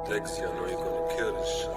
Dexy, I know you're gonna kill this shit.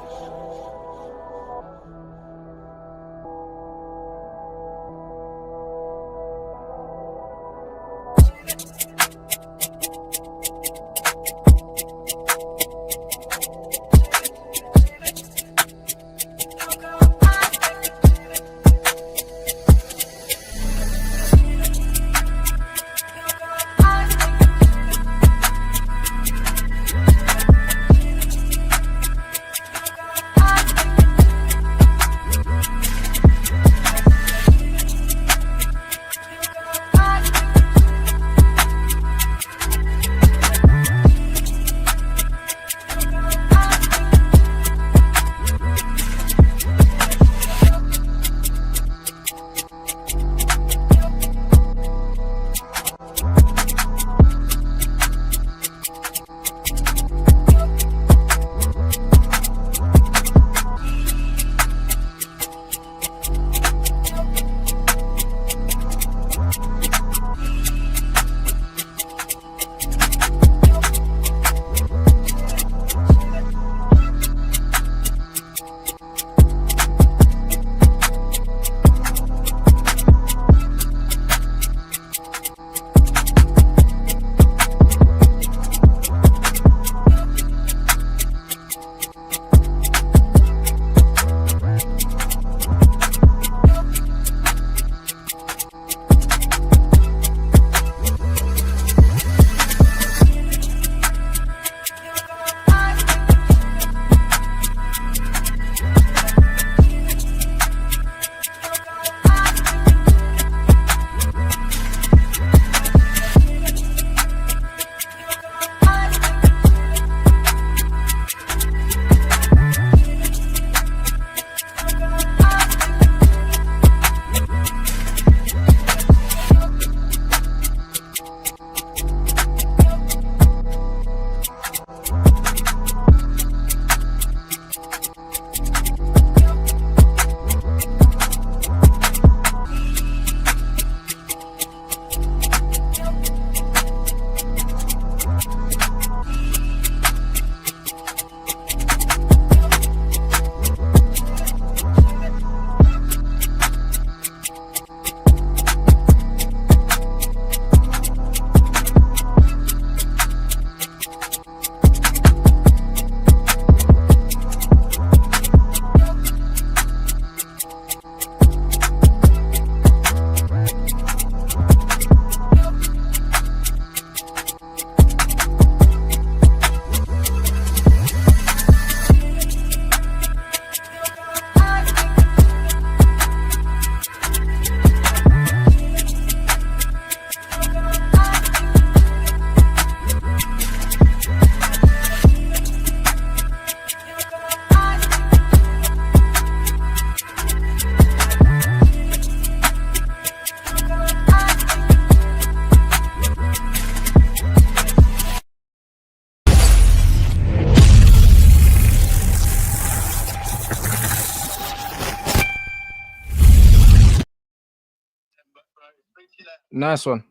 Nice one.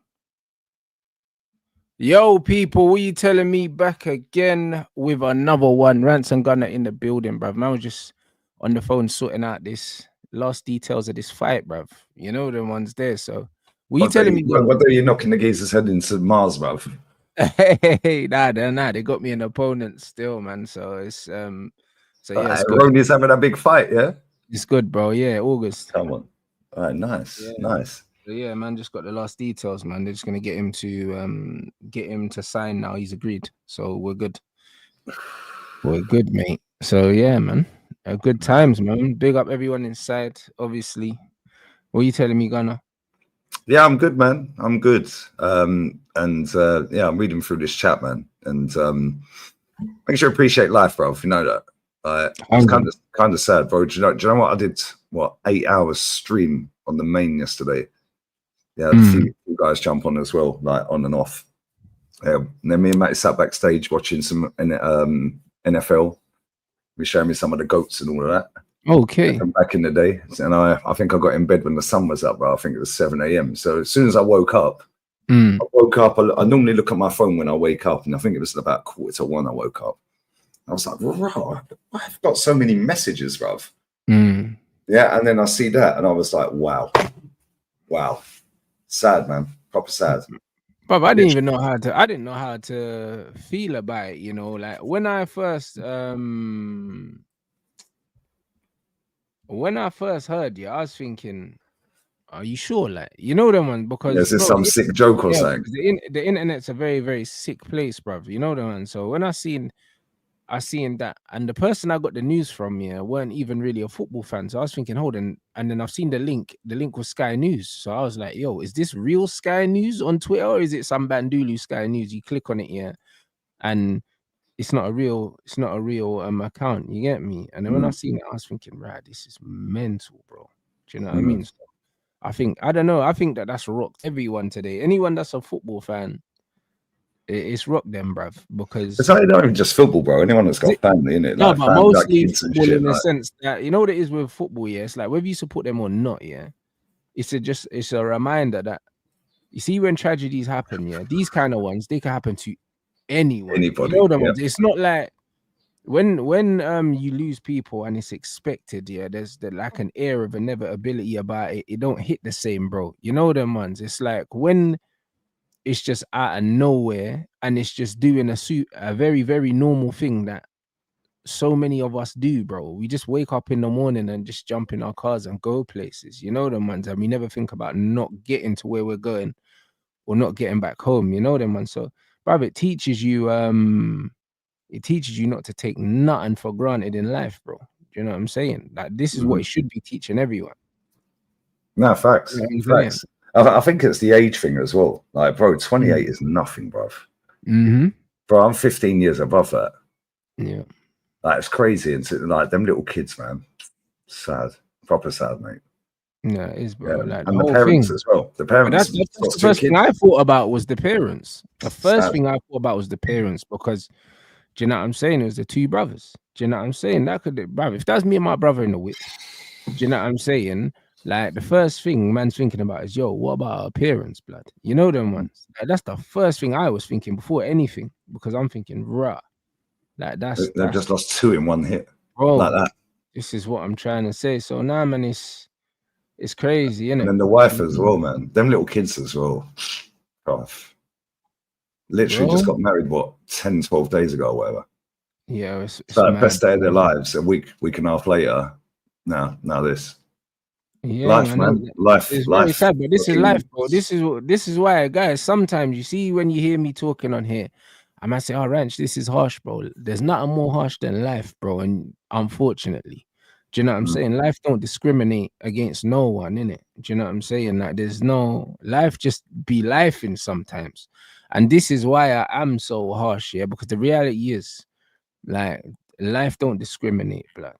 Yo, people, what you telling me? Back again with another one. Rants and Gunner in the building, bruv. Man, I was just on the phone sorting out this last details of this fight, bruv. You know the ones there. So, what you telling me? What are you knocking the geezer's head into Mars, bruv? Hey, nah, they got me an opponent still, man. So it's so yeah, it's good. Ronnie's having a big fight, yeah. It's good, bro. Yeah, August. Come on. All right, nice, Yeah. nice. So yeah, man, just got the last details, man. They're just gonna get him to sign now. He's agreed, so we're good. We're good, mate. So yeah, man, good times, man. Big up everyone inside, obviously. What are you telling me, Gunner? Yeah, I'm good, man. I'm good. Yeah, I'm reading through this chat, man, and make sure you appreciate life, bro. If you know that. It's kind of sad, bro. Do you know what? I did 8 hours stream on the main yesterday. Yeah, a few guys jump on as well, like on and off. And then me and Matt sat backstage watching some NFL. We showed me some of the goats and all of that. Okay. From back in the day, and I think I got in bed when the sun was up. But I think it was 7 a.m. So as soon as I woke up, Mm. I woke up. I normally look at my phone when I wake up, and I think it was about 1:45 I woke up. I was like, bro, I've got so many messages, bruv. Mm. Yeah, and then I see that, and I was like, wow, sad, man, proper sad. But I didn't even know how to. I didn't know how to feel about it. You know, like when I first heard you, I was thinking, are you sure? Like, you know them one, because Is this bro, some sick joke or yeah, something? the internet's a very, very sick place, bruv. You know the one. So when I seen that, and the person I got the news from weren't even really a football fan. So I was thinking, hold on, and then I've seen the link. The link was Sky News. So I was like, yo, is this real Sky News on Twitter, or is it some Bandulu Sky News? You click on it, and it's not a real account. You get me? And then when I seen it, I was thinking, right, this is mental, bro. Do you know what I mean? So I don't know. I think that's rocked everyone today. Anyone that's a football fan, it's rocked them, bruv, because It's not even just football, bro. Anyone that's got family in it, no, like but family, like mostly kids and football shit. in the Like, sense that, you know what it is with football, it's like whether you support them or not, it's a reminder that you see when tragedies happen, these kind of ones, they can happen to anyone. anybody, You know the yeah. ones. It's not like when you lose people and it's expected, there's like an air of inevitability about it. It don't hit the same, bro. You know them ones. It's like when it's just out of nowhere and it's just doing a very, very normal thing that so many of us do, bro. We just wake up in the morning and just jump in our cars and go places. You know them ones, and we never think about not getting to where we're going or not getting back home. You know them ones. So, bruv, it teaches you not to take nothing for granted in life, bro. Do you know what I'm saying? Like, this is what it should be teaching everyone. No, facts, You know what I'm facts. I think it's the age thing as well. Like, bro, 28 is nothing, bro. Bro, I'm 15 years above that. Yeah. Like, it's crazy. And like them little kids, man. Sad. Proper sad, mate. Yeah, it is, bro. Yeah. Like, and the the whole parents thing. as well. The But parents. that's the first thing I thought about was the parents. The first Sad. thing I thought about was the parents, because do you know what I'm saying? It was the two brothers. Do you know what I'm saying? That could, brother, if that's me and my brother in the whip, do you know what I'm saying? Like, the first thing man's thinking about is, yo, what about our parents, blood? You know them ones. Like, that's the first thing I was thinking before anything, because I'm thinking, rah, like They've just lost 2 in one hit. bro, Like that. this is what I'm trying to say. So now, man, it's crazy, innit? And then the wife as well, man. Them little kids as well. Oh, literally just got married, 10, 12 days ago or whatever. Yeah, it's like mad, best day of their lives. A week and a half later. Now this. Yeah, Life, man. Life. It's life. very sad, but this is life, bro. This is why, guys, sometimes you see when you hear me talking on here, I might say, oh, Ranch, this is harsh, bro. There's nothing more harsh than life, bro. And unfortunately, do you know what I'm saying? Life don't discriminate against no one, innit? Do you know what I'm saying? Like, there's no life, just be lifing sometimes. And this is why I am so harsh, because the reality is, like, life don't discriminate, blood.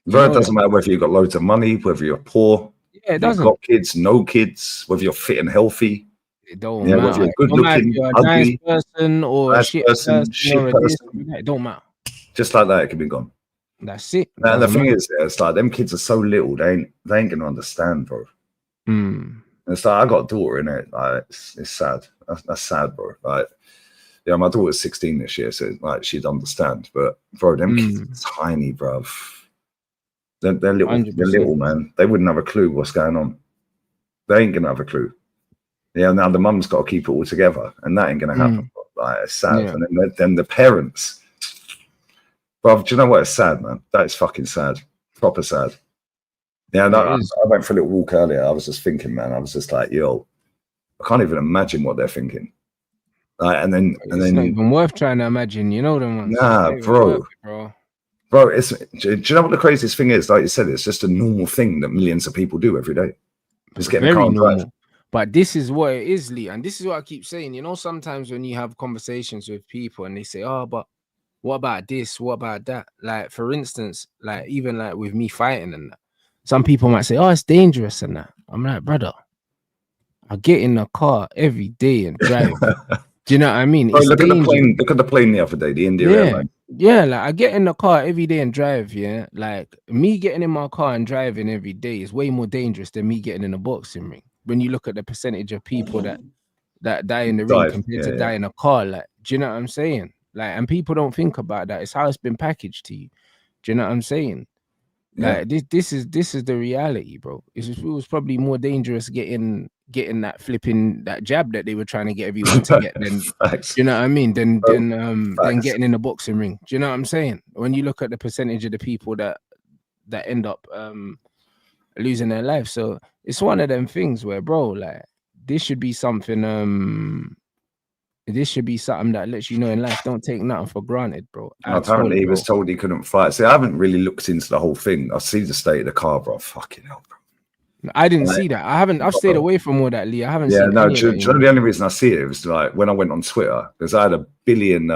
Bro, it doesn't matter whether you've got loads of money, whether you're poor, yeah, it doesn't. You've got kids, no kids, whether you're fit and healthy. It don't matter. Whether you're good looking, you're a ugly, nice person or a shit person, or a this, it don't matter. Just like that, it can be gone. That's it. And the thing is, it's like them kids are so little, they ain't gonna understand, bro. It's like I got a daughter in it. Like, it's sad. That's sad, bro. Like, yeah, my daughter's 16 this year, so like she'd understand. But bro, them kids are tiny, bro. They're little. 100%. They're little, man. They wouldn't have a clue what's going on. They ain't gonna have a clue. Yeah, now the mum's got to keep it all together, and that ain't gonna happen. Like, it's sad. Yeah. And then the parents, bro. Do you know what? It's sad, man. That is fucking sad. Proper sad. Yeah, no, I went for a little walk earlier. I was just thinking, man. I was just like, yo, I can't even imagine what they're thinking. Like, and then it's not even worth trying to imagine. You know them ones. Nah, bro. Bro, do you know what the craziest thing is? Like you said, it's just a normal thing that millions of people do every day. Just getting a car and drive. But this is what it is, Lee. And this is what I keep saying. You know, sometimes when you have conversations with people and they say, oh, but what about this? What about that? Like, for instance, like, even like with me fighting and that, some people might say, oh, it's dangerous and that. I'm like, brother, I get in the car every day and drive. Do you know what I mean? Bro, look at the plane. Look at the plane the other day, the India airline. Yeah, like, I get in the car every day and drive. Yeah, like, me getting in my car and driving every day is way more dangerous than me getting in a boxing ring. When you look at the percentage of people that that die in the ring Died. compared Yeah, to die in a car. Like, do you know what I'm saying? Like, and people don't think about that. It's how it's been packaged to you. Do you know what I'm saying? Yeah. Like this is the reality, bro. It was probably more dangerous getting that flipping that jab that they were trying to get everyone to get than Facts. you know what I mean? Than Facts. getting in the boxing ring. Do you know what I'm saying? When you look at the percentage of the people that end up losing their life. So it's one of them things where, bro, like this should be something that lets you know in life, don't take nothing for granted, bro. Apparently, he was told he couldn't fight. See, I haven't really looked into the whole thing. I see the state of the car, bro. Fucking hell, bro. I didn't see that. I've stayed away from all that, Lee. I haven't seen any of that. The only reason I see it was like when I went on Twitter, because I had a billion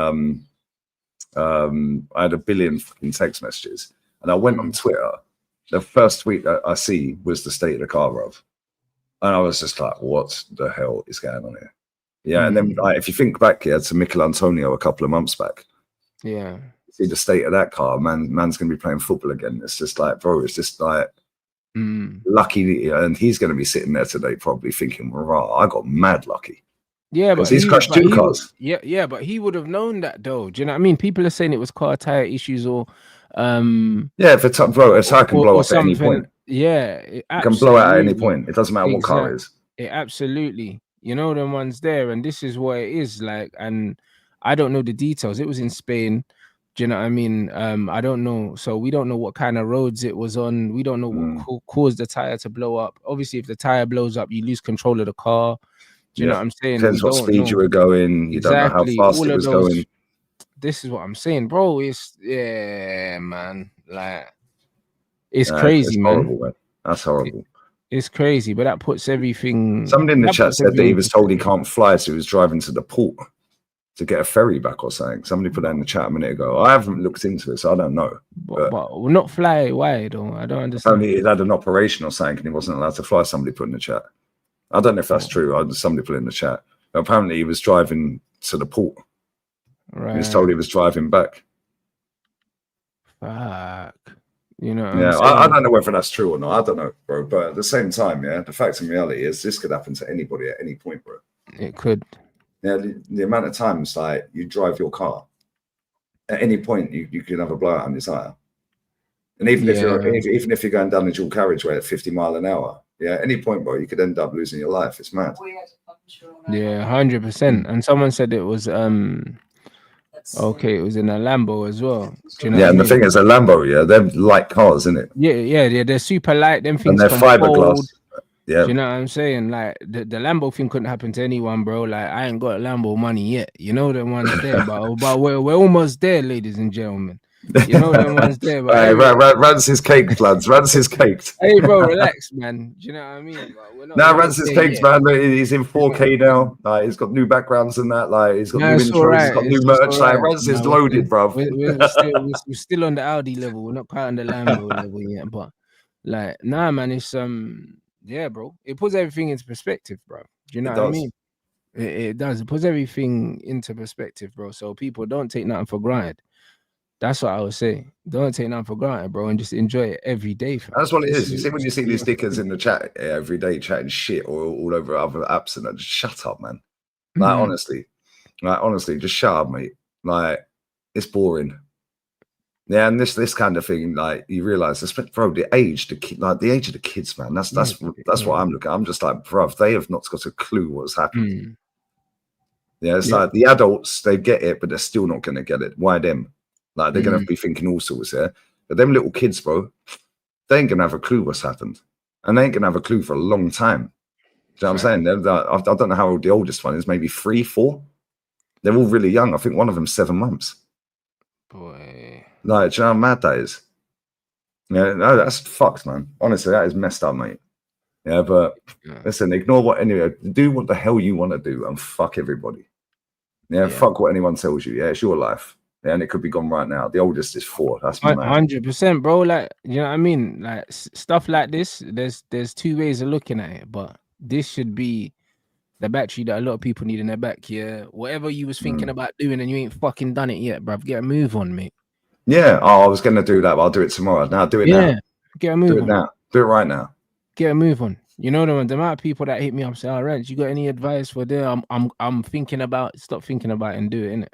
fucking text messages, and I went on Twitter. The first tweet that I see was the state of the car, bro. And I was just like, what the hell is going on here? Yeah, and then like, if you think back here to Michael Antonio a couple of months back, yeah, see the state of that car, man's gonna be playing football again. It's just like, bro, it's just like lucky, and he's gonna be sitting there today probably thinking, rah, I got mad lucky. Yeah, but he's crashed two cars. Yeah, but he would have known that though. Do you know what I mean? People are saying it was car tire issues or if it's bro, a tire can blow up at any point. Yeah, it can blow out at any point. It doesn't matter what car it is. Absolutely. You know them ones there, and this is what it is like. And I don't know the details. It was in Spain. Do you know what I mean? I don't know. So we don't know what kind of roads it was on. We don't know what caused the tire to blow up. Obviously, if the tire blows up, you lose control of the car. Do you know what I'm saying? Depends what speed you were going. You don't know how fast it was going. This is what I'm saying, bro. It's man. Like it's crazy, it's horrible, man. That's horrible. It's crazy, but that puts everything. Somebody in the chat said that he was told he can't fly, so he was driving to the port to get a ferry back or something. Somebody put that in the chat a minute ago. I haven't looked into it, so I don't know. But not fly. Why though? I don't understand. Only he had an operation or something, and he wasn't allowed to fly. Somebody put in the chat. I don't know if that's true. Somebody put it in the chat. But apparently, he was driving to the port. Right. He was told he was driving back. Fuck. You know. I don't know whether that's true or not. I don't know, bro. But at the same time, the fact and reality is this could happen to anybody at any point, bro. It could. Yeah, the amount of times like you drive your car, at any point you could have a blowout on your tire. And even if you're going down the dual carriageway at 50 miles an hour, at any point, bro, you could end up losing your life. It's mad. Yeah, 100%. And someone said it was okay, it was in a Lambo as well. Do you know and the thing is, a Lambo, they're light cars, isn't it? Yeah, they're super light. Them things, and they're fiberglass. Yeah, do you know what I'm saying? Like the Lambo thing couldn't happen to anyone, bro. Like I ain't got Lambo money yet. You know the ones there, but we're almost there, ladies and gentlemen. You know them ones there. But Rants is caked, lads. Rants is caked. Hey, bro, relax, man. Do you know what I mean? Rants is caked, man. He's in 4K now. Like he's got new backgrounds and that. Like he's got new intros. He's got new merch. Like Rants is loaded, bro. We're still on the Audi level. We're not quite on the Lambo level yet, but like, nah, man. It's yeah, bro. It puts everything into perspective, bro. Do you know what I mean? It does. It puts everything into perspective, bro. So people don't take nothing for granted. That's what I would say. Don't take nothing for granted, bro, and just enjoy it every day. Fam. That's what it is. You see when you see these stickers in the chat every day, chatting shit or all over other apps, and that, just shut up, man. Like honestly, just shut up, mate. Like it's boring. Yeah, and this kind of thing, like you realize, bro, the age of the kids, man. That's what I'm looking at. I'm just like, bro, they have not got a clue what's happening. It's like the adults, they get it, but they're still not going to get it. Why them? Like they're going to be thinking all sorts, But them little kids, bro, they ain't going to have a clue what's happened, and they ain't going to have a clue for a long time. Do you know what I'm saying? I don't know how old the oldest one is. Maybe 3, 4. They're all really young. I think one of them's 7 months. Boy. Like, do you know how mad that is? Yeah, no, that's fucked, man. Honestly, that is messed up, mate. Yeah, but listen, ignore what anyway. Do what the hell you want to do and fuck everybody. Yeah, fuck what anyone tells you. Yeah, it's your life. Yeah, and it could be gone right now. The oldest is 4. That's 100%, bro. Like, you know what I mean? Like stuff like this, there's 2 ways of looking at it, but this should be the battery that a lot of people need in their back. Yeah, whatever you was thinking about doing and you ain't fucking done it yet, bruv. Get a move on, mate. Yeah, I was gonna do that, but I'll do it tomorrow. Now do it now. Get a move on. Now. Do it right now. Get a move on. You know the amount of people that hit me up say, "Oh, Rants, you got any advice for them?" I'm thinking about stop thinking about it and do it, innit?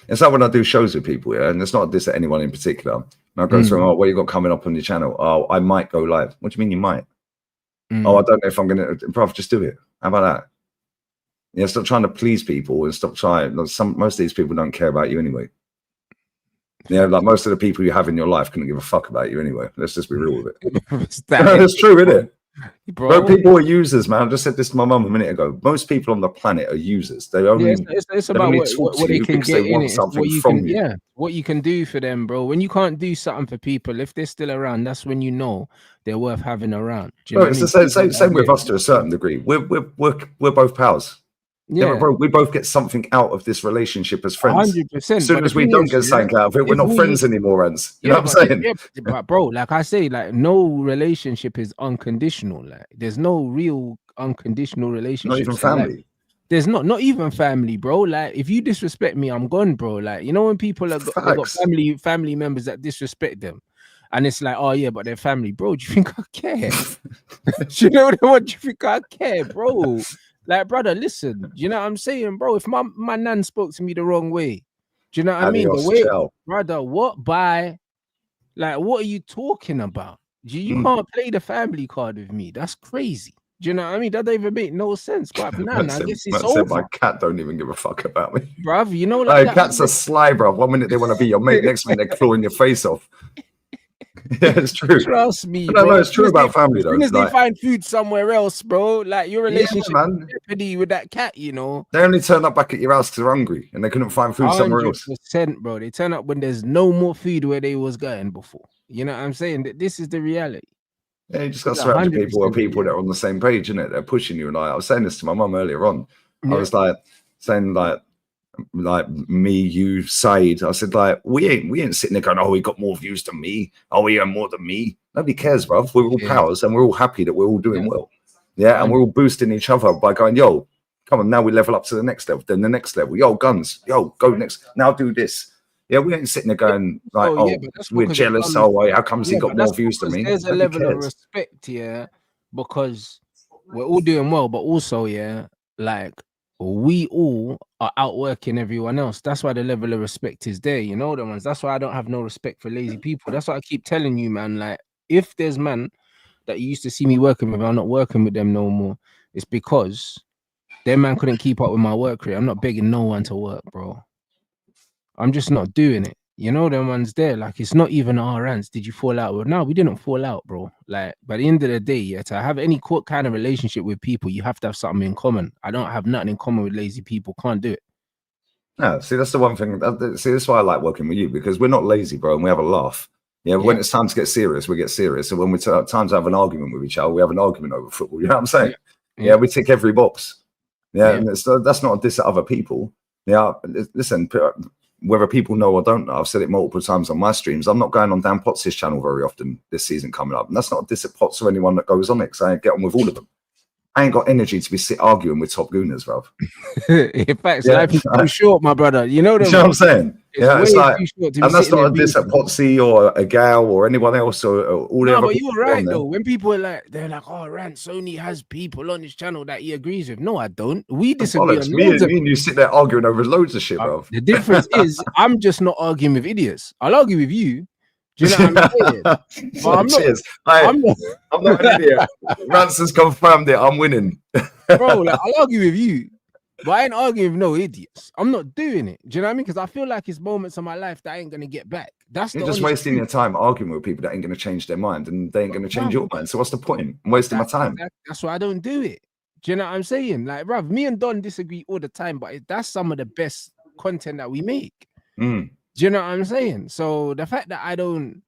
It's like when I do shows with people, yeah, and it's not this at anyone in particular. And I go through, oh, what you got coming up on your channel? Oh, I might go live. What do you mean you might? Oh, I don't know if I'm gonna. Bro, just do it. How about that? Yeah, stop trying to please people and stop trying. Most of these people don't care about you anyway. Yeah, like most of the people you have in your life couldn't give a fuck about you anyway. Let's just be real with it. It's true, isn't it? Bro, people are users, man. I just said this to my mum a minute ago. Most people on the planet are users. They only it's about what they can get in it. What you can, yeah, what you can do for them, bro. When you can't do something for people, if they're still around, that's when you know they're worth having around. No, it's the same with us to a certain degree. We're both pals. Yeah, bro, we both get something out of this relationship as friends. 100%. As soon as we don't get something out of it, we're not friends anymore, Rants. You know what I'm saying? Yeah, but bro, like I say, like no relationship is unconditional. Like there's no real unconditional relationship. Not even family. Like, there's not even family, bro. Like if you disrespect me, I'm gone, bro. Like you know when people they got family members that disrespect them. And it's like, oh yeah, but they're family, bro. Do you think I care? Do you know what? Do you think I care, bro? Like, brother, listen. Do you know what I'm saying, bro? If my nan spoke to me the wrong way, do you know what I mean? The way, brother, what by? Like, what are you talking about? You can't play the family card with me. That's crazy. Do you know what I mean? That don't even make no sense. But I guess it's over. My cat don't even give a fuck about me, bruv. You know, like cats are sly, bruv. 1 minute they want to be your mate, next minute they're clawing your face off. Yeah, it's true. Trust me, bro. No, it's true about family though. As they find food somewhere else, bro. Like your relationship with that cat, you know. They only turn up back at your house because they're hungry and they couldn't find food somewhere else. 100%, bro. They turn up when there's no more food where they was going before. You know what I'm saying? This is the reality. Yeah, you just got surrounded people with people that are on the same page, innit? They're pushing you. And I was saying this to my mum earlier on. I was saying me, you, Said. I said, like, we ain't sitting there going, oh, he got more views than me. Oh, he earned more than me. Nobody cares, bro. We're all pals and we're all happy that we're all doing well. Yeah, and we're all boosting each other by going, yo, come on, now we level up to the next level, then the next level. Yo, guns, yo, go next. Now do this. Yeah, we ain't sitting there going like, we're jealous. How comes he got more views than me? There's a level of respect, because we're all doing well, but also, like we all are outworking everyone else. That's why the level of respect is there, you know, the ones. That's why I don't have no respect for lazy people. That's why I keep telling you, man, like if there's man that you used to see me working with, I'm not working with them no more. It's because their man couldn't keep up with my work rate. I'm not begging no one to work, bro. I'm just not doing it. You know, them ones there, like it's not even our Rants. Did you fall out with? No, we didn't fall out, bro. Like by the end of the day, to have any kind of relationship with people, you have to have something in common. I don't have nothing in common with lazy people. Can't do it. No, see, that's the one thing. See, that's why I like working with you, because we're not lazy, bro, and we have a laugh. Yeah, when it's time to get serious, we get serious. And when we time to have an argument with each other, we have an argument over football. You know what I'm saying? Yeah, we tick every box. Yeah, and that's not a diss at other people. Yeah, listen, whether people know or don't know, I've said it multiple times on my streams. I'm not going on Dan Potts' channel very often this season coming up. And that's not a diss at Potts or anyone that goes on it, because I get on with all of them. I ain't got energy to be arguing with top gooners, bro. In fact, life is too short, my brother. You know what I'm saying? It's like, and that's not a diss at Potsy or a gal or anyone else or all the other. But you're right though. When people are like, they're like, "Oh, Rants only has people on his channel that he agrees with." No, I don't. We disagree. Me and you sit there arguing over loads of shit, bro. The difference is, I'm just not arguing with idiots. I'll argue with you. Do you know what I'm saying? I'm not an idiot. Rants has confirmed it. I'm winning. Bro, like, I'll argue with you, but I ain't arguing with no idiots. I'm not doing it. Do you know what I mean? Because I feel like it's moments of my life that I ain't going to get back. You're just wasting your time arguing with people that ain't going to change their mind, and they ain't going to change your mind. So what's the point? I'm wasting my time. That's why I don't do it. Do you know what I'm saying? Like, bruv, me and Don disagree all the time, but that's some of the best content that we make. Do you know what I'm saying? So the fact that I don't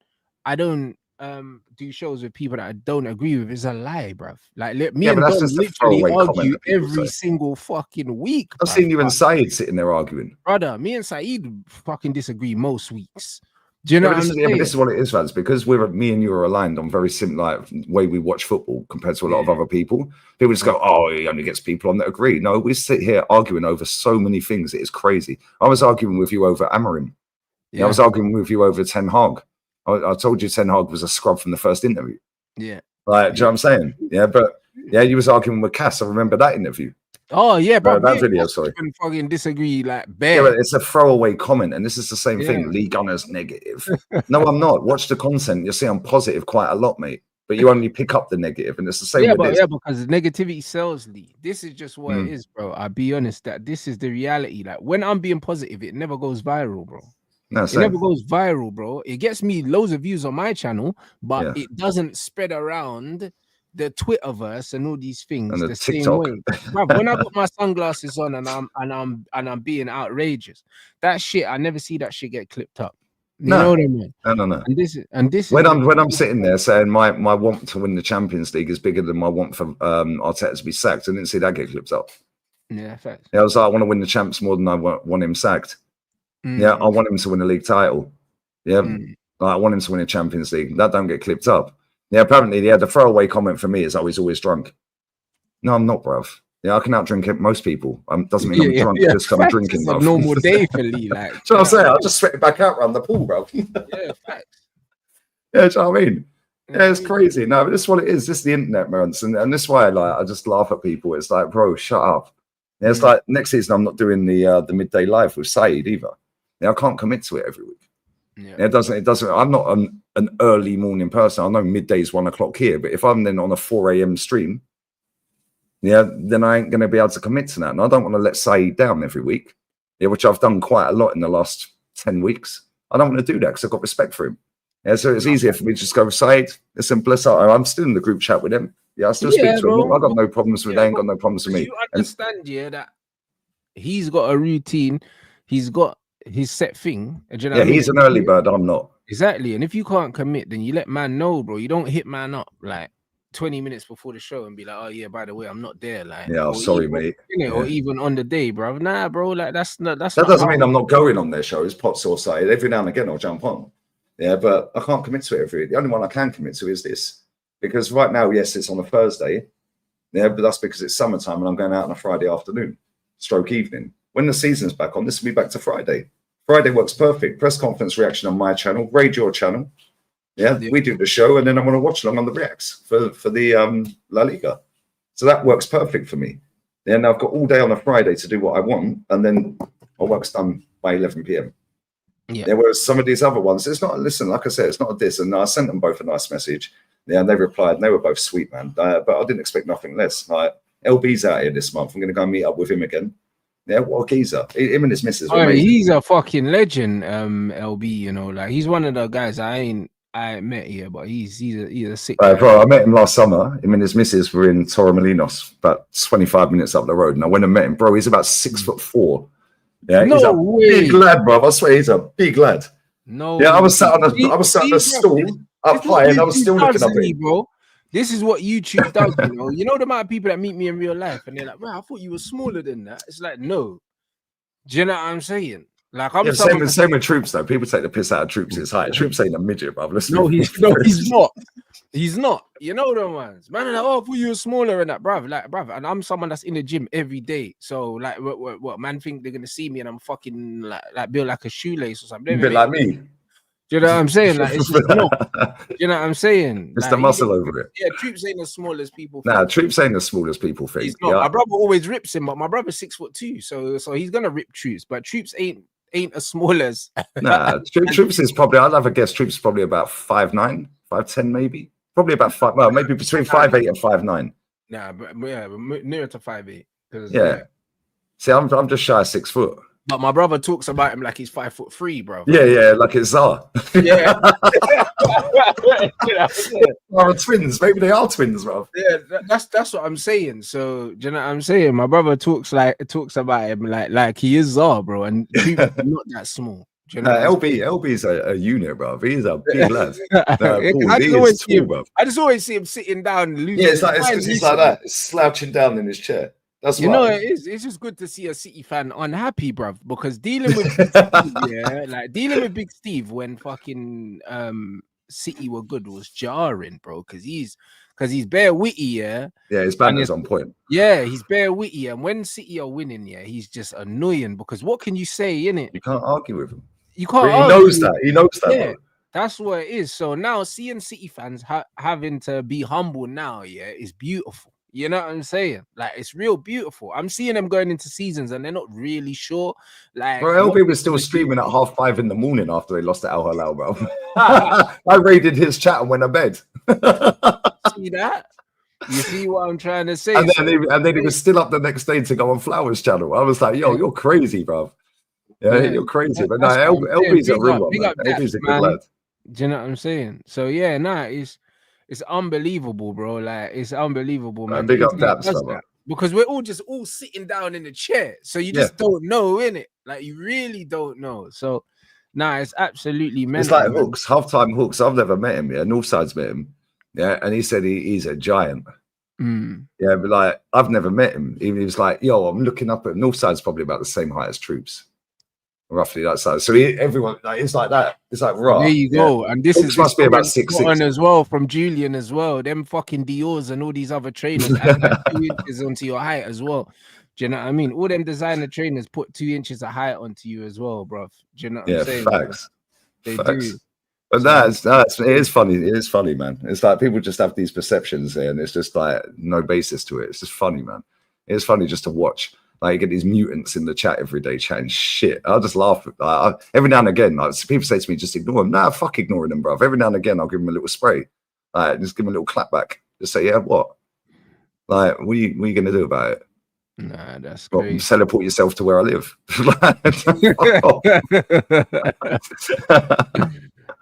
do shows with people that I don't agree with is a lie, bruv. Like me and Don literally argue every single fucking week. I've seen you and Saeed sitting there arguing. Brother, me and Saeed fucking disagree most weeks. Do you know what I'm saying? But this is what it is, Rants, because me and you are aligned on very similar way we watch football compared to a lot of other people. People just go, oh, he only gets people on that agree. No, we sit here arguing over so many things. It is crazy. I was arguing with you over Amorim. I was arguing with you over Ten Hag. I told you Ten Hag was a scrub from the first interview. Yeah. Like, do you know what I'm saying? Yeah, but Yeah, you was arguing with Cass. I remember that interview. Oh yeah, bro. That video, sorry. Fucking disagree like Yeah, bare. but it's a throwaway comment, and this is the same thing. Lee Gunner's negative. No, I'm not. Watch the content. You'll see I'm positive quite a lot, mate. But you only pick up the negative, and it's the same with this. Yeah, because negativity sells, Lee. This is just what it is, bro. I'll be honest that this is the reality. Like when I'm being positive, it never goes viral, bro. No, it never goes viral, bro. It gets me loads of views on my channel, but it doesn't spread around the Twitterverse and all these things and the TikTok. same way. Bruv, when I got my sunglasses on and I'm being outrageous, that shit, I never see that shit get clipped up. You know what I mean? No. And this when I'm sitting there saying my want to win the Champions League is bigger than my want for Arteta to be sacked, I didn't see that get clipped up. Yeah, facts. Yeah, I was like, I want to win the champs more than I want him sacked. Yeah, I want him to win a league title. Yeah, like, I want him to win a Champions League. That don't get clipped up. Yeah, apparently, the throwaway comment for me is, he's always drunk. No, I'm not, bruv. Yeah, I can outdrink most people. Doesn't mean I'm drunk just because I'm drinking, bruv. It's a normal day for Lee, like. So I'm saying, I'll just sweat it back out around the pool, bruv. Yeah, facts. Yeah, do you know what I mean? Yeah, it's crazy. No, but this is what it is. This is the internet, man. And this is why I just laugh at people. It's like, bro, shut up. Yeah, it's like next season I'm not doing the midday live with Saeed either. Yeah, I can't commit to it every week. Yeah, it doesn't. I'm not an early morning person. I know midday's 1 o'clock here, but if I'm then on a 4 a.m. stream, then I ain't going to be able to commit to that. And I don't want to let Saeed down every week, which I've done quite a lot in the last 10 weeks. I don't want to do that because I've got respect for him. Yeah, so it's easier for me to just go, Saeed, listen, bless up. I'm still in the group chat with him. Yeah, I still speak to him. I've got no problems with they ain't got no problems with me. You understand, that he's got a routine. He's got his set thing. You know he's an early bird. I'm not. Exactly. And if you can't commit, then you let man know, bro. You don't hit man up like 20 minutes before the show and be like, oh yeah, by the way, I'm not there. Like, sorry, mate. Or even on the day, bro. Nah, bro. Like that doesn't mean I'm not going on their shows. Pot Sauce Side. Every now and again I'll jump on. Yeah, but I can't commit to it every week. The only one I can commit to is this. Because right now, yes, it's on a Thursday. Yeah, but that's because it's summertime and I'm going out on a Friday afternoon, stroke evening. When the season's back on, this will be back to Friday. Friday works perfect. Press conference reaction on my channel, raid your channel. Yeah, we do the show, and then I want to watch along on the reacts for the La Liga. So that works perfect for me. Yeah, now I've got all day on a Friday to do what I want, and then my work's done by 11 p.m. Yeah, whereas some of these other ones, it's not. Listen, like I said, it's not a diss, and I sent them both a nice message. Yeah, and they replied, and they were both sweet, man. But I didn't expect nothing less. Like, LB's out here this month. I'm going to go meet up with him again. Yeah, what a geezer. Him and his missus. He's a fucking legend, LB. You know, like he's one of the guys I met here, but he's a sick guy. Bro, I met him last summer. Him and his missus were in Torremolinos, about 25 minutes up the road, and I went and met him. Bro, he's about 6'4". Yeah, he's a big lad, bro. I swear, he's a big lad. No, yeah, I was sat on a stool up high, and I was still looking up at him, bro. This is what YouTube does, you know. You know the amount of people that meet me in real life, and they're like, "Well, I thought you were smaller than that." It's like, no. Do you know what I'm saying? Like, I'm same with Troops though. People take the piss out of Troops. It's high. Troops ain't a midget, bro. No, he's not. He's not. You know the ones, man. Like, oh, I thought you were smaller than that, bruv. Like, bruv. And I'm someone that's in the gym every day. So, like, what man think they're gonna see me and I'm fucking like built like a shoelace or something? A bit like me. Do you know what I'm saying? Like, it's just not. You know what I'm saying? It's like, the muscle over it. Yeah, Troops ain't the smallest people. Nah, Troops ain't the smallest people think. He's not. Yeah. My brother always rips him, but my brother's 6'2", so he's gonna rip Troops. But Troops ain't as small as. Nah, Troops is probably. I'd have a guess. Troops is probably about 5'9", 5'10", maybe. Probably about 5. Well, maybe between 5'8" and 5'9". Nah, but nearer to 5'8". Yeah. See, I'm just shy of 6 foot. But my brother talks about him like he's 5'3", bro. Yeah, like it's Czar. Yeah. Are twins? Maybe they are twins, bro. Yeah, that's what I'm saying. So, do you know what I'm saying? My brother talks about him like he is Czar, bro, and he's not that small. Do you know LB is a unit, bro. He's a big lad. I just always see him sitting down. Yeah, it's like that. It's slouching down in his chair. That's you know it is. It's just good to see a City fan unhappy, bruv, because dealing with Big Steve, dealing with Big Steve when fucking City were good was jarring, bro, because he's bare witty, yeah, his banter's on point. Yeah, he's bare witty, and when City are winning, he's just annoying because what can you say, innit? You can't argue with him. You can't. He knows that. He knows that. Yeah, that's what it is. So now seeing City fans having to be humble now, is beautiful. You know what I'm saying? Like, it's real beautiful. I'm seeing them going into seasons and they're not really sure. Like, Bro, LB was still streaming at 5:30 in the morning after they lost to Al Hilal, bro. I raided his chat and went to bed. See that? You see what I'm trying to say? And then he was still up the next day to go on Flowers channel. I was like, yo, you're crazy, bro. Yeah, you're crazy. But no, LB's a real one, man. LB's a good lad. Do you know what I'm saying? So yeah, it's unbelievable, bro. Like, it's unbelievable, man. Big up Daps, brother. Because we're all sitting down in the chair. So you just don't know, innit? Like, you really don't know. So it's absolutely mental. It's like Hooks, halftime Hooks. I've never met him, yeah. Northside's met him. Yeah, and he said he's a giant. Yeah, but like, I've never met him. Even he was like, yo, I'm looking up at Northside's probably about the same height as Troops. Roughly that size. So everyone, like, it's like that. It's like raw. There you go. And this must be about 6'6" as well, from Julian as well. Them fucking Dior's and all these other trainers add like 2 inches onto your height as well. Do you know what I mean? All them designer trainers put 2 inches of height onto you as well, bro. Do you know what I'm saying? Facts. They facts. do. But it is funny. It is funny, man. It's like people just have these perceptions there, and it's just like no basis to it. It's just funny, man. It's funny just to watch. Like, you get these mutants in the chat every day chatting shit. I'll just laugh. Every now and again, like, people say to me, just ignore them. Nah, fuck ignoring them, bro. Every now and again, I'll give them a little spray. Just give them a little clap back. Just say, yeah, what? Like, what are you going to do about it? Nah, that's crazy. Teleport yourself to where I live.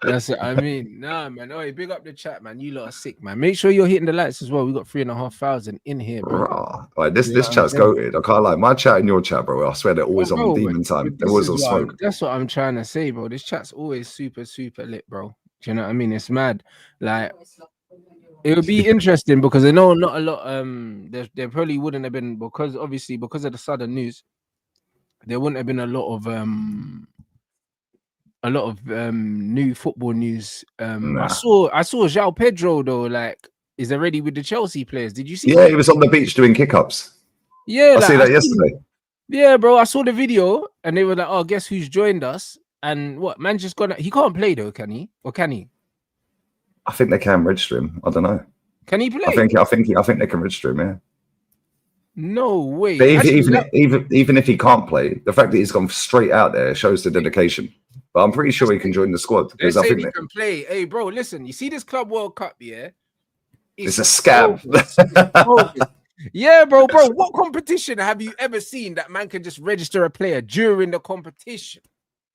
That's it. I mean, nah, man. Oh, big up the chat, man. You lot are sick, man. Make sure you're hitting the likes as well. We got 3,500 in here, bro. Like, this chat's goated. I can't lie. My chat and your chat, bro. I swear they're always on demon time. They're always on smoke. That's what I'm trying to say, bro. This chat's always super, super lit, bro. Do you know what I mean? It's mad. Like, it would be interesting because I know not a lot. There probably wouldn't have been, because of the sudden news, there wouldn't have been a lot of new football news. I saw João Pedro though, like, is already with the Chelsea players. Did you see? Yeah, he was on the beach doing kick-ups. Yeah, I see that yesterday. Yeah, bro, I saw the video and they were like, "Oh, guess who's joined us?" And what, man, just gonna, he can't play though, can he? Or can he? I think they can register him. I don't know. Can he play? I think they can register him. Yeah. No way. But even if he can't play, the fact that he's gone straight out there shows the dedication. But I'm pretty sure he can join the squad because I think he can play. Hey, bro, listen. You see this Club World Cup, yeah? It's a scam. Yeah, bro. What competition have you ever seen that man can just register a player during the competition?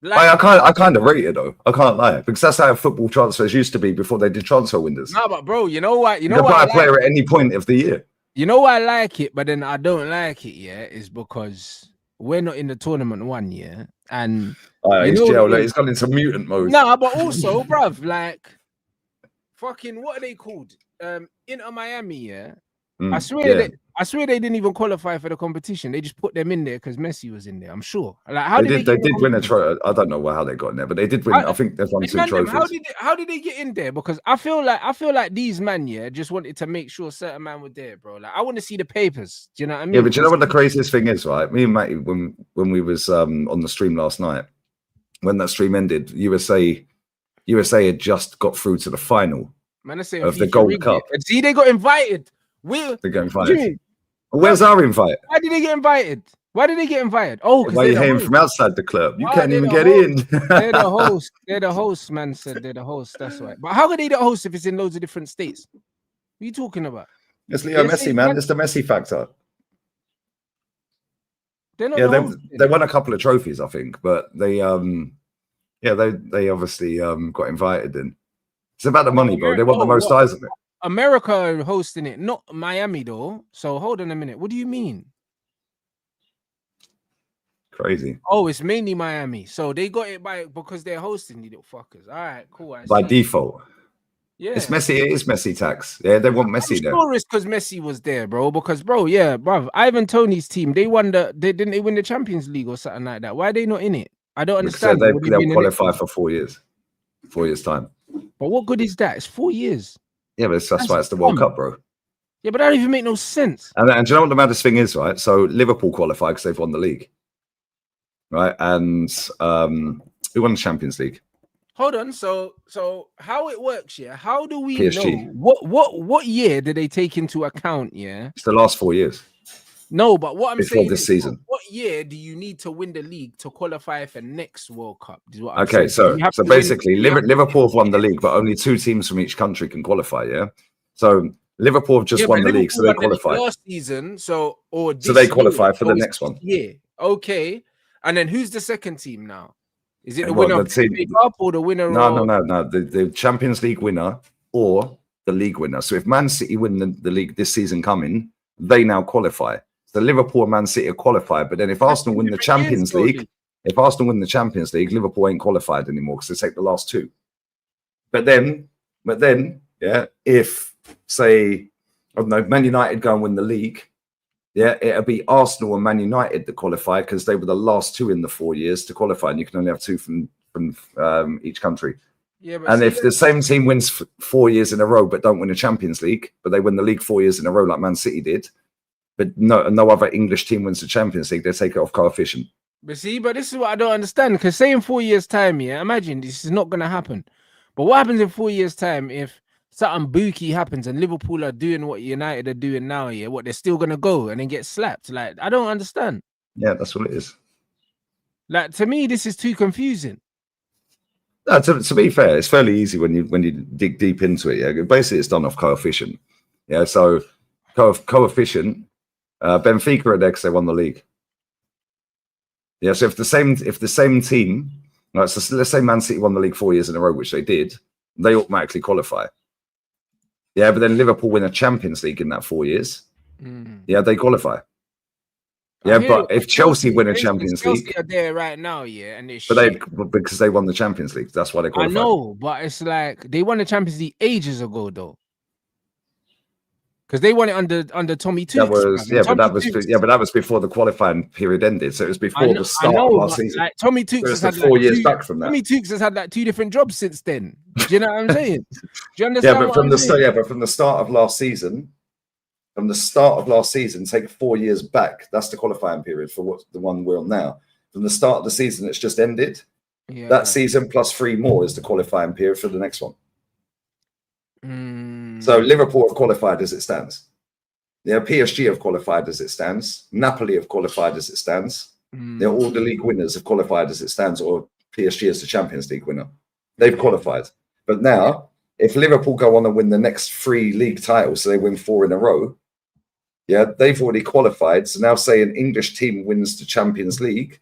Like, I kind of rate it though. I can't lie, because that's how football transfers used to be before they did transfer windows. No, but bro, you know what? You can buy a player at any point of the year. You know why I like it, but then I don't like it. Yeah, is because we're not in the tournament 1 year, and he's gone into mutant mode. No, but also, bruv, like, fucking, what are they called? Inter Miami, yeah. I swear they didn't even qualify for the competition. They just put them in there because Messi was in there. I'm sure. Like, how they did win a trophy. I don't know how they got in there, but they did win. I think they've won 2 trophies. How did they get in there? Because I feel like these men, just wanted to make sure certain man were there, bro. Like, I want to see the papers. Do you know what I mean? Yeah, but you know what the craziest thing is, right? Me and Matty, when we was on the stream last night, when that stream ended, USA had just got through to the final of the Gold Cup. And see, they got invited. They got invited. Where's our invite? Why did they get invited? Oh, because you're hearing from outside the club. You can't even get in. They're the host. They're the host, man. Said they're the host. That's right. But how are they the host if it's in loads of different states? What are you talking about? It's Leo Messi, man. It's the Messi factor. They're not they won a couple of trophies, I think, but they obviously got invited in. It's about the money, bro. They want the most eyes on it. America hosting it, not Miami though. So hold on a minute. What do you mean? Crazy. Oh, it's mainly Miami. So they got it because they're hosting, you little fuckers. All right, cool. By default. Yeah. It's Messi. It is Messi tax. Yeah, they want Messi there. Sure, it's because Messi was there, bro. Because, bro, Ivan Toney's team, they win the Champions League or something like that. Why are they not in it? I don't understand. They'll qualify for 4 years. 4 years time. But what good is that? It's 4 years. Yeah, but that's why it's the World Cup, bro. Yeah, but that don't even make no sense. And do you know what the maddest thing is, right? So Liverpool qualified because they've won the league, right? And who won the Champions League? hold on. So how it works? Yeah. How do we PSG. know what year did they take into account? Yeah. It's the last 4 years No, but what I'm before saying this is, season. what year do you need to win the league to qualify for next World Cup? Is what I'm Okay, saying. so basically, Liverpool have won the league, but only 2 teams from each country can qualify. Yeah, so Liverpool have just won the league, so they qualify last season. So they qualify for the next one. Yeah. Okay. And then who's the second team now? Is it the Well, winner the of the team- FA Cup or the winner? No. The Champions League winner or the league winner. So if Man City win the league this season coming, they now qualify. So Liverpool and Man City are qualified. But then if Arsenal win the Champions League, Liverpool ain't qualified anymore because they take the last 2. But then, yeah, if say I don't know, Man United go and win the league, yeah, it'll be Arsenal and Man United that qualify because they were the last 2 in the 4 years to qualify, and you can only have 2 from each country. Yeah, and if the same team wins 4 years in a row but don't win a Champions League, but they win the league 4 years in a row like Man City did, but no other English team wins the Champions League, they take it off coefficient. But this is what I don't understand. Because say in 4 years' time, yeah, imagine this is not gonna happen. But what happens in 4 years' time if something booky happens and Liverpool are doing what United are doing now? Yeah, what they're still gonna go and then get slapped? Like, I don't understand. Yeah, that's what it is. Like, to me, this is too confusing. No, to be fair, it's fairly easy when you dig deep into it. Yeah, basically it's done off coefficient. Yeah, so coefficient. Benfica are there because they won the league. Yeah, so if the same team, right, so let's say Man City won the league 4 years in a row, which they did, they automatically qualify. Yeah, but then Liverpool win a Champions League in that 4 years. Yeah, they qualify. Yeah, but if Chelsea win a Champions League, Chelsea are there right now, yeah, and because they won the Champions League, that's why they qualified. I know, but it's like they won the Champions League ages ago, though. Because they won it under Tommy Tukes. But that was before the qualifying period ended. So it was before the start of last season. Like Tommy Tukes has had 4 years back from that. Tommy Tukes has had like 2 different jobs since then. Do you know what I'm saying? Do you understand? But from the start of last season, take 4 years back. That's the qualifying period for the one we're on now. From the start of the season, it's just ended. Yeah. That season plus 3 more is the qualifying period for the next one. So Liverpool have qualified as it stands. Yeah, PSG have qualified as it stands. Napoli have qualified as it stands. All the league winners have qualified as it stands, or PSG as the Champions League winner. They've qualified. But now, if Liverpool go on and win the next 3 league titles, so they win 4 in a row, yeah, they've already qualified. So now say an English team wins the Champions League,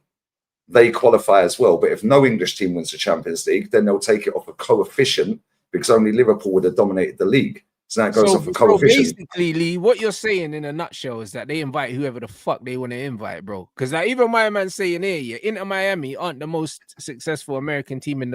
they qualify as well. But if no English team wins the Champions League, then they'll take it off a coefficient because only Liverpool would have dominated the league. So that goes off a coefficient. So basically, Lee, what you're saying in a nutshell is that they invite whoever the fuck they want to invite, bro. Because like even my man saying here, yeah, Inter Miami aren't the most successful American team in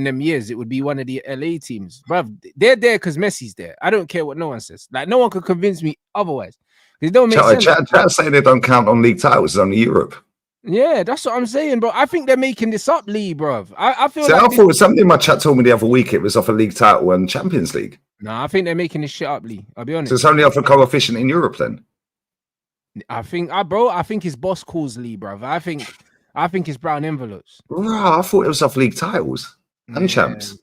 them years. It would be one of the LA teams, bruv. They're there because Messi's there. I don't care what no one says. Like no one could convince me otherwise. It don't make sense. Chat saying they don't count on league titles. It's only Europe. Yeah, that's what I'm saying, bro. I think they're making this up, Lee, bro. I feel I thought something in my chat told me the other week it was off a league title and Champions League. No, I think they're making this shit up, Lee. I'll be honest. So it's only off a coefficient in Europe then? I think his boss calls Lee, bro. I think it's brown envelopes. Right, I thought it was off league titles and champs.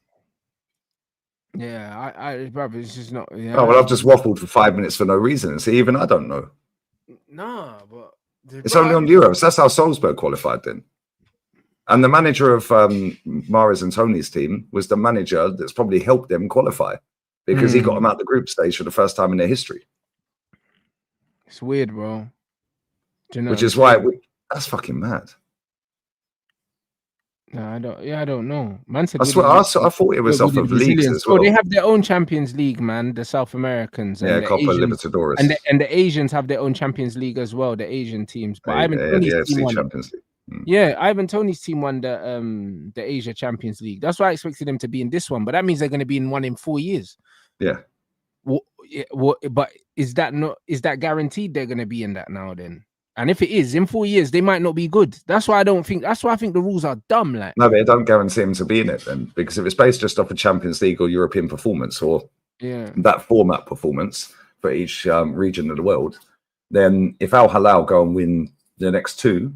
Yeah, I brother, it's just not. Yeah, oh well, I've just waffled for 5 minutes for no reason. See, even I don't know. Nah, but it's only on Euros. That's how Salzburg qualified then. And the manager of Mahrez and Tony's team was the manager that's probably helped them qualify because he got them out the group stage for the first time in their history. It's weird, bro. Do you know? Which is why that's fucking mad. No, I don't. Yeah, I don't know. Man said I thought it was off of leagues as well. They have their own Champions League, man. The South Americans, and Copa Libertadores, and the Asians have their own Champions League as well. The Asian teams, but Ivan Tony's team won. Champions League. Yeah, Ivan Tony's team won the Asia Champions League. That's why I expected them to be in this one, but that means they're going to be in one in 4 years. Yeah. But is that guaranteed they're going to be in that now then? And if it is, in 4 years, they might not be good. That's why I think the rules are dumb. Like, no, they don't guarantee them to be in it then, because if it's based just off a Champions League or European performance or that format performance for each region of the world, then if Al Hilal go and win the next 2,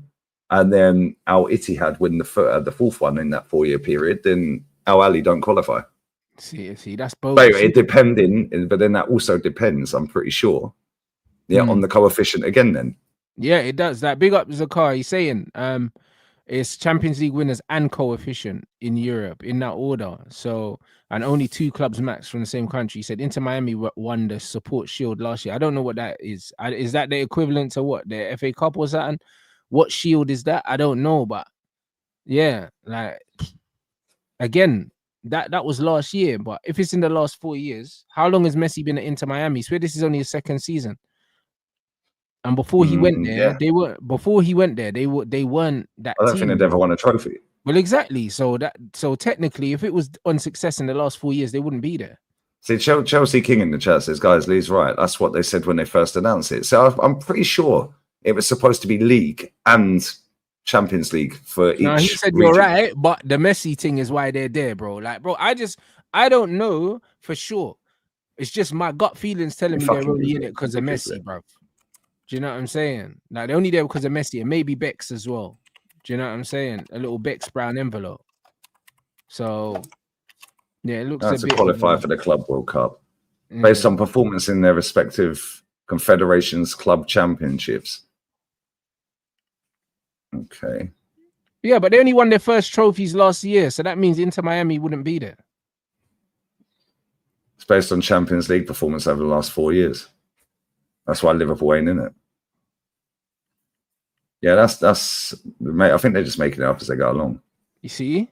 and then Al Ittihad win the 4th one in that 4 year period, then Al Ali don't qualify. See, that's But bogus. it but then that also depends, I'm pretty sure, on the coefficient again then. Yeah, it does. Like, big up Zakar. He's saying it's Champions League winners and coefficient in Europe in that order. So, and only 2 clubs max from the same country. He said Inter Miami won the Support Shield last year. I don't know what that is. Is that the equivalent to what, the FA Cup or something? What shield is that? I don't know, but yeah, like again, that was last year. But if it's in the last 4 years, how long has Messi been at Inter Miami? So this is only his 2nd season. And before he went there, they weren't that I don't team. think they'd ever won a trophy. Well, exactly. So technically, if it was on success in the last 4 years, they wouldn't be there. See, Chelsea King in the chat says, guys, Lee's right. That's what they said when they first announced it. So I'm pretty sure it was supposed to be league and Champions League for each. No, he said region. You're right, but the Messi thing is why they're there, bro. Like, bro, I don't know for sure. It's just my gut feelings telling me they're only in it because of Messi, bro. Do you know what I'm saying? Like, they're only there because of Messi and maybe Bex as well. Do you know what I'm saying? A little Bex brown envelope. So, yeah, it looks to qualify for the Club World Cup based on performance in their respective confederations club championships. Okay. Yeah, but they only won their first trophies last year, so that means Inter Miami wouldn't be there. It's based on Champions League performance over the last 4 years. That's why Liverpool ain't in it. Yeah, that's mate. I think they're just making it up as they go along. You see?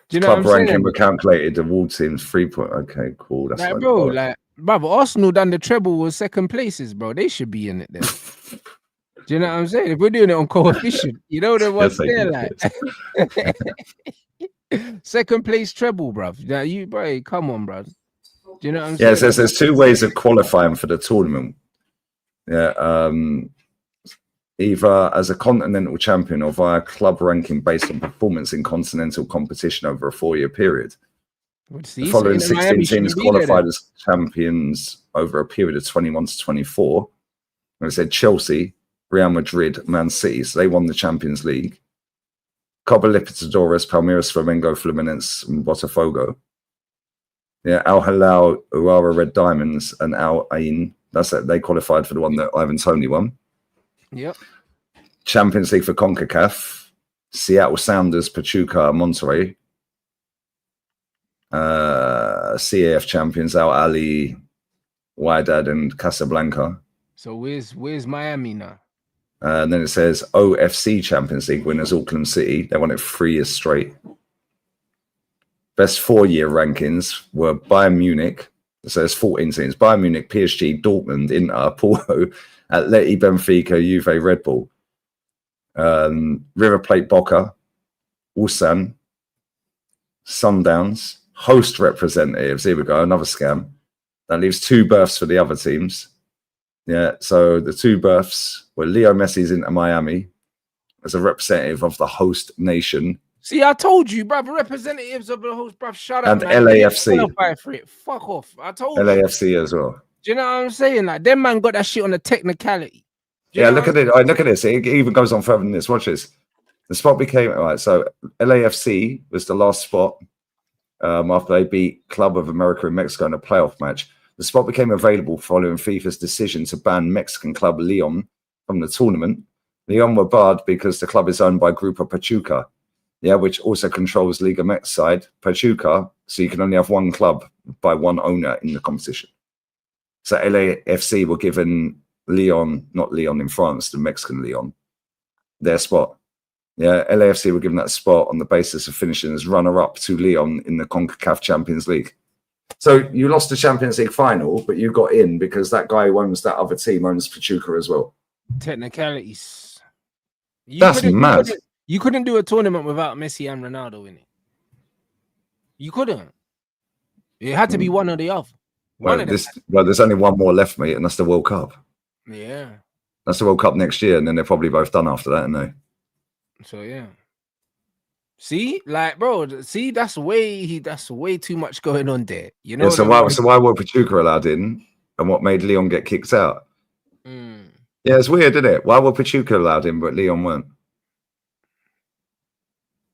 Do you know Club what I'm ranking saying? were calculated towards teams 3 point. Okay, cool. That's like, bro, like, brother, Arsenal done the treble with 2nd places, bro. They should be in it then. Do you know what I'm saying? If we're doing it on coefficient, you know the ones there, like 2nd place treble, bro. Now you, bro, come on, bro. Do you know what I'm saying? Yeah, so there's 2 ways of qualifying for the tournament. Yeah, either as a continental champion or via club ranking based on performance in continental competition over a 4-year period. The following 16 teams qualified as champions over a period of 21 to 24. And I said Chelsea, Real Madrid, Man City. So they won the Champions League. Copa Libertadores, Palmeiras, Flamengo, Fluminense, and Botafogo. Yeah, Al Hilal, Urara Red Diamonds, and Al Ain. That's it. They qualified for the one that Ivan Toney won. Yep. Champions League for CONCACAF. Seattle Sounders, Pachuca, Monterrey. CAF champions, Al Ali, Wydad, and Casablanca. So where's Miami now? And then it says OFC Champions League winners, Auckland City. They won it 3 years straight. Best 4-year rankings were Bayern Munich. So there's 14 teams. Bayern Munich, PSG, Dortmund, Inter, Porto, Atleti, Benfica, Juve, Red Bull. River Plate, Boca, Ulsan, Sundowns, host representatives. Here we go, another scam. That leaves 2 berths for the other teams. Yeah, so the 2 berths were Leo Messi's Inter Miami as a representative of the host nation. See, I told you, bruv, representatives of the host, bruv, shut up. And man. LAFC. Qualify for it. Fuck off. I told you. LAFC as well. Do you know what I'm saying? Like, them man got that shit on a technicality. Yeah, look at it. Right, look at this. It even goes on further than this. Watch this. The spot became, all right, so LAFC was the last spot after they beat Club of America in Mexico in a playoff match. The spot became available following FIFA's decision to ban Mexican club Leon from the tournament. Leon were barred because the club is owned by Grupo Pachuca, yeah, which also controls Liga MX side, Pachuca, so you can only have one club by one owner in the competition. So LAFC were given Leon, not Leon in France, the Mexican Leon, their spot. Yeah, LAFC were given that spot on the basis of finishing as runner-up to Leon in the CONCACAF Champions League. So you lost the Champions League final, but you got in because that guy who owns that other team owns Pachuca as well. Technicalities. That's mad. You couldn't do a tournament without Messi and Ronaldo in it. You couldn't. It had to be one or the other. Well, there's only one more left, mate, and that's the World Cup. Yeah. That's the World Cup next year, and then they're probably both done after that, aren't they? So yeah. See, like, bro, see, that's way too much going on there. You know. Yeah, so why were Pachuca allowed in, and what made Leon get kicked out? Yeah, it's weird, isn't it? Why were Pachuca allowed in, but Leon weren't?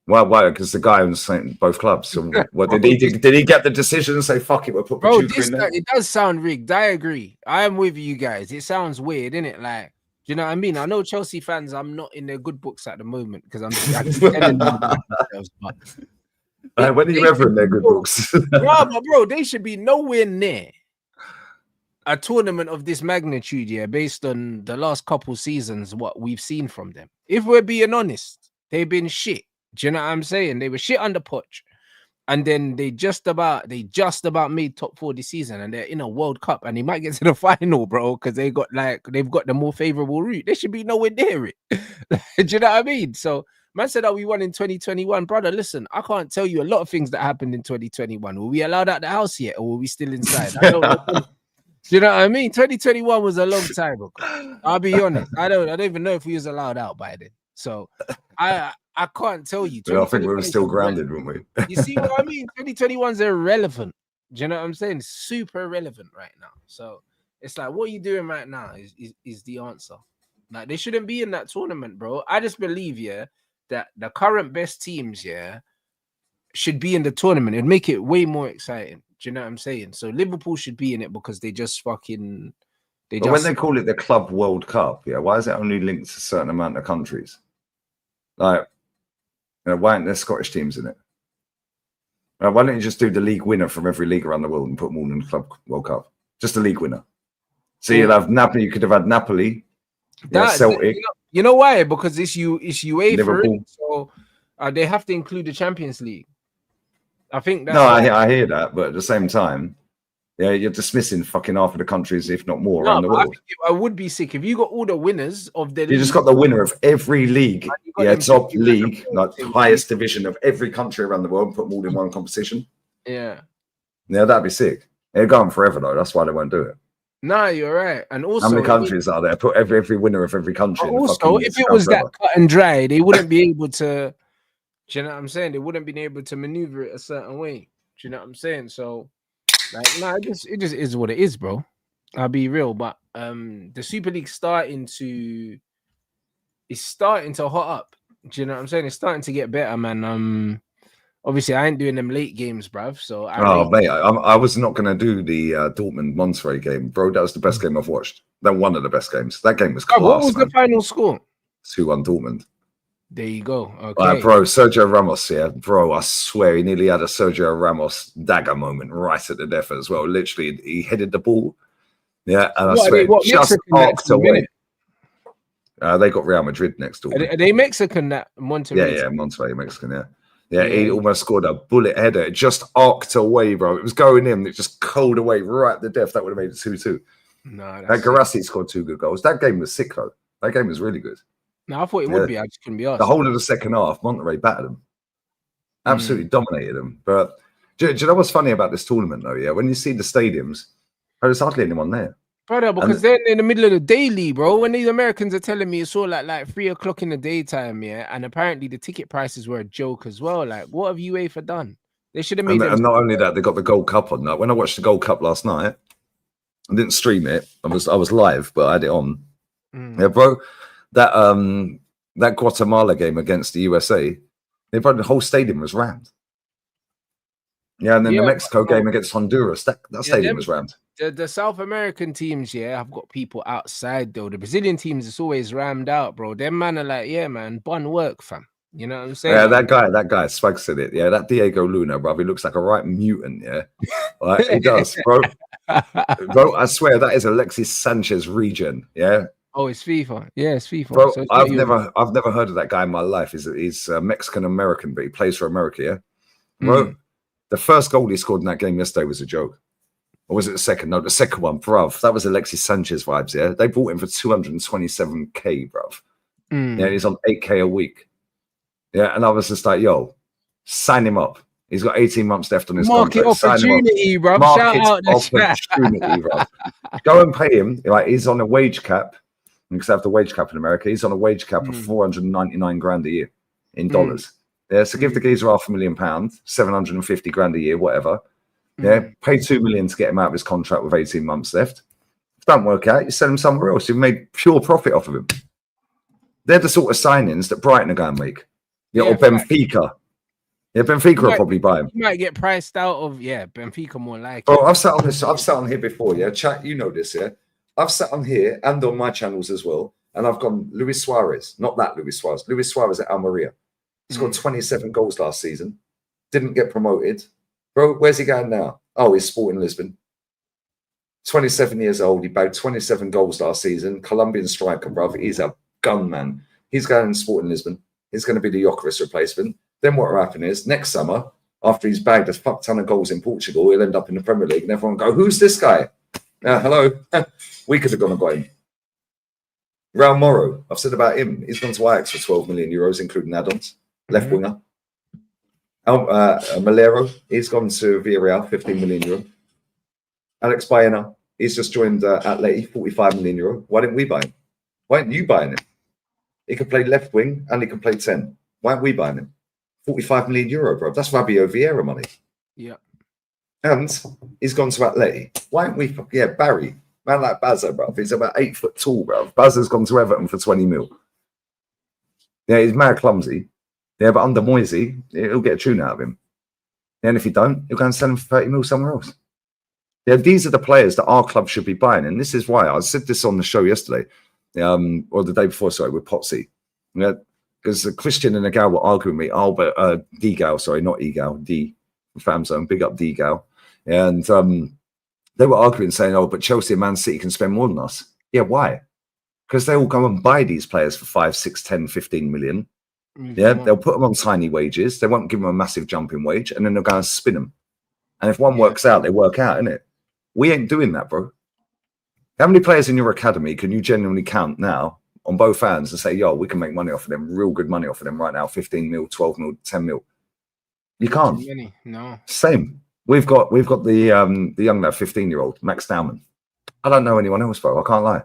Why? Because the guy was saying both clubs. So what did he get the decision and say, fuck it, we'll put Pachuca in there? It does sound rigged. I agree. I am with you guys. It sounds weird, innit? Like, do you know what I mean? I know Chelsea fans, I'm not in their good books at the moment because I'm just telling them about themselves. But when are you ever in their good books? bro, they should be nowhere near a tournament of this magnitude, yeah, based on the last couple seasons, what we've seen from them. If we're being honest, they've been shit. Do you know what I'm saying? They were shit under Poch, and then they just about made top 4 this season, and they're in a World Cup, and they might get to the final, bro, because they've got the more favorable route. They should be nowhere near it. Do you know what I mean? So man said that we won in 2021, brother. Listen, I can't tell you a lot of things that happened in 2021. Were we allowed out the house yet, or were we still inside? I don't know. Do you know what I mean? 2021 was a long time ago. I'll be honest. I don't even know if we was allowed out by then. So I can't tell you. I think we were still grounded, weren't we? You see what I mean? 2021's irrelevant. Do you know what I'm saying? It's super irrelevant right now. So it's like, what are you doing right now is the answer. Like, they shouldn't be in that tournament, bro. I just believe, yeah, that the current best teams, yeah, should be in the tournament. It'd make it way more exciting. Do you know what I'm saying? So Liverpool should be in it because they just fucking... when they call it the Club World Cup, yeah, why is it only linked to a certain amount of countries? Like, why aren't there Scottish teams in it? Why don't you just do the league winner from every league around the world and put them all in the Club World Cup? Just a league winner. So you'll have Napoli. You could have had Napoli, Celtic. You know why? Because it's UEFA, Liverpool. so they have to include the Champions League. I think that's... No, I hear that, but at the same time, yeah, you're dismissing fucking half of the countries, if not more, around the world. I would be sick if you got all the winners of the... You just got the winner of every league, top league, like highest division of every country around the world, and put them all in one competition. Yeah, that'd be sick. They're going forever though. That's why they won't do it. No, you're right. And also, how many countries are there? Put every winner of every country. Also, if it was that cut and dry, they wouldn't be able to. Do you know what I'm saying? They wouldn't be able to maneuver it a certain way. Do you know what I'm saying? So, like, it just is what it is, bro. I'll be real, but the Super League starting to hot up. Do you know what I'm saying? It's starting to get better, man. Obviously, I ain't doing them late games, bruv. So I was not going to do the Dortmund Monterrey game, bro. That was the best game I've watched. That one of the best games. That game was class. What was the final score? 2-1 Dortmund. There you go. Okay, bro. Sergio Ramos, yeah, bro. I swear he nearly had a Sergio Ramos dagger moment right at the death as well. Literally, he headed the ball. Yeah, and I swear, just arced away. They got Real Madrid next door. Are they Mexican? That Monterrey? Yeah, Monterrey, Mexican. Yeah, he almost scored a bullet header. It just arced away, bro. It was going in. It just cold away right at the death. That would have made it 2-2. No, that Garassi scored 2 good goals. That game was sick, though. That game was really good. No, I thought it would be. I just couldn't be asked. The whole of the second half, Monterrey battered them. Absolutely dominated them. But do you know what's funny about this tournament, though? Yeah, when you see the stadiums, there's hardly anyone there. Brother, because they're in the middle of the daily, bro. When these Americans are telling me it's all like 3 o'clock in the daytime, yeah, and apparently the ticket prices were a joke as well. Like, what have UEFA done? They should have made. And not only that, they got the Gold Cup on. Like, when I watched the Gold Cup last night, I didn't stream it. I was live, but I had it on. Yeah, bro. That Guatemala game against the USA, the whole stadium was rammed. Yeah, and then the Mexico game against Honduras, that stadium was rammed. The South American teams, have got people outside though. The Brazilian teams, it's always rammed out, bro. Them man are like, man, bun work, fam. You know what I'm saying? Yeah, that guy, Swag said it. Yeah, that Diego Luna, bro, he looks like a right mutant, yeah. Like, he does, bro. Bro, I swear that is Alexis Sanchez regen, yeah. Oh, it's FIFA. Yeah, it's FIFA. Bro, so I've never heard of that guy in my life. He's Mexican American, but he plays for America, yeah. Bro, the first goal he scored in that game yesterday was a joke. Or was it the second? No, the second one, bruv. That was Alexis Sanchez vibes, yeah. They bought him for 227k, bruv. Yeah, he's on 8k a week. Yeah, and I was just like, yo, sign him up. He's got 18 months left on his market contract. Opportunity, bro. Shout out opportunity, bro. Go and pay him. Like, he's on a wage cap. Because they have the wage cap in America. He's on a wage cap of 499 grand a year in dollars. Yeah, so give the geezer £500,000, 750 grand a year, whatever. Yeah, pay 2 million to get him out of his contract with 18 months left. If it don't work out, you sell him somewhere else. You've made pure profit off of him. They're the sort of signings that Brighton are going to make. Yeah, or Benfica. Yeah, Benfica will probably buy him. You might get priced out of Benfica more like. Bro, I've sat on this. I've sat on here before. Yeah, chat. You know this. Yeah, I've sat on here and on my channels as well, and I've gone Luis Suarez, not that Luis Suarez. Luis Suarez at Almeria. He scored 27 goals last season. Didn't get promoted. Bro, where's he going now? Oh, he's Sporting Lisbon. 27 years old. He bagged 27 goals last season. Colombian striker, bro. He's a gunman. He's going to Sporting Lisbon. He's going to be the Jokeris replacement. Then what will happen is next summer, after he's bagged a fuck ton of goals in Portugal, he'll end up in the Premier League and everyone will go, who's this guy? Hello. We could have gone and got him. Raul Moro, I've said about him. He's gone to Ajax for 12 million euros, including add-ons. Left winger. Malero, he's gone to Villarreal, 15 million euro. Alex Baena, he's just joined Atleti, 45 million euro. Why didn't we buy him? Why aren't you buying him? He can play left wing and he can play 10. Why aren't we buying him? 45 million euro, bro. That's Fabio Vieira money. Yeah. And he's gone to Atleti. Why aren't we? Yeah, Barry. Man like Bazza, bro. He's about 8 foot tall, bro. Bazza's gone to Everton for 20 mil. Yeah, he's mad clumsy. Yeah, but under Moisey, he'll get a tune out of him. And if he don't, he'll go and sell him for 30 mil somewhere else. Yeah, these are the players that our club should be buying. And this is why I said this on the show yesterday, or the day before, sorry, with Potsy. Yeah, because Christian and Egal were arguing with me. Oh, but D-Gal, sorry, not Egal, D, Famzone, big up D-Gal. And they were arguing, saying, oh, but Chelsea and Man City can spend more than us. Yeah, why? Because they will go and buy these players for 5, 6, 10, 15 million. Yeah, they'll put them on tiny wages. They won't give them a massive jump in wage, and then they'll go and spin them. And if one works out, they work out, innit? We ain't doing that, bro. How many players in your academy can you genuinely count now on both hands and say, yo, we can make money off of them, real good money off of them right now, 15 mil, 12 mil, 10 mil? You can't. No. Same. We've got the young lad, 15-year-old, Max Dowman. I don't know anyone else, bro. I can't lie.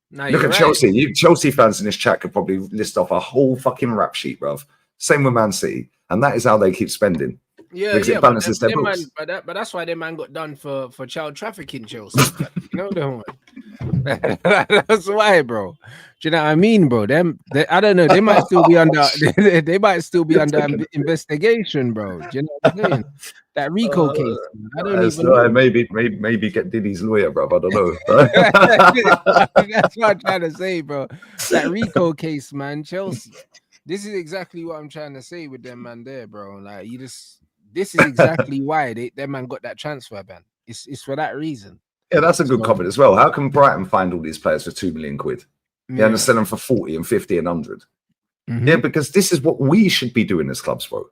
No, look at Chelsea. You Chelsea fans in this chat could probably list off a whole fucking rap sheet, bruv. Same with Man City. And that is how they keep spending. Yeah, because it balances their books. But that's why their man got done for child trafficking, Chelsea. You know them one. That's why, bro. Do you know what I mean, bro? I don't know. They might still be under. They might still be under investigation, bro. Do you know what I'm saying? That Rico case. I don't even know. Maybe get Diddy's lawyer, bro. I don't know. That's what I'm trying to say, bro. That Rico case, man. Chelsea. This is exactly what I'm trying to say with them, man. There, bro. Like this is exactly why that man got that transfer ban. It's for that reason. Yeah, that's a good comment as well. How can Brighton find all these players for 2 million quid? Yeah, and sell them for 40 and 50 and 100. Yeah, because this is what we should be doing as clubs, bro.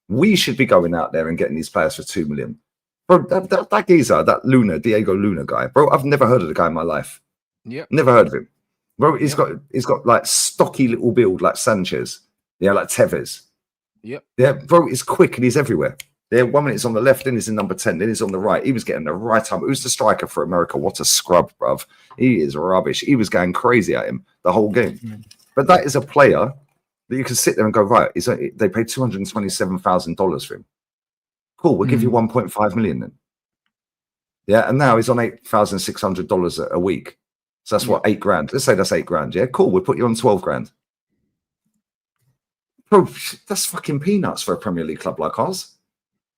We should be going out there and getting these players for 2 million. Bro, that geezer, that Diego Luna guy, bro, I've never heard of the guy in my life. Yeah. Never heard of him. Bro, he's got like stocky little build like Sanchez. Yeah, like Tevez. Yep. Yeah, bro, he's quick and he's everywhere. Yeah, 1 minute he's on the left, then he's in number 10, then he's on the right. He was getting the right time. Who's the striker for America? What a scrub, bruv. He is rubbish. He was going crazy at him the whole game. But that is a player that you can sit there and go, right, they paid $227,000 for him. Cool, we'll give you 1.5 million then. Yeah, and now he's on $8,600 a week. So that's what, 8 grand. Let's say that's 8 grand. Yeah, cool, we'll put you on 12 grand. Bro, that's fucking peanuts for a Premier League club like ours.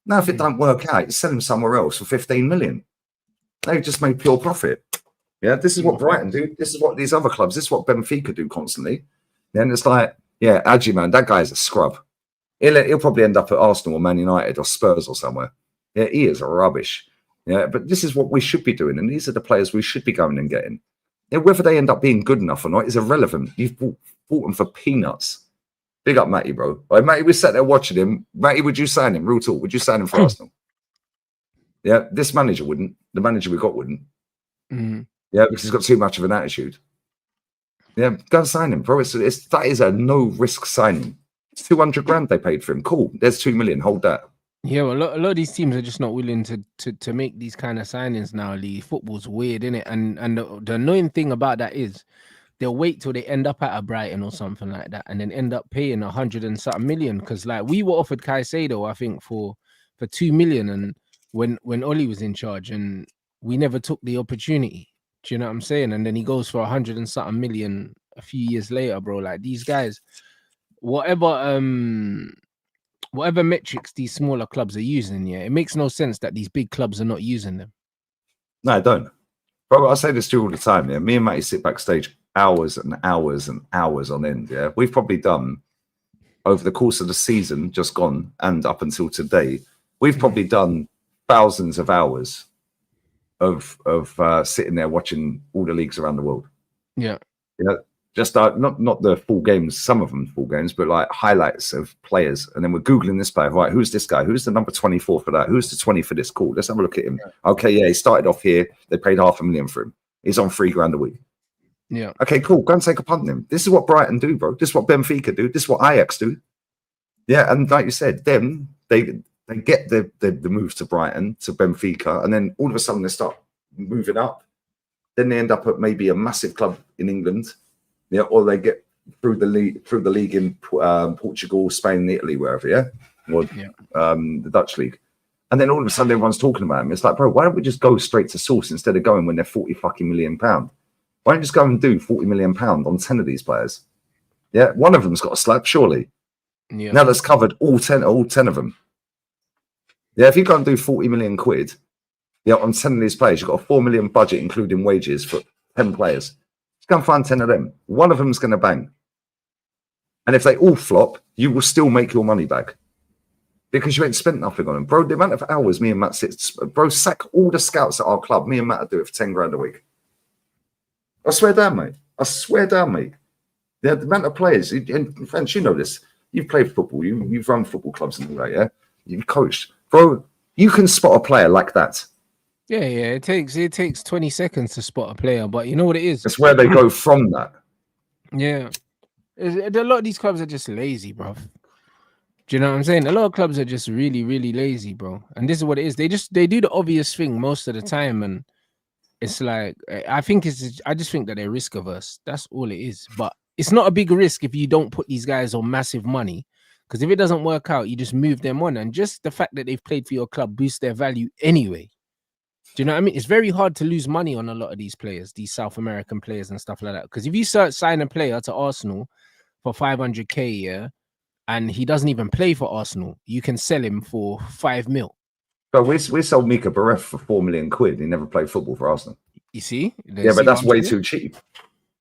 Now, if it don't work out, you sell him somewhere else for 15 million. They just made pure profit. Yeah, this is what Brighton do. This is what these other clubs, this is what Benfica do constantly. Then it's like, yeah, Adji, man, that guy's a scrub. He'll probably end up at Arsenal or Man United or Spurs or somewhere. Yeah, he is rubbish. Yeah, but this is what we should be doing. And these are the players we should be going and getting. Yeah, whether they end up being good enough or not is irrelevant. You've bought them for peanuts. Big up Matty, bro. Like, Matty, we sat there watching him. Matty, would you sign him? Real talk. Would you sign him for Arsenal? Yeah, this manager wouldn't. The manager we got wouldn't. Yeah, because he's got too much of an attitude. Yeah, go and sign him, bro. That is a no-risk signing. It's 200 grand they paid for him. Cool. There's 2 million. Hold that. Yeah, well, a lot of these teams are just not willing to make these kind of signings now. Lee. Football's weird, isn't it? And the annoying thing about that is they'll wait till they end up at a Brighton or something like that, and then end up paying 100 and something million. Because like we were offered Caicedo, I think for 2 million, and when Oli was in charge, and we never took the opportunity. Do you know what I'm saying? And then he goes for 100 and something million a few years later, bro. Like these guys, whatever whatever metrics these smaller clubs are using, yeah, it makes no sense that these big clubs are not using them. No, I don't. Bro, I say this to you all the time. Yeah, me and Matty sit backstage hours and hours and hours on end. Yeah, we've probably done over the course of the season just gone and up until today, we've probably done thousands of hours of sitting there watching all the leagues around the world. Yeah, just not the full games, some of them full games, but like highlights of players. And then we're Googling this player, right? Who's this guy? Who's the number 24 for that? Who's the 20 for this? Cool. Let's have a look at him. Yeah. Okay, yeah, he started off here. They paid $500,000 for him. He's on $3,000 a week. Yeah. Okay, cool. Go and take a punt on him. This is what Brighton do, bro. This is what Benfica do. This is what Ajax do. Yeah, and like you said, them, they get the move to Brighton, to Benfica, and then all of a sudden they start moving up. Then they end up at maybe a massive club in England. Yeah, or they get through the league in Portugal, Spain, Italy, wherever, yeah, or the Dutch league, and then all of a sudden everyone's talking about them. It's like, bro, why don't we just go straight to source instead of going when they're £40 fucking million? Why don't you just go and do £40 million on 10 of these players? Yeah, one of them's got a slap, surely. Yeah. Now that's covered all 10 of them. Yeah, if you go and do 40 million quid, yeah, on 10 of these players, you've got a 4 million budget, including wages for 10 players. Go and find 10 of them. One of them's going to bang. And if they all flop, you will still make your money back. Because you ain't spent nothing on them. Bro, the amount of hours me and Matt sits, bro, sack all the scouts at our club. Me and Matt do it for 10 grand a week. I swear down, mate. I swear down, mate. The amount of players, and friends, you know this. You've played football. You've run football clubs and all that, yeah? You've coached. Bro, you can spot a player like that. Yeah. It takes 20 seconds to spot a player, but you know what it is? That's where they go from that. Yeah. A lot of these clubs are just lazy, bro. Do you know what I'm saying? A lot of clubs are just really, really lazy, bro. And this is what it is. They do the obvious thing most of the time, and it's like I just think that they're risk averse. That's all it is. But it's not a big risk if you don't put these guys on massive money. Because if it doesn't work out, you just move them on. And just the fact that they've played for your club boosts their value anyway. Do you know what I mean? It's very hard to lose money on a lot of these players, these South American players and stuff like that. Because if you sign a player to Arsenal for 500k, yeah, and he doesn't even play for Arsenal, you can sell him for 5 mil. But we sold Mika Baref for 4 million quid. He never played football for Arsenal. You see? Yeah, but that's way too cheap.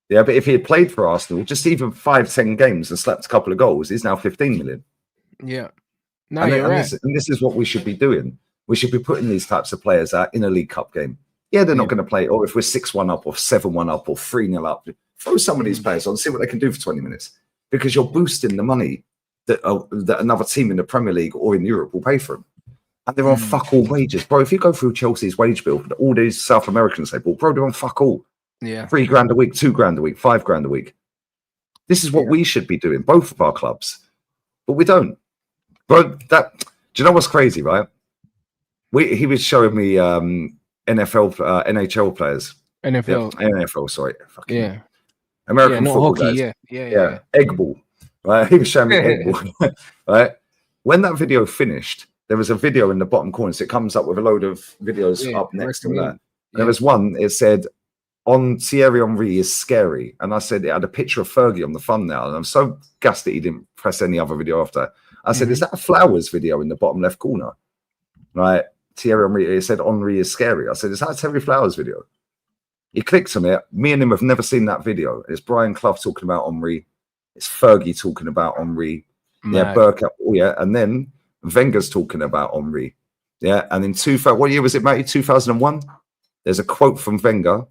Yeah, but if he had played for Arsenal, just even 5-10 games and slapped a couple of goals, he's now 15 million. Yeah. No, you're right. This is what we should be doing. We should be putting these types of players out in a League Cup game. Yeah, they're not going to play. Or if we're 6-1 up or 7-1 up or 3-0 up, throw some of these players on, see what they can do for 20 minutes. Because you're boosting the money that another team in the Premier League or in Europe will pay for them. And they're on fuck all wages. Bro, if you go through Chelsea's wage bill for all these South Americans, bro, they're on fuck all. Yeah. $3,000 a week, $2,000 a week, $5,000 a week. This is what we should be doing, both of our clubs. But we don't. Bro, do you know what's crazy, right? He was showing me NHL players. NFL, sorry. Fucking yeah. American football hockey, guys. Yeah. Egg ball. Right? He was showing me egg ball. Right? When that video finished, there was a video in the bottom corner. So it comes up with a load of videos up next to that. Yeah. There was one, it said, on Thierry Henry is scary. And I said, it had a picture of Fergie on the thumbnail. And I'm so gassed that he didn't press any other video after. I said, is that a Flowers video in the bottom left corner? Right? Thierry Henry, it said Henry is scary. I said, is that a Terry Flowers video? He clicked on it. Me and him have never seen that video. It's Brian Clough talking about Henry. It's Fergie talking about Henry. Yeah, Burke. Oh, yeah. And then Wenger's talking about Henry. Yeah. And in what year was it, Matty? 2001? There's a quote from Wenger.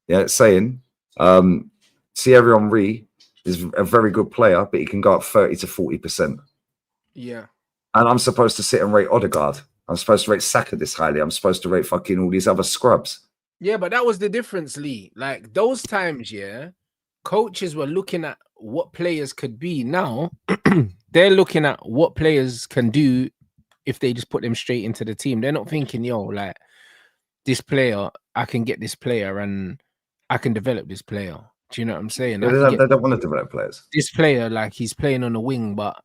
Yeah, it's saying Thierry Henry is a very good player, but he can go up 30 to 40%. Yeah. And I'm supposed to sit and rate Odegaard. I'm supposed to rate Saka this highly. I'm supposed to rate fucking all these other scrubs. Yeah, but that was the difference, Lee. Like those times, yeah, coaches were looking at what players could be. Now they're looking at what players can do if they just put them straight into the team. They're not thinking, yo, like this player, I can get this player and I can develop this player. Do you know what I'm saying? They don't want to develop players. This player, like he's playing on the wing, but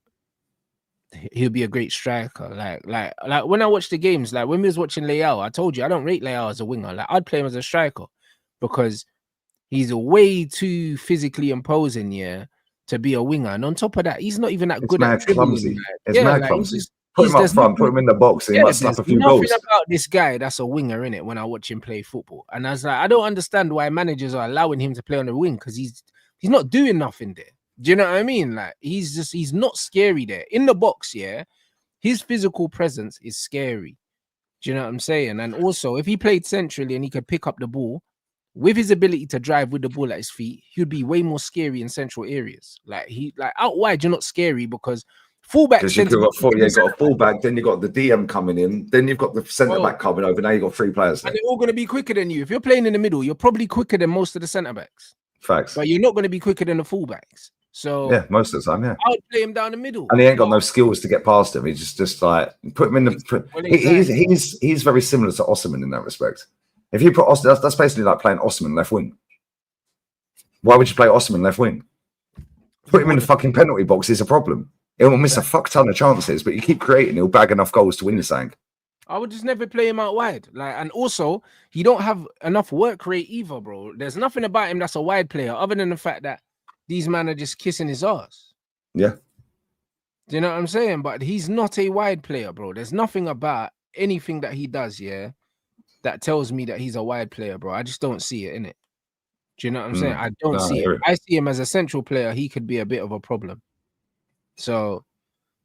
he'll be a great striker. Like when I watch the games, like when we was watching Leao, I told you I don't rate Leao as a winger. Like I'd play him as a striker because he's way too physically imposing, yeah, to be a winger. And on top of that, he's not even that It's good at mad dribbling. clumsy. Like, It's yeah, mad like clumsy. Put him up there's front, put nothing- him in the box, and he might slap there's a few nothing goals. about this guy that's a winger in it. When I watch him play football, and I was like, I don't understand why managers are allowing him to play on the wing because he's not doing nothing there. Do you know what I mean? Like he's not scary there in the box. Yeah, his physical presence is scary. Do you know what I'm saying? And also, if he played centrally and he could pick up the ball with his ability to drive with the ball at his feet, he'd be way more scary in central areas. Like out wide, you're not scary because fullback. Because you've got a fullback, then you've got the DM coming in, then you've got the centre back coming over. Now you've got 3 players there. And they're all going to be quicker than you. If you're playing in the middle, you're probably quicker than most of the centre backs. Facts. But you're not going to be quicker than the fullbacks. So yeah, most of the time, yeah. I would play him down the middle. And he ain't got no skills to get past him. He's just like put him in the. He's very similar to Osimhen in that respect. If you put Osimhen, that's basically like playing Osimhen left wing. Why would you play Osimhen left wing? Put him in the fucking penalty box is a problem. He'll miss a fuck ton of chances, but you keep creating, he'll bag enough goals to win the thing. I would just never play him out wide. And also he don't have enough work rate either, bro. There's nothing about him that's a wide player other than the fact that these men are just kissing his ass. Yeah. Do you know what I'm saying? But he's not a wide player, bro. There's nothing about anything that he does, yeah, that tells me that he's a wide player, bro. I just don't see it, innit? Do you know what I'm saying? I don't see it. I see him as a central player. He could be a bit of a problem. So,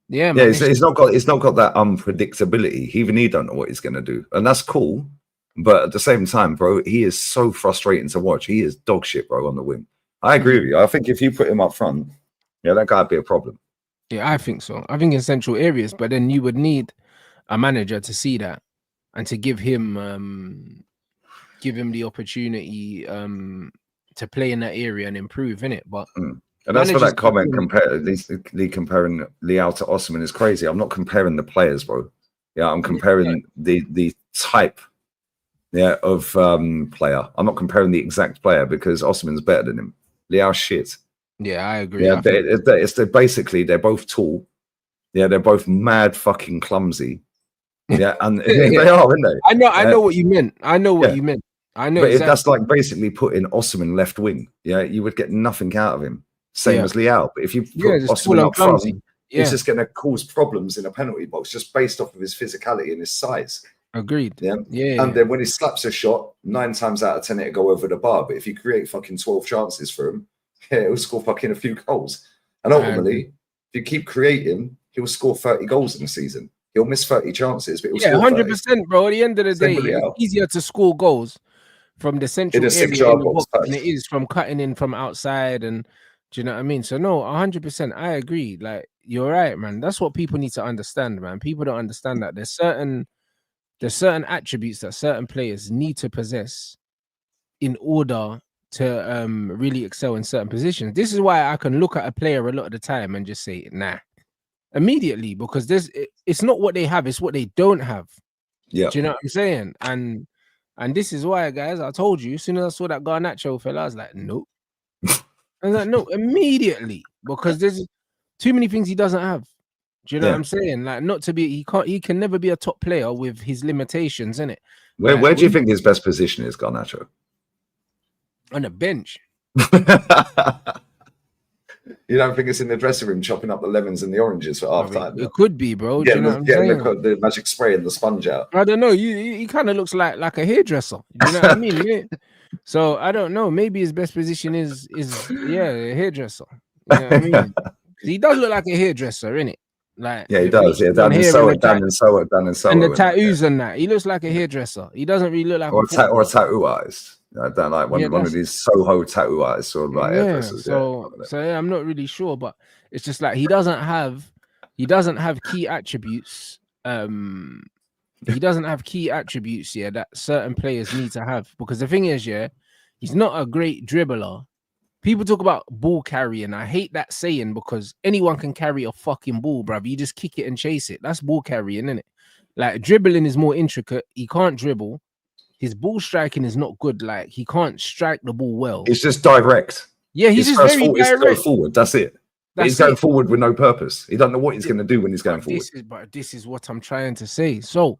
yeah, man. Yeah, he's not got that unpredictability. Even he don't know what he's gonna do, and that's cool. But at the same time, bro, he is so frustrating to watch. He is dog shit, bro, on the wing. I agree with you. I think if you put him up front, yeah, that guy'd be a problem. Yeah, I think so. I think in central areas, but then you would need a manager to see that and to give him the opportunity to play in that area and improve in it. But and that's where that comment comparing Leao to Osimhen is crazy. I'm not comparing the players, bro. Yeah, I'm comparing the type of player. I'm not comparing the exact player because Osimhen's better than him. Leao's shit. Yeah, I agree. Yeah, basically they're both tall. Yeah, they're both mad fucking clumsy. Yeah, and they are, aren't they? I know what you meant. I know what you meant. I know. But that's like basically putting Osimhen left wing. Yeah, you would get nothing out of him. Same as Leao. But if you put Osimhen up front, it's just going to cause problems in a penalty box just based off of his physicality and his size. Agreed. Yeah. And then when he slaps a shot, 9 times out of 10 it'll go over the bar. But if you create fucking 12 chances for him, he'll score fucking a few goals. And ultimately, if you keep creating, he'll score 30 goals in a season. He'll miss 30 chances, but he'll score 100%, bro. At the end of the day, it's easier to score goals from the central area in the box than it is from cutting in from outside. And do you know what I mean? So no, 100%, I agree. Like, you're right, man. That's what people need to understand, man. People don't understand that there's certain attributes that certain players need to possess in order to really excel in certain positions. This is why I can look at a player a lot of the time and just say, nah, immediately, because it's not what they have, it's what they don't have. Yeah. Do you know what I'm saying? And this is why, guys, I told you, as soon as I saw that Garnacho fella, I was like, nope. I was like, no, immediately, because there's too many things he doesn't have. Do you know what I'm saying? Like, not to be, he can never be a top player with his limitations, innit? Where do you think his best position is, Garnacho? On the bench. You don't think it's in the dressing room chopping up the lemons and the oranges for half time? It could be, bro. Getting the magic spray and the sponge out. I don't know. He kind of looks like a hairdresser. You know what I mean? So I don't know. Maybe his best position is a hairdresser. You know what I mean? He does look like a hairdresser, innit? Like, yeah, he does. Yeah, done and so it. And the tattoos and that. He looks like a hairdresser. He doesn't really look like or a tattoo artist. I don't like one of these Soho tattoo artists or like hairdressers. So I'm not really sure, but it's just like he doesn't have key attributes. He doesn't have key attributes that certain players need to have, because the thing is, he's not a great dribbler. People talk about ball carrying. I hate that saying, because anyone can carry a fucking ball, bruv. You just kick it and chase it. That's ball carrying, isn't it? Like, dribbling is more intricate. He can't dribble. His ball striking is not good. Like, he can't strike the ball well. It's just direct. Yeah, he's just very direct. Go forward. That's it. He's going forward with no purpose. He doesn't know what he's going to do when he's going forward. This is what I'm trying to say. So,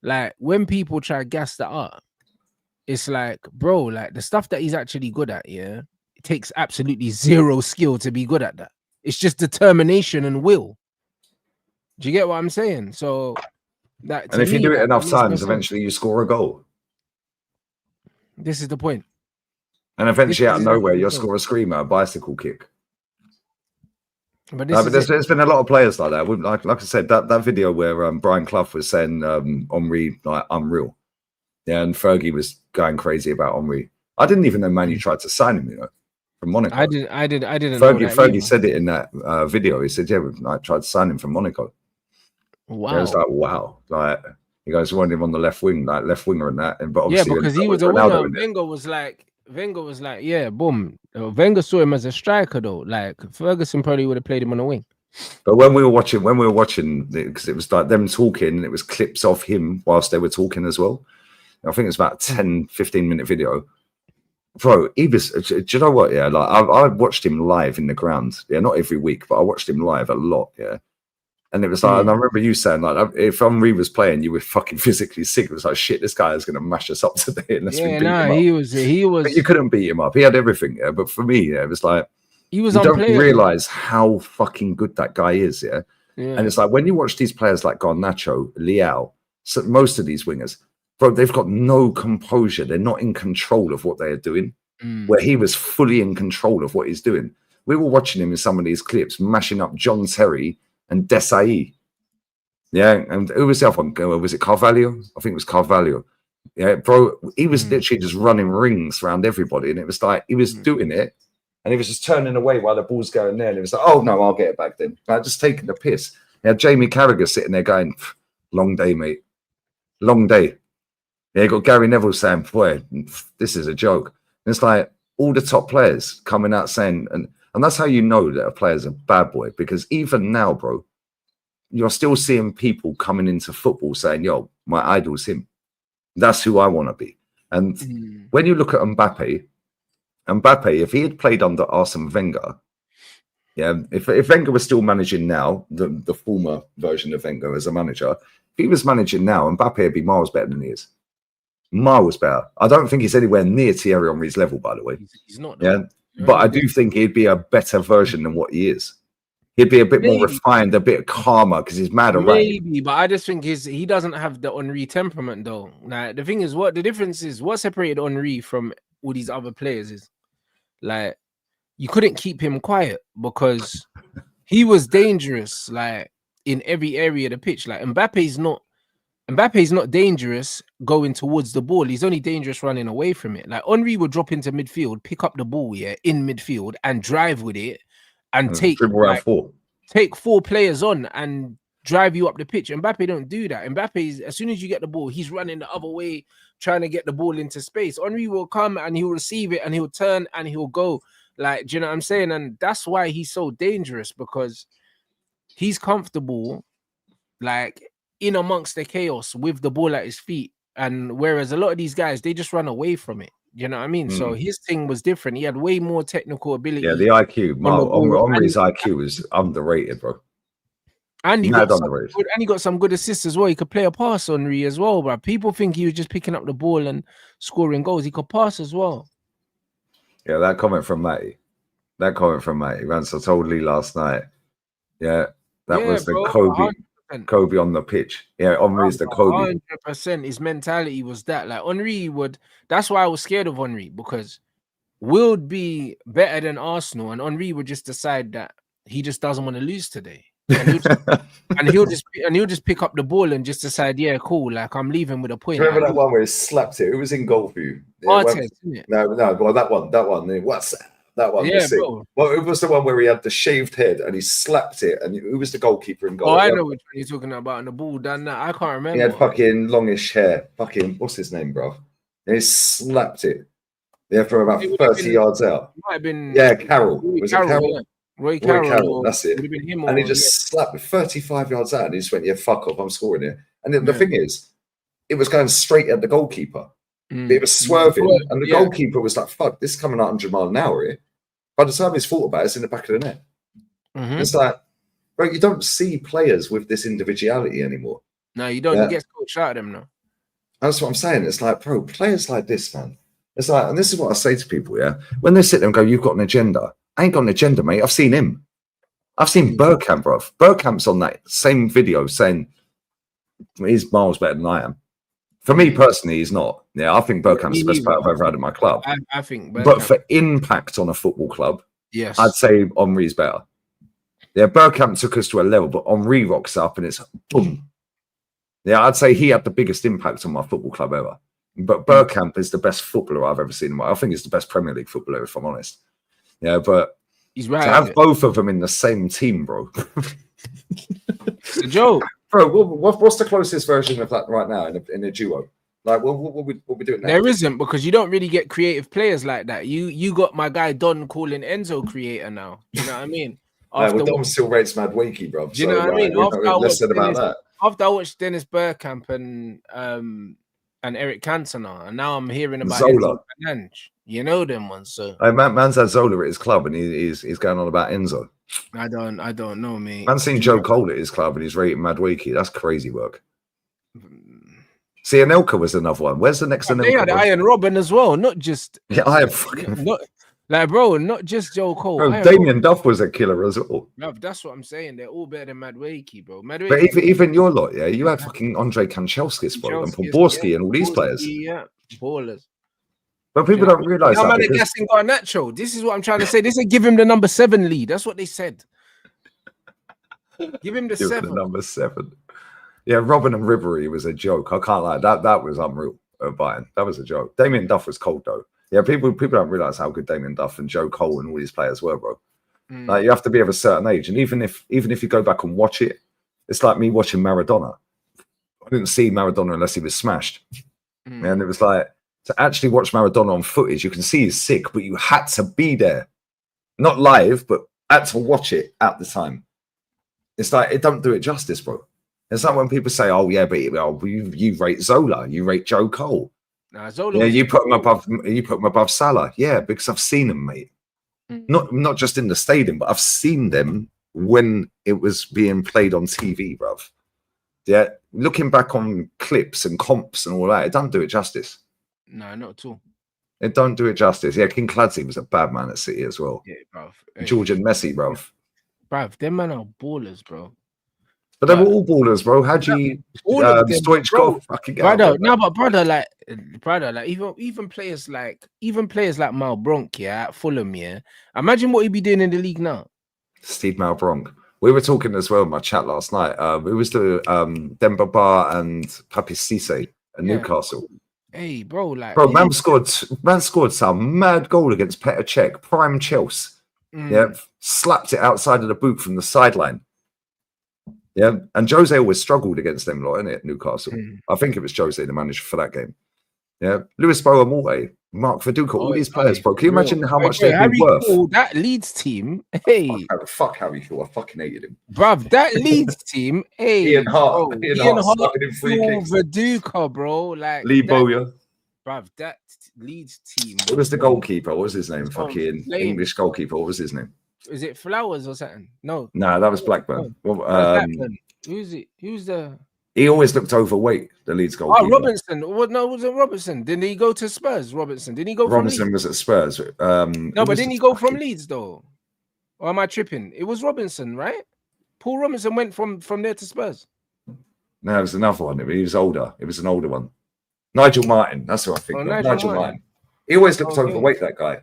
like, when people try to gas that up, it's like, bro, like, the stuff that he's actually good at, it takes absolutely zero skill to be good at that. It's just determination and will. Do you get what I'm saying? So that And to if you me, do it that enough makes no times, sense. eventually you score a goal. This is the point. And eventually, This out of is nowhere, exactly you'll the point. score a screamer, a bicycle kick. But No, this but is it. there's been a lot of players like that. Like I said, that video where Brian Clough was saying Henry like unreal, yeah, and Fergie was going crazy about Henry. I didn't even know Man U tried to sign him, from Monaco. I didn't know that Fergie either. said it in that video. He said, "Yeah, I tried to sign him from Monaco." Wow. Yeah, it was like, wow, like you guys wanted him on the left wing, like left winger and that, but Yeah, obviously because he was a winger. Wenger was like, yeah, boom. Wenger saw him as a striker though. Like Ferguson probably would have played him on the wing. But when we were watching, because it was like them talking, and it was clips of him whilst they were talking as well. I think it's about 10, 15-minute video. Bro, he was, do you know what? Yeah, like I watched him live in the ground. Yeah, not every week, but I watched him live a lot. Yeah. And it was like, and I remember you saying, like, if Henry was playing, you were fucking physically sick. It was like, shit, this guy is going to mash us up today unless we beat him up. He was. But you couldn't beat him up. He had everything. Yeah. But for me, yeah, it was like, he was you don't unplayable. realize how fucking good that guy is. Yeah. And it's like when you watch these players like Garnacho, Leao, so most of these wingers, bro, they've got no composure. They're not in control of what they are doing. Where he was fully in control of what he's doing. We were watching him in some of these clips, mashing up John Terry and Desai. Yeah, and who was the other one? Was it Carvalho? I think it was Carvalho. Yeah, bro, he was literally just running rings around everybody, and it was like he was doing it, and he was just turning away while the ball's going there, and it was like, oh no, I'll get it back then. Like, just taking the piss. Yeah, Jamie Carragher sitting there going, long day, mate. Long day. Yeah, you got Gary Neville saying, boy, this is a joke. And it's like all the top players coming out saying, and that's how you know that a player's a bad boy, because even now, bro, you're still seeing people coming into football saying, yo, my idol's him. That's who I want to be. And when you look at Mbappe, if he had played under Arsene Wenger, yeah, if Wenger was still managing now, the former version of Wenger as a manager, if he was managing now, Mbappe would be miles better than he is. Miles better. I don't think he's anywhere near Thierry Henry's level, by the way. He's not. Yeah, but I do think he'd be a better version than what he is. He'd be a bit more refined, a bit calmer, because he's mad around. Maybe, but I just think he doesn't have the Henry temperament, though. Like the thing is, what the difference is, what separated Henry from all these other players is, like, you couldn't keep him quiet because he was dangerous, like in every area of the pitch. Like Mbappe's not dangerous going towards the ball. He's only dangerous running away from it. Like Henry would drop into midfield, pick up the ball, in midfield, and drive with it, and take 4 players on and drive you up the pitch. Mbappe don't do that. Mbappe, as soon as you get the ball, he's running the other way, trying to get the ball into space. Henry will come and he'll receive it and he'll turn and he'll go. Like, do you know what I'm saying? And that's why he's so dangerous, because he's comfortable, like, in amongst the chaos with the ball at his feet. And whereas a lot of these guys, they just run away from it. You know what I mean? So his thing was different. He had way more technical ability. Yeah, the IQ. Henry's IQ is underrated, bro. And he got some good assists as well. He could play a pass, Henry, as well, bro. People think he was just picking up the ball and scoring goals. He could pass as well. Yeah, that comment from Matty. Rants, I told Lee last night. Yeah, that was the Kobe. 100%. Kobe on the pitch. Yeah, Henry's the Kobe. 100%. His mentality was that. Like Henry that's why I was scared of Henry, because would be better than Arsenal, and Henry would just decide that he just doesn't want to lose today. And he'll just pick up the ball and just decide, yeah, cool, like I'm leaving with a point. Remember that one where he slapped it? It was in goal for you. Yeah, no, well, that one. What's that one? Yeah, bro. Well, it was the one where he had the shaved head and he slapped it, and who was the goalkeeper in goal? Oh, I know which one you're talking about. And the ball done that. I can't remember. He had fucking longish hair. Fucking what's his name, bro? And he slapped it. Yeah, from about 30 yards out. Might have been. Yeah, Carroll. Was it Carroll? Yeah. Roy Carroll, that's it. And he just slapped it 35 yards out, and he just went, yeah, fuck off, I'm scoring here. And then the thing is, it was going straight at the goalkeeper. It was swerving, and the goalkeeper was like, fuck, this is coming out 100 miles an hour here. By the time he's thought about it, it's in the back of the net. It's like, bro, you don't see players with this individuality anymore. No, you don't. You get coached out of them now. That's what I'm saying. It's like, bro, players like this, man. It's like, and this is what I say to people, yeah. When they sit there and go, "You've got an agenda." I ain't got an agenda, mate. I've seen him. I've seen Bergkamp, bro. Bergkamp's on that same video saying he's miles better than I am. For me personally, he's not. Yeah, I think Bergkamp's the best player I've ever had in my club. I think, but for impact on a football club, yes, I'd say Henry's better. Yeah, Bergkamp took us to a level, but Henry rocks up and it's boom. Yeah, I'd say he had the biggest impact on my football club ever. But Bergkamp is the best footballer I've ever seen. I think he's the best Premier League footballer, if I'm honest. Yeah, but he's right. To have both of them in the same team, bro. It's a joke. Bro, what's the closest version of that right now in a duo? Like, what we doing now? There isn't, because you don't really get creative players like that. You got my guy Don calling Enzo creator now. Do you know what I mean? Well, Don still rates Mad Wakey, bro. Do you know what I mean? After I watched Dennis Bergkamp and Eric Cantona, and now I'm hearing about Zola. You know them ones, so man's had Zola at his club, and he's going on about Enzo. I don't know, mate. Man's seen Joe Cole at his club, and he's rating Mad Wakey. That's crazy work. See, Anelka was another one. Where's the next Anelka? They had Iron Robin as well, not just Iron fucking. Not just Joe Cole. Bro, Damien Duff was a killer as well. No, that's what I'm saying. They're all better than Mad Wakey, bro. But even your lot, yeah, you had fucking Andre Kanchelskis, bro, and Podborski and all these players. Yeah, ballers. But people don't realise that. Man, guessing Garnacho. This is what I'm trying to say. They said give him the number 7 lead. That's what they said. Give him the 7. The number 7. Yeah, Robin and Ribery was a joke. I can't lie. That was unreal. Bayern. That was a joke. Damien Duff was cold though. Yeah, people don't realise how good Damien Duff and Joe Cole and all these players were, bro. Like, you have to be of a certain age, and even if you go back and watch it, it's like me watching Maradona. I didn't see Maradona unless he was smashed, and it was like, to actually watch Maradona on footage, you can see he's sick, but you had to be there, not live, but had to watch it at the time. It's like, it don't do it justice, bro. It's like when people say, "Oh yeah, but you rate Zola, you rate Joe Cole." Nah, Zola, yeah, you put him above Salah. Yeah, because I've seen them, mate. Not just in the stadium, but I've seen them when it was being played on TV, bruv. Yeah, looking back on clips and comps and all that, it don't do it justice. No, not at all. It don't do it justice. Yeah, King Clancy was a bad man at City as well. Yeah, bruv. George and Messi, bruv. Bruv, them men are ballers, bro. But they were all ballers, bro. Hadji, Stoichkov, fucking brother. No, but brother, like even players like Malbronk, yeah, at Fulham, yeah. Imagine what he'd be doing in the league now. Steve Malbronk. We were talking as well in my chat last night. It was the Demba Ba and Papi Cisse at Newcastle. Hey, bro, like, bro, man scored some mad goal against Petr Cech, prime Chelsea. Yeah, slapped it outside of the boot from the sideline. Yeah, and Jose always struggled against them, lot, innit, at Newcastle. I think it was Jose, the manager for that game. Yeah, Luis Boamorte, Mark Viduka, all these players, bro. Can you imagine how much they'd be worth? That Leeds team, hey. Fuck Harry Shaw, I fucking hated him. Bruv, that Leeds team, hey. Ian Hart, Viduka, bro. Like, Lee Bowyer. Bruv, that Leeds team. What was the goalkeeper? What was his name? Fucking English goalkeeper. What was his name? Is it Flowers or something? No. Nah, that was Blackburn. Who's it? Who's the? He always looked overweight. The Leeds goalkeeper. Oh, Robinson. No, it wasn't Robinson. Didn't he go to Spurs? Robinson. Didn't he go? Robinson was at Spurs. No, but didn't he go from Leeds though? Or am I tripping? It was Robinson, right? Paul Robinson went from there to Spurs. No, it was another one. He was older. It was an older one. Nigel Martin. That's who I think. Nigel Martin. He always looked overweight. That guy.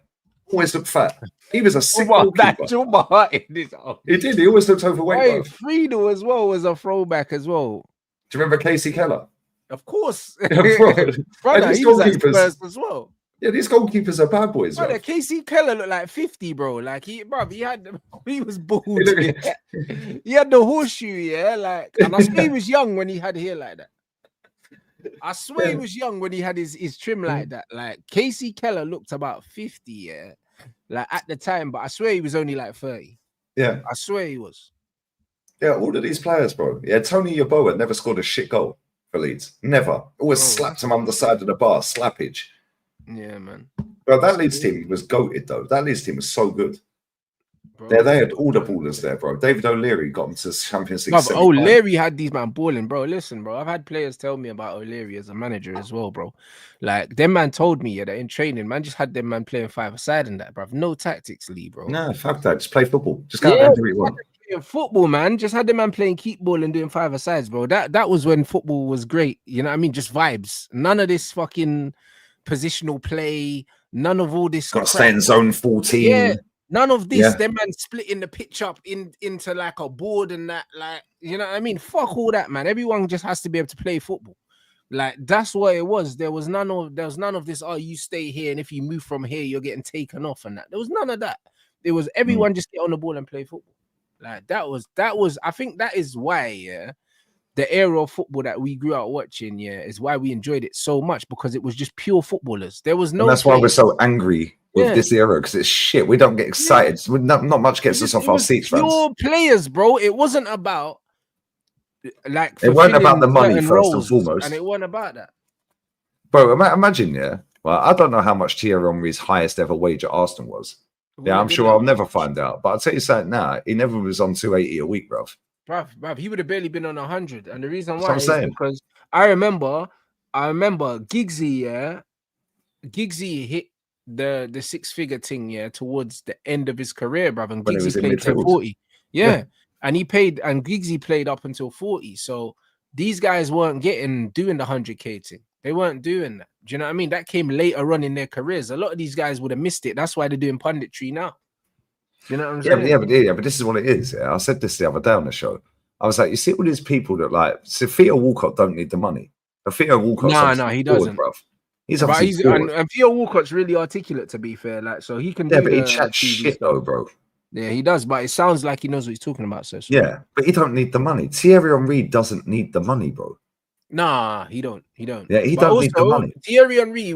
Always looked fat. He was a sick goalkeeper. Nigel Martin. He did. He always looked overweight. Hey, Friedel as well was a throwback as well. Do you remember Casey Keller? Of course. Brother, he was at Spurs as well. Yeah, these goalkeepers are bad boys. Brother, Casey Keller looked like 50, bro. Like he was bald. He had the horseshoe, yeah. Like, and I swear he was young when he had hair like that. I swear he was young when he had his trim like that. Like, Casey Keller looked about 50, yeah. Like at the time, but I swear he was only like 30. Yeah. I swear he was. Yeah, all of these players, bro. Yeah, Tony Yeboah never scored a shit goal for Leeds. Never. Always slapped him on the side of the bar. Slappage. Yeah, man. But that Leeds team was goated, though. That Leeds team was so good. bro. They had all the ballers there, bro. David O'Leary got them to Champions League. No, semi-final. O'Leary had these man balling, bro. Listen, bro. I've had players tell me about O'Leary as a manager as well, bro. Like them man told me that in training, man just had them man playing 5-a-side and that, bro. No tactics, Lee, bro. No, fuck that. Just play football. Just go out there and do what you want. Football, man. Just had the man playing keep ball and doing 5-a-sides, bro. That was when football was great. You know what I mean? Just vibes. None of this fucking positional play. None of all this. Got to stay in zone 14. Yeah. None of this. Yeah. Them man splitting the pitch up into like a board and that. Like, you know what I mean? Fuck all that, man. Everyone just has to be able to play football. Like that's what it was. There was none of this. Oh, you stay here, and if you move from here, you're getting taken off and that. There was none of that. It was everyone just get on the ball and play football. Like that was I think that is why the era of football that we grew up watching is why we enjoyed it so much, because it was just pure footballers. There was no, and that's why we're so angry with this era, because it's shit. We don't get excited. Not much gets us off our seats, fans. Pure players, bro. It wasn't about like it weren't about the money first and foremost, and it wasn't about that, bro. Imagine, well, I don't know how much Thierry Henry's highest ever wage at Arsenal was. Yeah, I'm sure I'll never find out. But I'll tell you something now, he never was on 280 a week, bro. Bruv, he would have barely been on 100. And the reason why is because I remember Giggsy, Giggsy hit the 6-figure thing, towards the end of his career, bruv. And Giggsy played till 40. Yeah. And Giggsy played up until 40. So these guys weren't doing the 100K thing. They weren't doing that. Do you know what I mean? That came later on in their careers. A lot of these guys would have missed it. That's why they're doing punditry now. Do you know what I'm saying? Yeah, but this is what it is. Yeah? I said this the other day on the show. I was like, you see all these people that like Theo Walcott don't need the money. But Theo Walcott, no, he doesn't, bro. He's obviously and Theo Walcott's really articulate, to be fair. Like, so he can. Yeah, but he chats shit though, bro. Yeah, he does, but it sounds like he knows what he's talking about. So yeah, but he don't need the money. Thierry Henry doesn't need the money, bro. Nah, he don't. Yeah, he don't need the money. Thierry Henry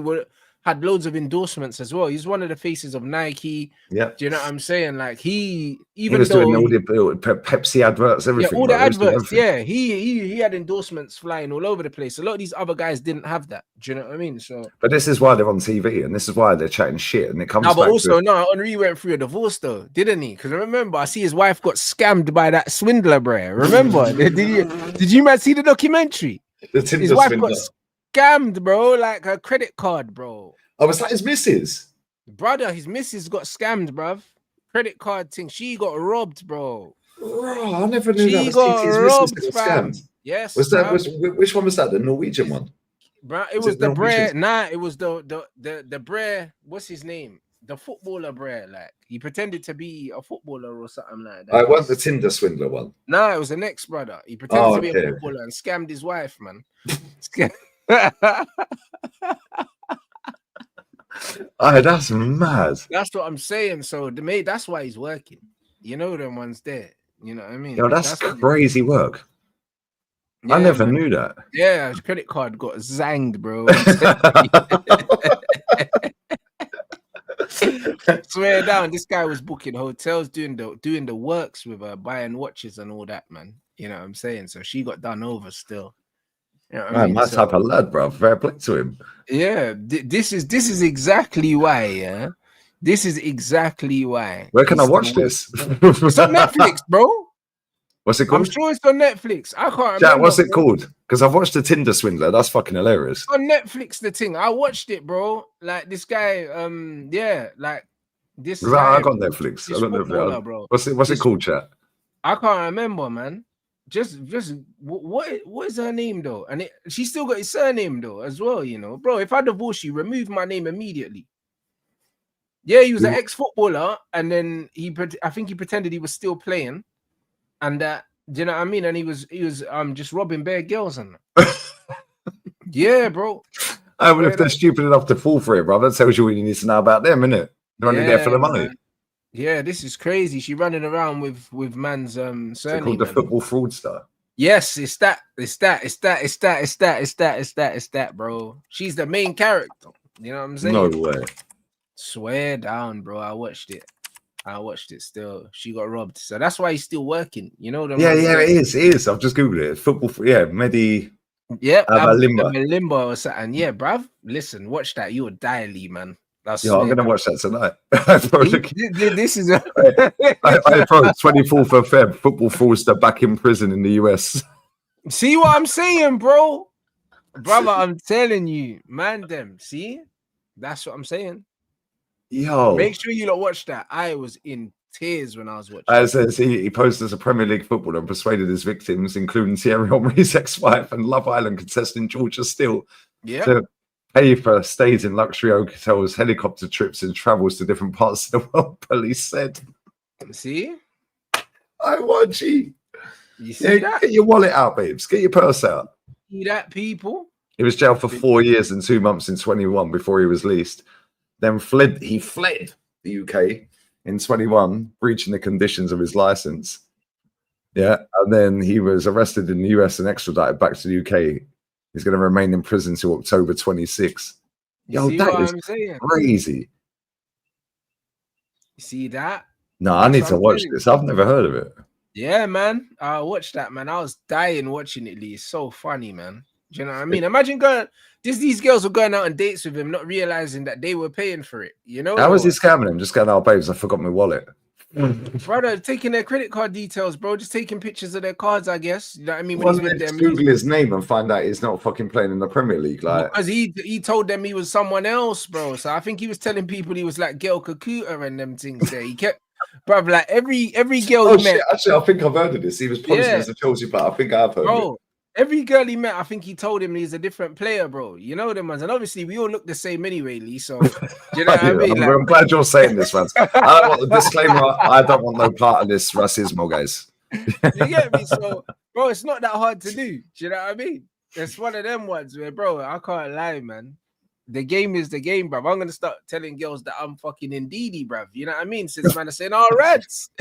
had loads of endorsements as well. He's one of the faces of Nike. Yeah, do you know what I'm saying? Like he was doing all the Pepsi adverts, everything. Yeah, all the adverts. Yeah, he had endorsements flying all over the place. A lot of these other guys didn't have that. Do you know what I mean? So, but this is why they're on TV, and this is why they're chatting shit. And it comes. But also, Henry went through a divorce though, didn't he? Because remember, I see his wife got scammed by that swindler, bro. Remember? did you man see the documentary? His wife got scammed, bro, like her credit card, bro. Oh, was that his missus? Brother, his missus got scammed, bruv. Credit card thing. She got robbed, bro. Bro, I never knew that was got robbed, missus got scammed. Yes. Was that which one was that? The Norwegian one? Bro, it was the Brer. Nah, it was the Brer. What's his name? The footballer Brer. Like he pretended to be a footballer or something like that. I wasn't the Tinder swindler one. Nah, it was the next brother. He pretended to be a footballer and scammed his wife, man. That's mad. That's what I'm saying. So the mate, that's why he's working. You know, them ones there. You know what I mean? Yo, that's crazy work. Yeah, I never knew that. Yeah, his credit card got zanged, bro. Swear down, this guy was booking hotels, doing the works with her, buying watches and all that, man. You know what I'm saying? So she got done over still. You know what I mean? My type of lad, bro. Fair play to him. Yeah, this is exactly why. Yeah, this is exactly why. Where can I watch this? It's on Netflix, bro. What's it called? I'm sure it's on Netflix. I can't remember. Jack, what's it called? Because I've watched the Tinder swindler. That's fucking hilarious. On Netflix, the thing. I watched it, bro. Like this guy, like this. I got Netflix. I got Netflix, bro. What's it called, chat? I can't remember, man. Just what is her name though? And she still got his surname though as well, you know, bro. If I divorce you, remove my name immediately. Yeah, he was an ex-footballer, and then I think he pretended he was still playing, and that, do you know what I mean? And he was just robbing bare girls and yeah, bro. Well, if they're stupid enough to fall for it, bro, that tells you what you need to know about them, innit? They're only there for the money. Man. Yeah, this is crazy. She running around with man's surname. It's called the football fraudster. Yes, it's that, bro. She's the main character. You know what I'm saying? No way. Swear down, bro. I watched it still. She got robbed. So that's why he's still working. You know what Yeah, it is. I've just Googled it. Football, Medi. Yeah, Limbo or something. Yeah, bruv. Listen, watch that. You would die, Lee, man. Yeah, I'm gonna watch that tonight. This is a Bro, 24th of Feb, football fraudster back in prison in the US. see what I'm saying, bro. Brother, I'm telling you, man. Them, see, that's what I'm saying. Yo, Make sure you don't watch that. I was in tears when I was watching. As he posed as a Premier League footballer and persuaded his victims, including Thierry Henry's ex-wife and Love Island contestant Georgia Steele, to pay for stays in luxury hotels, helicopter trips, and travels to different parts of the world. Police said. See, I want you. You see that? Get your wallet out, babes. Get your purse out. See that, people? He was jailed for 4 years and 2 months in 21 before he was released. Then fled. He fled the UK in 21, breaching the conditions of his license. Yeah, and then he was arrested in the US and extradited back to the UK. He's going to remain in prison till October 26. Yo, that is crazy. You see that? No, I need to watch this. I've never heard of it. Yeah, man. I watched that, man. I was dying watching it, Lee. It's so funny, man. Do you know what I mean? Imagine these girls were going out on dates with him, not realizing that they were paying for it. You know? How was he scamming him? Just going, oh, babes, I forgot my wallet. Brother, taking their credit card details, bro. Just taking pictures of their cards, I guess. You know what I mean? When he's with them, Google his name and find out he's not fucking playing in the Premier League. Like, because he told them he was someone else, bro. So I think he was telling people he was like Gail Kakuta and them things there. He kept, bro, like every girl he met. Actually, I think I've heard of this. He was posing as a Chelsea player. I think I've heard of it. Every girl he met, I think he told him he's a different player, bro. You know them ones, and obviously we all look the same anyway, Lee. So you know what I mean? I'm glad you're saying this, man. I don't want the disclaimer. I don't want no part of this racismo, guys. You get me? So, bro, it's not that hard to do. Do you know what I mean? It's one of them ones where, bro, I can't lie, man. The game is the game, bro. I'm gonna start telling girls that I'm fucking in Diddy, bro. You know what I mean? Since man are saying, "Oh, Rants,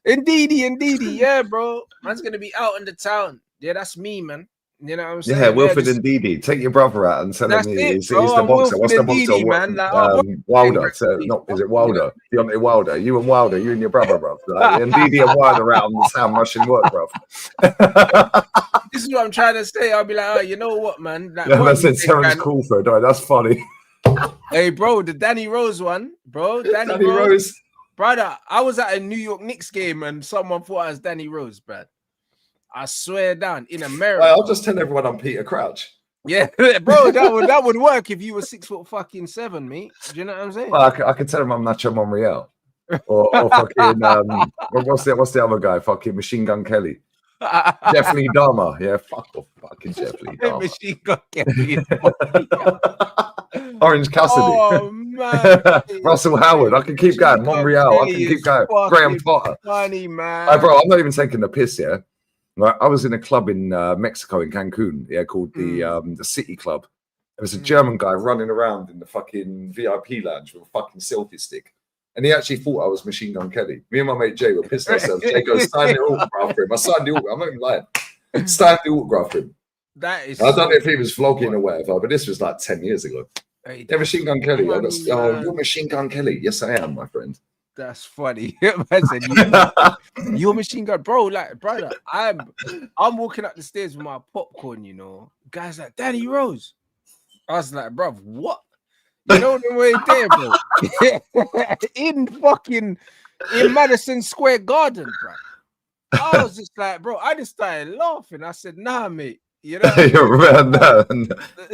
in Diddy, yeah, bro." Man's gonna be out in the town. Yeah, that's me, man. You know what I'm saying? Yeah, Wilfred and Didi. Take your brother out and tell him he's the boxer. What's the boxer? Man. Wilder. Is it Wilder? Deontay Wilder. You and Wilder. You and your brother, bro. Like, and Didi and Wilder out on the Sam Russian work, bro. This is what I'm trying to say. I'll be like, oh, you know what, man? Like, yeah, that's it. Terence Crawford. Oh, that's funny. Hey, bro, the Danny Rose one, bro. Danny Rose. Brother, I was at a New York Knicks game and someone thought I was Danny Rose, bro. I swear down in America. I'll just tell everyone I'm Peter Crouch. Yeah, bro, that would work if you were 6'7", mate. Do you know what I'm saying? Well, I could tell him I'm Nacho Monreal. Or fucking what's the other guy? Fucking Machine Gun Kelly. Jeff Lee Dahmer. Yeah, fuck off, fucking Jeff Lee Dahmer. Machine Gun Kelly. Orange Cassidy. Oh man. Russell Howard. I can keep going. Monreal. I can keep going. Graham Potter. Funny, man. Hey, bro, I'm not even taking the piss, yeah. Right, I was in a club in Mexico, in Cancun, yeah, called the City Club. There was a German guy running around in the fucking VIP lounge with a fucking selfie stick. And he actually thought I was Machine Gun Kelly. Me and my mate Jay were pissed ourselves. Jay goes, sign the autograph for him. I signed the autograph. I'm not even lying. Signed the autograph for him. That is. I don't know if he was vlogging or whatever, but this was like 10 years ago. Hey, yeah, Machine Gun Kelly. I got, you're Machine Gun Kelly. Yes, I am, my friend. That's funny. You're Machine Gun, bro. Like, brother, I'm walking up the stairs with my popcorn, you know. Guys like, Danny Rose. I was like, bro, what? You know the way there, bro. in Madison Square Garden, bro. I was just like, bro, I just started laughing. I said, nah, mate. You know,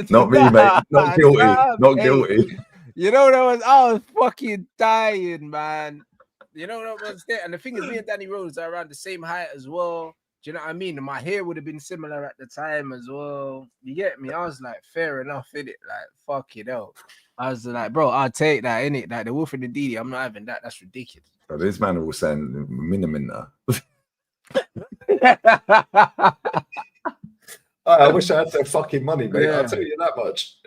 not me, mate. Not guilty. Not guilty. You know what I was fucking dying, man. You know what I was there. And the thing is, me and Danny Rose are around the same height as well. Do you know what I mean? And my hair would have been similar at the time as well. You get me? I was like, fair enough, innit? Like, fuck it out. I was like, bro, I'll take that, innit? Like the Wolf and the Diddy, I'm not having that. That's ridiculous. Bro, this man was saying minimum now. I wish I had that fucking money, mate. Yeah. I'll tell you that much.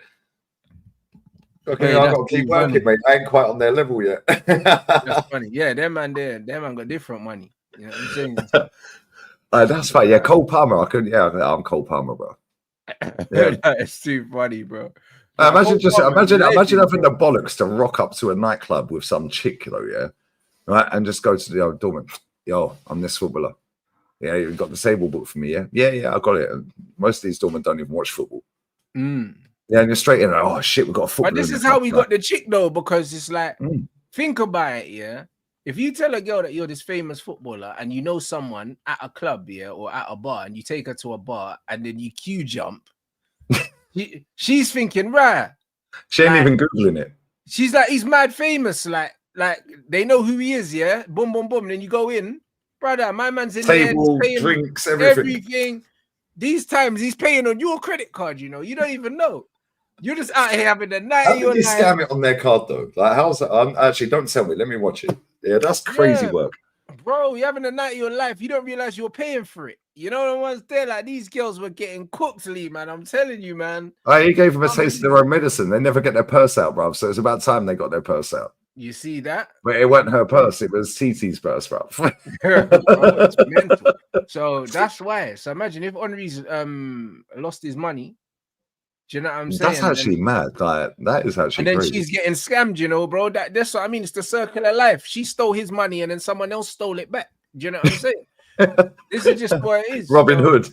Okay, yeah, I've got to keep working, mate. I ain't quite on their level yet. That's funny. Yeah, them man got different money. You know what I'm saying? That's fine. Yeah, Cole Palmer. I'm Cole Palmer, bro. Yeah. It's too funny, bro. Imagine having the bollocks to rock up to a nightclub with some chick, though, yeah, right, and just go to the old doorman. Yo, I'm this footballer. Yeah, you've got the Sable book for me, yeah? Yeah, I got it. And most of these doormen don't even watch football. Yeah, and you're straight in. Like, oh shit, we got a football. But this is how we got the chick though, because it's like, Mm. think about it, yeah. If you tell a girl that you're this famous footballer and you know someone at a club, yeah, or at a bar, and you take her to a bar and then you queue jump, she's thinking, right. She ain't like, even googling it. She's like, he's mad famous, like they know who he is, yeah. Boom, boom, boom. Then you go in, brother. My man's in Table, there, paying drinks, everything. These times he's paying on your credit card, you know. You don't even know. You're just out here having a night. How did you scam it on their card though? Like, how's that? Actually, don't tell me. Let me watch it. Yeah, that's crazy work, bro. You're having a night of your life. You don't realize you're paying for it. You know the ones there, like these girls were getting cooked, Lee, man. I'm telling you, man. He gave them a taste of their own medicine. They never get their purse out, bruv. So it's about time they got their purse out. You see that? But it wasn't her purse. It was TT's purse, bruv. Bro, it's mental. So that's why. So imagine if Henri's lost his money. Do you know what I'm saying? That's actually mad. Like, that is actually and then crazy. She's getting scammed, you know, bro. That's what I mean. It's the circle of life. She stole his money and then someone else stole it back. Do you know what I'm saying? This is just what it is. Robin Hood.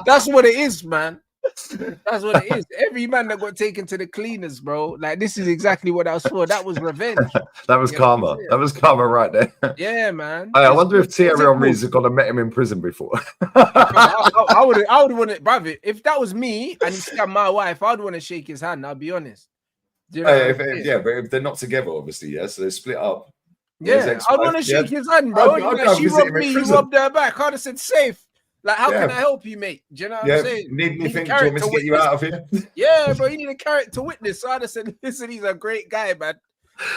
That's what it is, man. That's what it is. Every man that got taken to the cleaners, bro. Like, this is exactly what that was for. That was revenge. That was karma. That was karma right there. Yeah, man. I wonder if Thierry Henry's gone and met him in prison before. I would want it, brother. If that was me and he scammed my wife, I'd want to shake his hand. I'll be honest. You know but if they're not together, obviously, yeah. So they split up. Yeah, I want to shake his hand, bro. She robbed me, you robbed her back. I'd have said safe. Like, how can I help you, mate? Do you know what I'm saying? Need anything? Do you want me to get you out of here? Yeah, bro, you need a character witness. So I'd have said, listen, he's a great guy, man.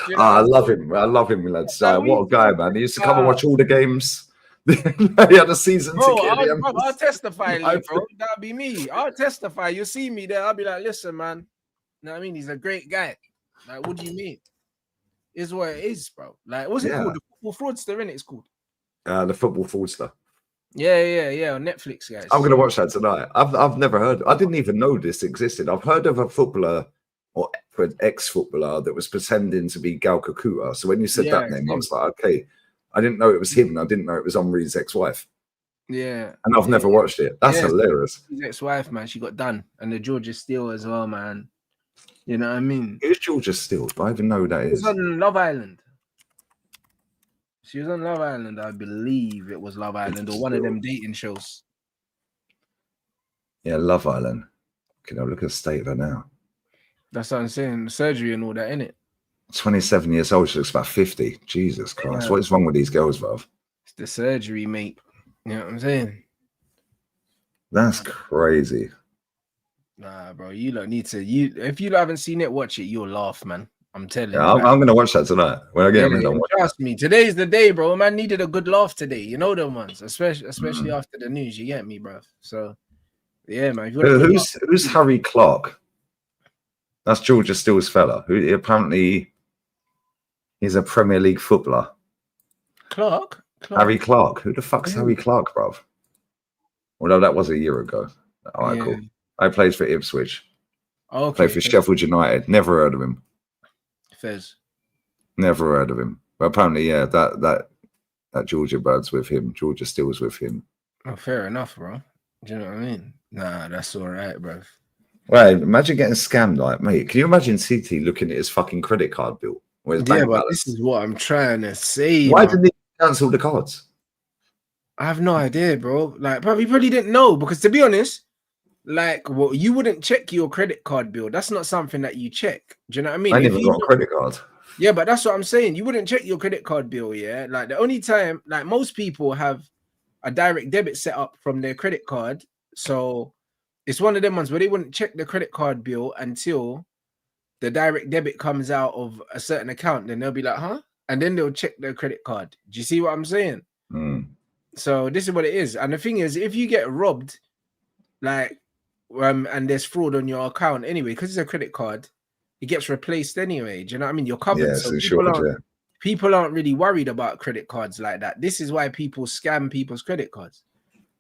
You know I love him. I love him, lads. What a guy, man. He used to come and watch all the games. He had a season ticket. I'll testify, bro. That'll be me. I'll testify. You'll see me there. I'll be like, listen, man. You know what I mean? He's a great guy. Like, what do you mean? Is what it is, bro. Like, what's it called? The Football Fraudster, innit? It's called the Football Fraudster. Yeah, on Netflix, guys. I'm gonna watch that tonight. I've never heard. I didn't even know this existed. I've heard of a footballer or ex-footballer that was pretending to be Gal Kakuta. So when you said that name, I was like, okay. I didn't know it was him. And I didn't know it was Henri's ex-wife. Yeah, and I've never watched it. That's hilarious. His ex-wife, man, she got done, and the Georgia Steele as well, man. You know what I mean? Who's Georgia Steele? Do I even know who that is? She was on Love Island. She was on Love Island, I believe it was Love Island or one of them dating shows. Yeah, Love Island. Can I look at the state of her now? That's what I'm saying. Surgery and all that, innit? 27 years old. She looks about 50. Jesus Christ. What is wrong with these girls, bruv? It's the surgery, mate. You know what I'm saying? That's crazy. Nah, bro. You don't need to. If you haven't seen it, watch it. You'll laugh, man. I'm telling you. I'm gonna watch that tonight. When I get home, trust me. Today's the day, bro. Man needed a good laugh today. You know them ones, especially after the news. You get me, bro. So, yeah, man. Who's Harry Clark? That's Georgia Steele's fella. Who apparently is a Premier League footballer. Clark? Harry Clark. Who the fuck's Harry Clark, bruv? Although that was a year ago. All right, cool. I played for Ipswich. Okay. Played for Sheffield United. Never heard of him. Fez. Never heard of him. But apparently, yeah, that Georgia bird's with him. Georgia Steele's with him. Oh, fair enough, bro. Do you know what I mean? Nah, that's all right, bro. Right, imagine getting scammed, like, mate. Can you imagine CT looking at his fucking credit card bill? But this is what I'm trying to say. Why didn't he cancel the cards? I have no idea, bro. Like, probably didn't know, because to be honest, like, well, you wouldn't check your credit card bill. That's not something that you check. Do you know what I mean? I never got a credit card. Yeah, but that's what I'm saying. You wouldn't check your credit card bill, yeah? Like, the only time, like, most people have a direct debit set up from their credit card. So it's one of them ones where they wouldn't check the credit card bill until the direct debit comes out of a certain account. Then they'll be like, huh? And then they'll check their credit card. Do you see what I'm saying? So this is what it is. And the thing is, if you get robbed, like, and there's fraud on your account anyway, because it's a credit card, it gets replaced anyway. Do you know what I mean? You're covered. Yeah, so people aren't really worried about credit cards like that. This is why people scam people's credit cards.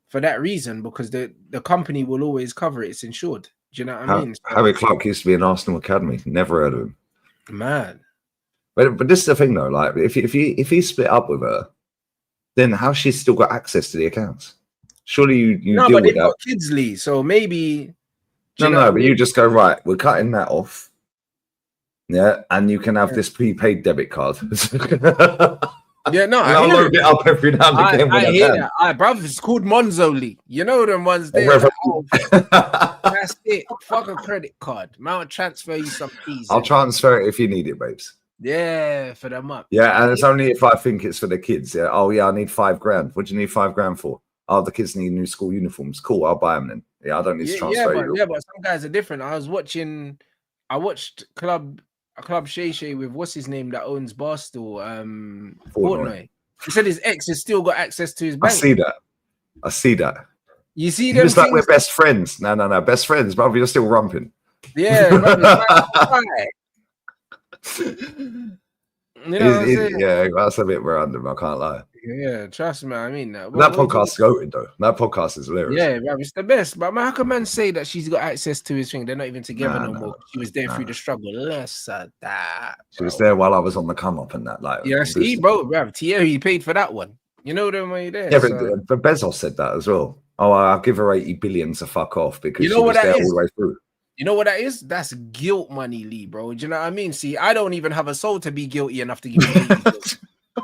For that reason, because the company will always cover it. It's insured. Do you know what I mean? Harry Clark used to be in Arsenal Academy. Never heard of him. Man. But this is the thing though, like if he split up with her, then how's she still got access to the accounts? Surely you no, deal but with they've got kids, Lee. So maybe No, no, but you just go, right, we're cutting that off. Yeah, and you can have this prepaid debit card. Yeah, no, and I'll load it up every now and again when I hear can. that. Bruv, it's called Monzoli. You know them ones there. Wherever- That's it. Fuck a credit card. I'll transfer you some fees. I'll transfer it if you need it, babes. Yeah, for the month. Yeah, and it's only if I think it's for the kids. Yeah. Oh, yeah, I need $5,000. What do you need $5,000 for? Oh, the kids need new school uniforms. Cool, I'll buy them then. Yeah, I don't need to transfer you. Yeah, but some guys are different. I watched Club Shay Shay with what's his name that owns Barstool, Portnoy. He said his ex has still got access to his bank. I see that. You see them? It's like we're best friends. No, best friends, brother. You're still rumping. Yeah, you know yeah, that's a bit random. I can't lie. Yeah, trust me. I mean that. That podcast is goated though. That podcast is hilarious. Yeah, bro, it's the best. But how can man say that she's got access to his thing? They're not even together no more. She was there through the struggle. Less of that. She was there while I was on the come up and that. Like, yeah, see, bro, Thierry paid for that one. You know them when you're there. Yeah, but Bezos said that as well. Oh, I'll give her 80 billion to fuck off because she was there all the way through. You know what that is? That's guilt money, Lee, bro. Do you know what I mean? See, I don't even have a soul to be guilty enough to give you 80 billion.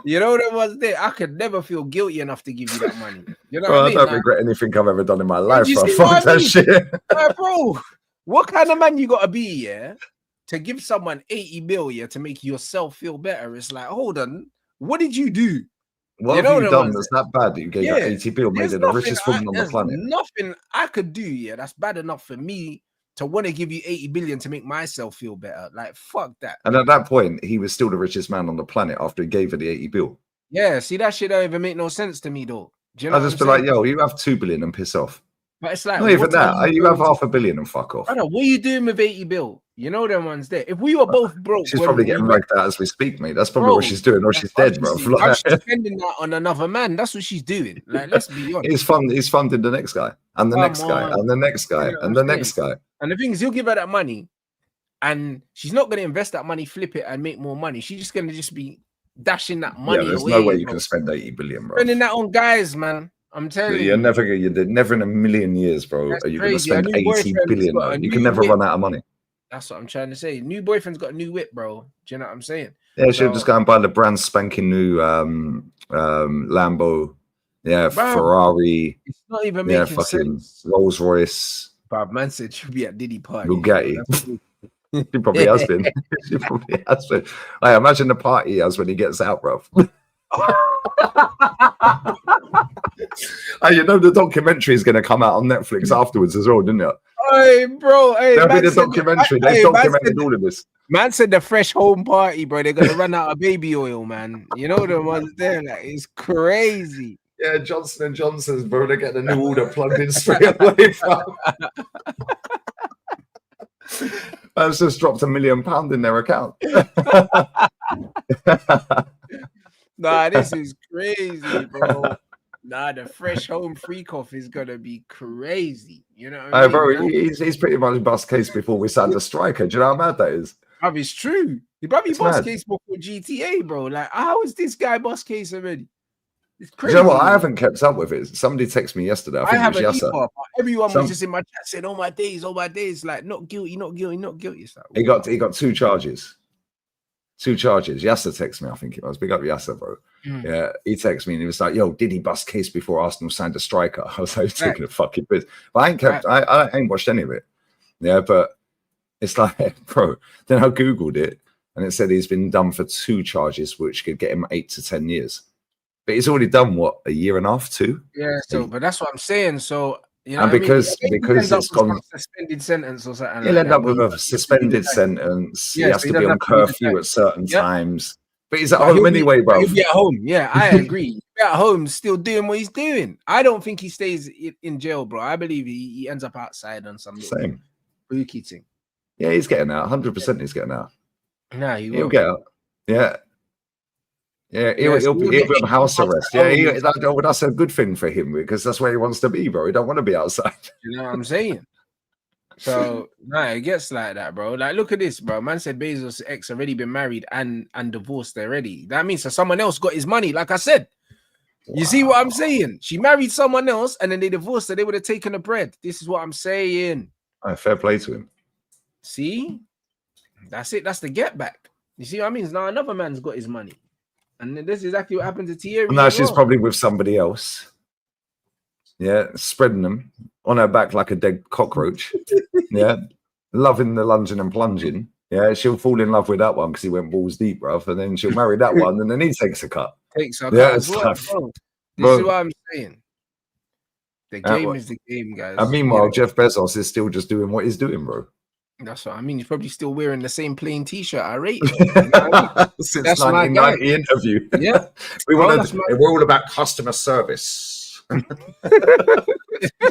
You know what was there? I could never feel guilty enough to give you that money. You know what I mean? I don't regret anything I've ever done in my life. Bro. Fuck that shit. Bro, what kind of man you gotta be, yeah, to give someone 80 billion to make yourself feel better? It's like, hold on, what did you do? What have you done that's that bad that you gave that 80 billion, made it the richest woman on the planet? Nothing I could do, yeah, that's bad enough for me to want to give you 80 billion to make myself feel better. Like, fuck that. And at that point, he was still the richest man on the planet after he gave her the 80 bill. Yeah, see, that shit don't even make no sense to me, though. Do you know I'll just be like, yo, you have 2 billion and piss off. But it's like, not even that. You have $500 million and fuck off. I know, what are you doing with 80 bill? You know them ones there. If we were both broke, she's probably getting ragged out as we speak, mate. That's probably what she's doing, or she's dead, bro. I'm spending that on another man. That's what she's doing. Like, let's be honest. He's funding the next guy, and the next guy, and the next guy, and the next guy. And the thing is, he'll give her that money, and she's not going to invest that money, flip it, and make more money. She's just going to just be dashing that money. Yeah, there's away, no way you can spend 80 billion, bro. Spending that on guys, man. I'm telling you. You're never in a million years, bro. Are you going to spend 80 billion? Bro? You can never run out of money. That's what I'm trying to say. New boyfriend's got a new whip, bro. Do you know what I'm saying? Yeah, she'll just go and buy the brand spanking new Lambo. Yeah, bro, Ferrari. It's not even making fucking sense. Rolls Royce. Bob man said she'll be at Diddy party. Bugatti. She probably has been. She probably has been. I imagine the party he has when he gets out, bro. You know the documentary is going to come out on Netflix afterwards as well, didn't you? Hey, bro. Hey, there'll be the documentary. They've documented all of this. Man said the fresh home party, bro. They're going to run out of baby oil, man. You know the ones there. Like, it's crazy. Yeah, Johnson & Johnson's, bro. They're getting a new order plugged in straight away, bro. That's just dropped £1 million in their account. Nah, this is crazy, bro. Nah, the fresh home freak off is gonna be crazy. You know what I mean? Bro, he's pretty much bust case before we signed a striker. Do you know how mad that is? It's true. He probably bust case before GTA, bro. Like, how is this guy bust case already? It's crazy. You know what? I haven't kept up with it. Somebody texted me yesterday. I think it was Yasser. Everyone was just in my chat saying, "Oh my days, like not guilty, not guilty, not guilty." It's like, he got 2 charges. 2 charges. Yasser texted me, I think it was. Big up Yasser, bro. Yeah, he texted me and he was like, "Yo, did he bust case before Arsenal signed a striker?" I was like, taking a fucking piss. But I ain't kept. I ain't watched any of it. Yeah, but it's like, bro. Then I googled it and it said he's been done for 2 charges, which could get him 8 to 10 years. But he's already done what, a year and a half, 2? Yeah. So, but that's what I'm saying. So. You know and because it's gone suspended sentence or something. He'll end up with a suspended sentence. He has to be on curfew at certain times. But he's at home anyway, bro. He'll be at home. Yeah, I agree. He'll be at home, still doing what he's doing. I don't think he stays in jail, bro. I believe he ends up outside on some spooky thing. Yeah, he's getting out. 100% he's getting out. Nah, he'll get out. Yeah. Yeah, he'll be on house arrest. Yeah, that's a good thing for him because that's where he wants to be, bro. He don't want to be outside. You know what I'm saying? So, it gets like that, bro. Like, look at this, bro. Man said Bezos' ex already been married and divorced already. That means that someone else got his money, like I said. Wow. You see what I'm saying? She married someone else and then they divorced her. They would have taken the bread. This is what I'm saying. Fair play to him. See, that's it. That's the get back. You see what I mean? Now another man's got his money, and this is exactly what happened to Thierry. Now she's probably with somebody else. Yeah, spreading them on her back like a dead cockroach. Yeah, loving the lunging and plunging. Yeah, she'll fall in love with that one because he went balls deep, bruv, and then she'll marry that one, and then he takes a cut. Takes a cut. It's Bro. This Bro. is what I'm saying. The game is the game, guys. And meanwhile, Jeff Bezos is still just doing what he's doing, bro. That's what I mean. He's probably still wearing the same plain T-shirt. I rate him. You know what I mean? Since 1990 interview. Yeah, we're all about customer service.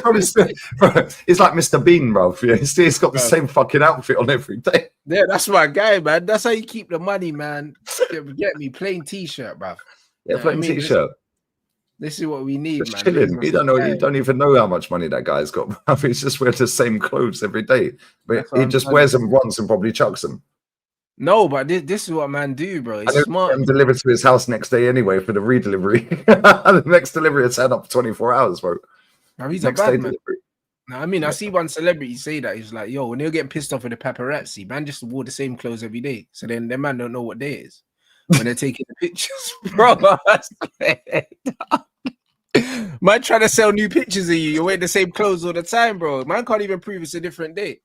Probably still, bro, it's like Mr. Bean, bro. Yeah, he's got the same fucking outfit on every day. Yeah, that's my guy, man. That's how you keep the money, man. Get me plain T-shirt, bro. Yeah, plain T-shirt. This is what we need, just man. Chilling. You don't know. You don't even know how much money that guy's got. He's just wearing the same clothes every day, but he just wears them once and probably chucks them. No, but this is what man do, bro. It's smart. And delivered to his house next day anyway for the redelivery. The next delivery will turn up for 24 hours, bro. Now he's next a bad man. No, I mean, I see one celebrity say that. He's like, yo, when they're getting pissed off with the paparazzi, man just wore the same clothes every day. So then their man don't know what day it is when they're taking the pictures, bro. Man trying to sell new pictures of you. You're wearing the same clothes all the time, bro. Man can't even prove it's a different day.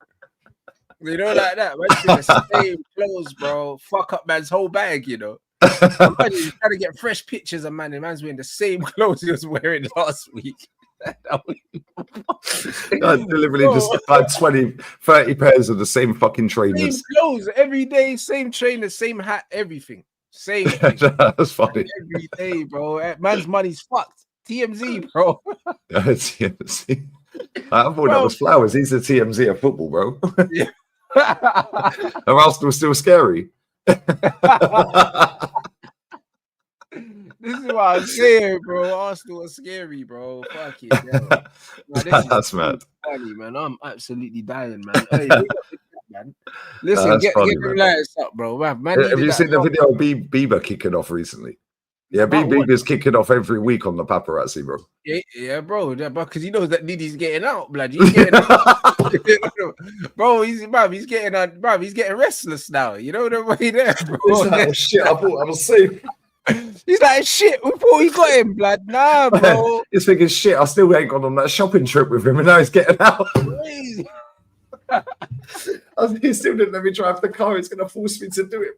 You know, like that. Man, the same clothes, bro. Fuck up man's whole bag, you know. Man, he's trying to get fresh pictures of man, and man's wearing the same clothes he was wearing last week. Deliberately just had 20, 30 pairs of the same fucking trainers. Same clothes every day, same trainers, same hat, everything. Same thing. That's funny. Every day, bro. Man's money's fucked. TMZ, bro. TMZ. I thought that was Flowers. He's the TMZ of football, bro. Yeah. Or Arsenal still scary. This is what I'm saying, bro. Arsenal is scary, bro. Fuck it. Yeah. That's mad. Funny, man. I'm absolutely dying, man. Hey, man. Listen, get the lights up, bro. Man, have you seen the video of Bieber kicking off recently? Yeah, Bieber's kicking off every week on the paparazzi, bro. Yeah, bro. Because he knows that Diddy's getting out, blood. He's getting out. Bro, he's getting out, bro. He's getting restless now. You know the way there, bro. He's like, oh, shit, I thought I was safe. He's like, shit, we thought he got him, blood. Nah, bro. He's thinking, shit, I still ain't gone on that shopping trip with him, and now he's getting out. Crazy. He still didn't let me drive the car. He's going to force me to do it.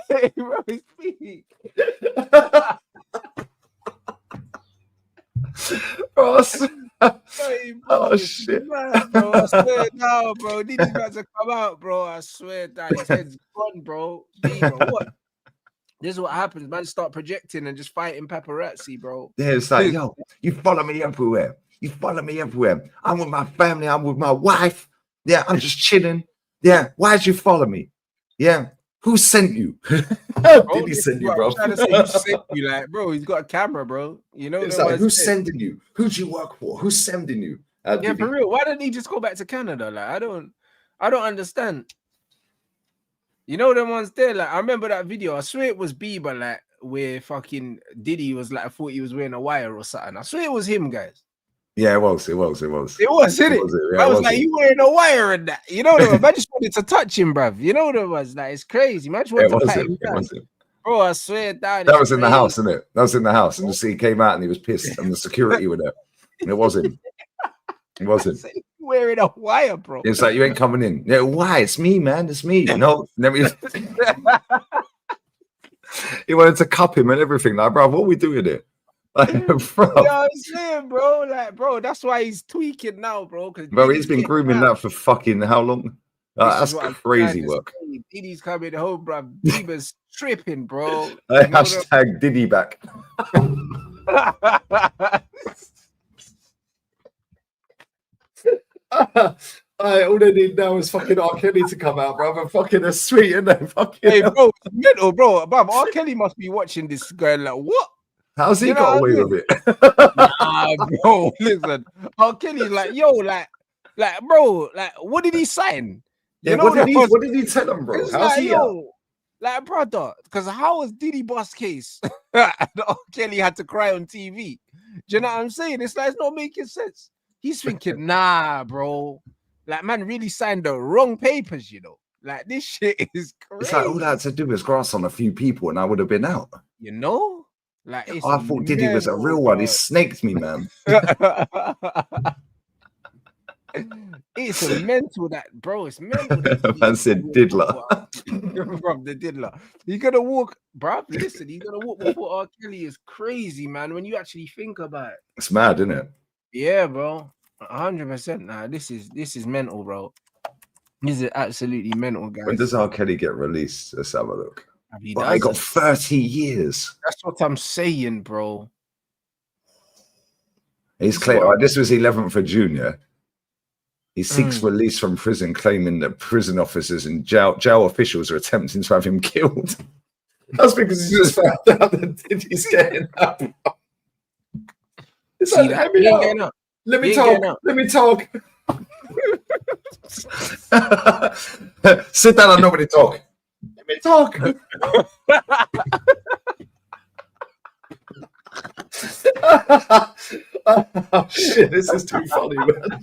Hey, bro, speak. Oh, shit. Man, bro, I swear now, bro. Diddy's about to come out, bro. I swear that his head's gone, bro. What? This is what happens, man. Start projecting and just fighting paparazzi, bro. Yeah, it's like, yo, you follow me everywhere. You follow me everywhere. I'm with my family. I'm with my wife. Yeah, I'm just chilling. Yeah, why'd you follow me? Yeah. Who sent you? Did he send you, bro? I'm trying to say who sent you, like, bro. He's got a camera, bro. You know, it's like, who's sending you? Who'd you work for? Who's sending you? Yeah, for real. Why didn't he just go back to Canada? Like, I don't understand. You know them ones there. Like, I remember that video. I swear it was Bieber, like, where fucking Diddy was like, I thought he was wearing a wire or something. I swear it was him, guys. Yeah, it was. It was, isn't it? I was like, you wearing a wire in that. You know what? I just wanted to touch him, bruv. You know what it was? Like, it's crazy. Man, it was him. Bro, I swear that was in the house, isn't it? That was in the house. And he came out and he was pissed, and the security were there. And it was him. It wasn't. Wearing a wire, bro. It's like, you ain't coming in. Yeah, why? It's me, man. It's me. No, he wanted to cup him and everything. Like, bro, what are we doing here? Like, bro. You know what I'm saying, bro? Like, bro, that's why he's tweaking now, bro. Bro, he's been grooming that for fucking how long? That's crazy work. Diddy's coming home, bro. Bieber's tripping, bro. Hashtag Diddy back. All they need now is fucking R. Kelly to come out, bro. And fucking a sweet, and then fucking. Hey, bro, it's mental, bro. R. Kelly must be watching this guy like, what? How's he got away with it? Nah, bro, listen. R. Kelly's like, yo, like, bro, like, what did he sign? Yeah, what did he tell him, bro? How's he? Yo, Like, brother, because how was Diddy bust case? And R. Kelly had to cry on TV. Do you know what I'm saying? It's like, it's not making sense. He's thinking, nah, bro. Like, man really signed the wrong papers, you know. Like, this shit is crazy. It's like all I had to do was grass on a few people and I would have been out. You know? Like, it's I thought Diddy was a real one. He snaked me, man. It's a mental that, bro. It's mental. That Man said diddler. From the diddler. You're gonna walk, bro. Listen, you're gonna walk before R. Kelly is crazy, man. When you actually think about it, It's mad, isn't it? yeah, bro. 100%. Nah, this is mental, bro. This is absolutely mental, guys. When does R. Kelly get released? Let's have a look. He But they got doesn't. 30 years. That's what I'm saying, bro. He's claimed this was 11th of June, yeah. He seeks release from prison, claiming that prison officers and jail officials are attempting to have him killed. That's because he just found out that Diddy's getting up. It's like, let me out. Let me talk. Let me talk. Sit down and nobody talk. Let me talk. Oh, shit, this is too funny, man.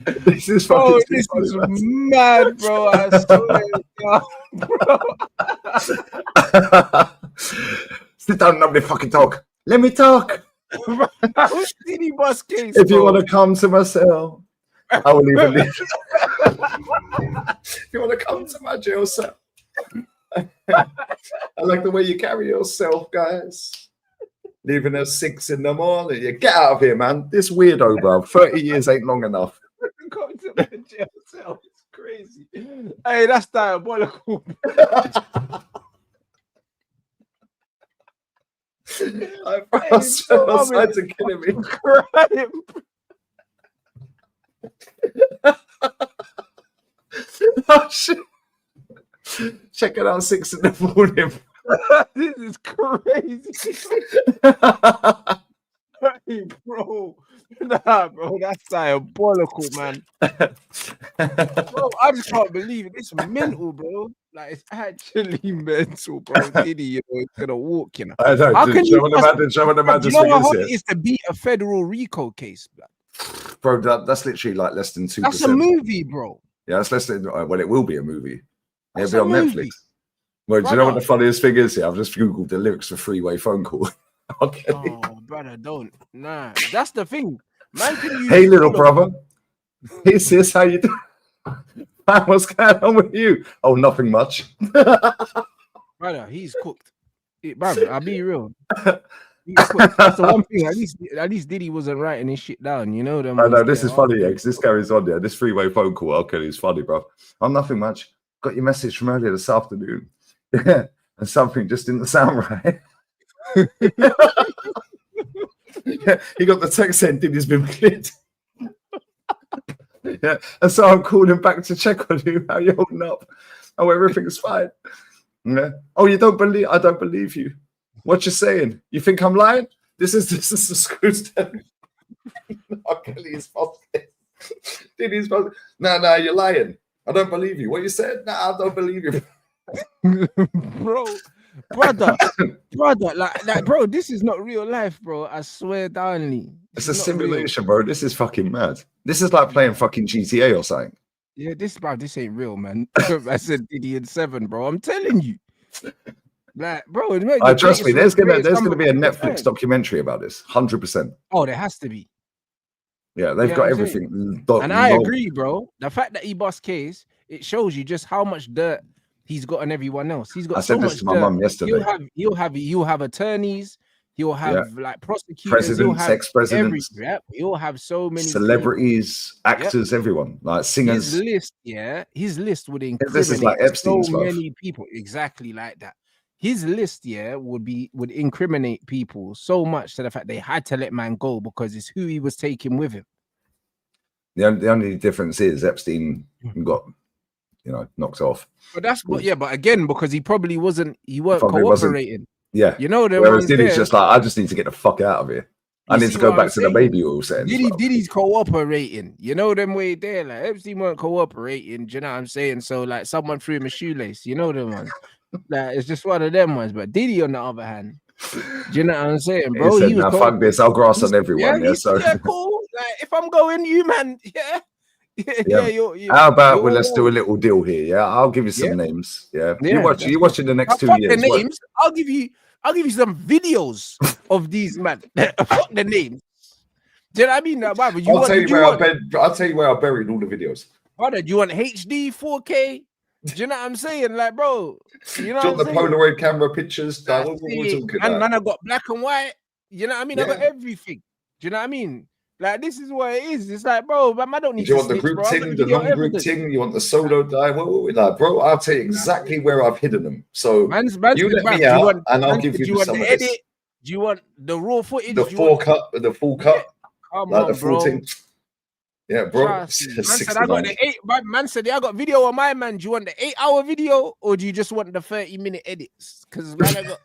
This is fucking this is mad, bro. I swear to God, bro. Sit down and nobody fucking talk. Let me talk. Who's Diddy bus case? If you want to come to my cell, I will even leave. If you want to come to my jail cell, I like the way you carry yourself, guys. Leaving at 6 in the morning. You get out of here, man. This weirdo, bro. 30 years ain't long enough. Come to my jail cell. It's crazy. Hey, that's diabolical. I was trying to kill me. Crying. Oh, shit. Check it out 6 in the morning. This is crazy. Hey, bro. Nah, bro, that's diabolical, man. Bro, I just can't believe it. It's mental, bro. Like, it's actually mental, bro. Diddy, you know, it's gonna walk, you know. I know. How can you show the man you know how hard it is to beat a federal RICO case, bro? That's literally like less than 2%. That's a movie, bro. Yeah, that's less than. Well, it will be a movie. That's It'll be on movie. Netflix. Well, do you know what the funniest thing is here? I've just googled the lyrics for Three-Way Phone Call. Okay. Oh, brother, don't. Nah, that's the thing. Man, can you? Hey, little brother. Is this how you do? Man, what's going on with you? Oh, nothing much. Brother, he's cooked. Brother, I'll be real. That's the one thing. At least Diddy wasn't writing his shit down. You know them. I know this is funny, yeah, because this carries on. Yeah, this Three-Way Phone Call. Okay, it's funny, bro. I'm nothing much. Got your message from earlier this afternoon. Yeah, and something just didn't sound right. Yeah, he got the text saying Diddy's been cleared. Yeah, and so I'm calling back to check on you. How you holding up? Oh, everything's fine. Yeah. Oh, I don't believe you. What you saying? You think I'm lying? This is the screws. Okay, he's positive. Diddy's positive. No, you're lying. I don't believe you. What you said? Nah, I don't believe you. brother, like, bro, this is not real life, bro. I swear downly. It's a simulation, bro. This is fucking mad. This is like playing fucking GTA or something. Yeah, this ain't real, man. I said Diddy in 7, bro. I'm telling you. Like, bro, trust me, there's gonna be a Netflix documentary about this, 100%. Oh, there has to be. Yeah, they've got everything. And I agree, bro. The fact that he bust case, it shows you just how much dirt he's got on everyone else. He's got. I said this to my mum yesterday. He'll have attorneys. He'll have like prosecutors. Presidents, ex-presidents. He'll have so many celebrities, actors, everyone, like singers. His list would include this is like Epstein's so many people. Exactly like that. His list, would incriminate people so much to the fact they had to let man go because it's who he was taking with him. The only difference is Epstein got, knocked off. But but again, because he probably weren't cooperating. Yeah, whereas Diddy's just like, I just need to get the fuck out of here. I need to go back to the baby oil set. Diddy's cooperating. You know them way there. Like Epstein weren't cooperating. Do you know what I'm saying? So like someone threw him a shoelace. You know them ones. Like it's just one of them ones. But Diddy, on the other hand, do you know what I'm saying, He bro? said, He was "Now told, fuck this. I'll grass on everyone." Yeah. he said, So yeah, cool. Like if I'm going, you man, yeah, yeah. you're How about you're let's do a little deal here? Yeah, I'll give you yeah, some names. Yeah, yeah. That's you it. watching the Now, next 2 fuck the years? What? names. I'll give you some videos of these man. Fuck the names. Do you know what I mean? Now, why would you I'll want? tell you Do you where want? I'll tell you where I buried all the videos. Brother, do you want HD 4K? Do you know what I'm saying? Like, bro, you know Do what you I'm want the saying? Polaroid camera pictures? Like, That's what we're it. talking And about? man, I got black and white. You know what I mean? I got Yeah. everything. Do you know what I mean? Like, this is what it is. It's like, bro, man, I don't Do need you to want the snitch, group bro. I've got ting, the the video non-group evidence. ting? You want the solo die? What we like, bro? I'll tell you exactly where I've hidden them. So Man you said, let bruv, me out, and I'll give do you you want some the of edit? this. Do you want the raw footage? The Do you want the full Yeah. cut, Come like on, the full bro. ting. Yeah, bro. Trust me. Man said, I got the 8. Man said, yeah, I got video on my man. Do you want the 8-hour video or do you just want the 30-minute edits? Because man, I got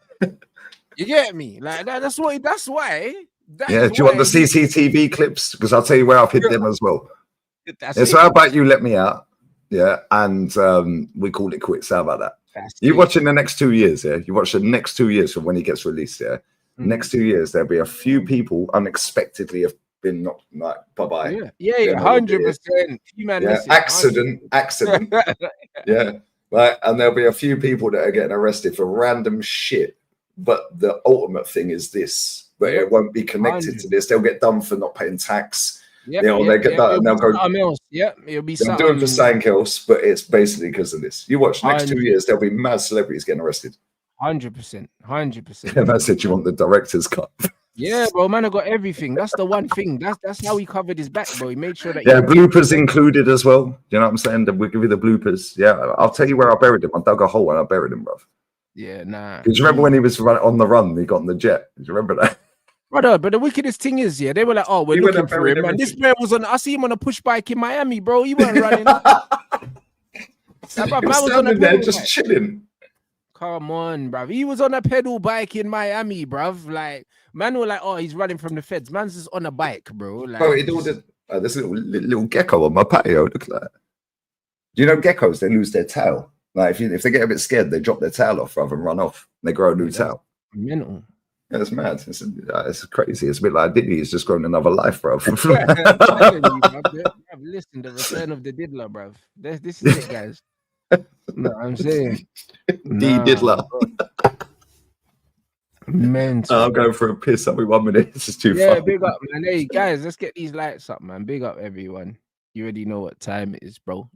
you get me? Like that's why. Yeah, do you want the CCTV clips? Because I'll tell you where I've hid them as well. That's Yeah, it. so how about you let me out? Yeah, and we call it quits. How about that? That's You it. watching the next 2 years, yeah? You watch the next 2 years from when he gets released, yeah? Next 2 years, there'll be a few people unexpectedly have been knocked like bye-bye. Yeah, 100%. Yeah, accident. Yeah, right. And there'll be a few people that are getting arrested for random shit. But the ultimate thing is this, but it won't be connected to this. They'll get done for not paying tax. They get that and they'll go. It'll be They'll do it for something else, but it's basically because of this. You watch next 2 years, there'll be mad celebrities getting arrested. 100%. I said you want the director's cut. Yeah, bro, man, I got everything. That's the one thing. That's how he covered his back, bro. He made sure that bloopers included as well. You know what I'm saying? We'll give you the bloopers. Yeah, I'll tell you where I buried him. I dug a hole and I buried him, bro. Yeah, nah. Do you remember when he was on the run? He got on the jet. Do you remember that? Brother, but the wickedest thing is, yeah, they were like, "Oh, we're looking for him." And this man was on. I see him on a push bike in Miami, bro. He wasn't running. He was standing there just chilling. Come on, bruv. He was on a pedal bike in Miami, bruv. Like, man were like, "Oh, he's running from the feds." Man's just on a bike, bro. Like, bro, there's a little gecko on my patio. Look at that. Do you know geckos? They lose their tail. Like if they get a bit scared, they drop their tail off rather than run off. They grow a new tail. Mental. Yeah, it's mad. It's crazy. It's a bit like Diddy. He's just grown another life, bro. Listen, the return of the diddler, bruv. This is it, guys. No, I'm saying Diddler. Mental. I'm going for a piss. I'll be 1 minute. This is too far. Yeah, big up, man. Hey, guys, let's get these lights up, man. Big up, everyone. You already know what time it is, bro.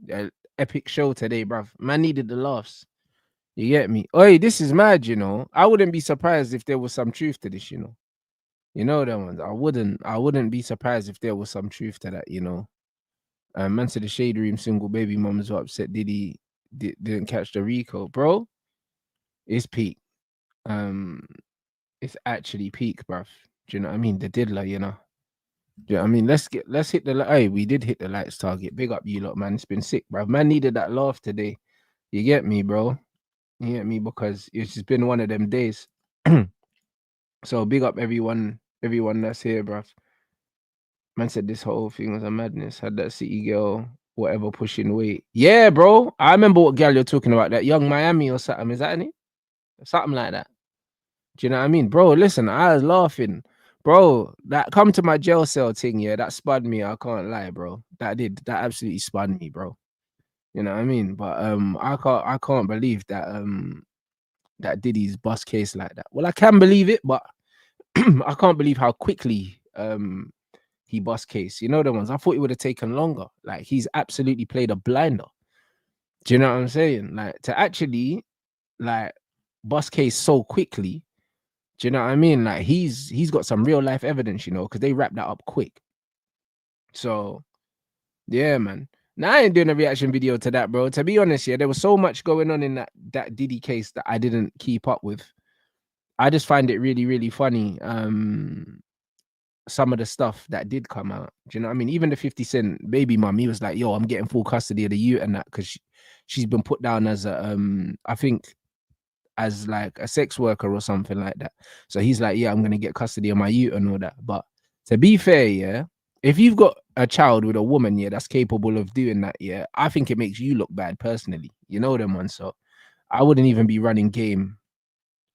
Epic show today, bruv. Man needed the laughs. You get me? Oi, this is mad, you know. I wouldn't be surprised if there was some truth to this, you know. You know that one. I wouldn't be surprised if there was some truth to that, you know. Man said the Shade Room single baby mums were upset Diddy didn't catch the Rico, bro. It's peak. It's actually peak, bruv. Do you know what I mean? The diddler, you know. Do you know what I mean? Let's hit the hey, we did hit the lights target. Big up you lot, man. It's been sick, bruv. Man needed that laugh today. You get me, bro? You get me? Because it's just been one of them days. So big up everyone that's here, bruv. Man said this whole thing was a madness. Had that city girl, whatever, pushing weight. Yeah, bro. I remember what girl you're talking about. That Young Miami or something. Is that it? Something like that. Do you know what I mean? Bro, listen, I was laughing. Bro, that come to my jail cell thing, yeah, that spun me. I can't lie, bro. That absolutely spun me, bro. You know what I mean? But I can't believe that that Diddy's bust case like that. Well, I can believe it, but I can't believe how quickly he bust case. You know the ones. I thought it would have taken longer. Like he's absolutely played a blinder. Do you know what I'm saying? Like to actually like bust case so quickly. Do you know what I mean? Like he's got some real life evidence, you know, because they wrapped that up quick. So yeah, man. Now I ain't doing a reaction video to that, bro. To be honest, yeah, there was so much going on in that Diddy case that I didn't keep up with. I just find it really, really funny. Some of the stuff that did come out. Do you know what I mean? Even the 50 Cent baby mum, he was like, yo, I'm getting full custody of the youth and that because she's been put down as a I think as like a sex worker or something like that. So he's like, yeah, I'm gonna get custody of my youth and all that. But to be fair, yeah, if you've got a child with a woman, yeah, that's capable of doing that, yeah, I think it makes you look bad personally. You know them ones. So I wouldn't even be running game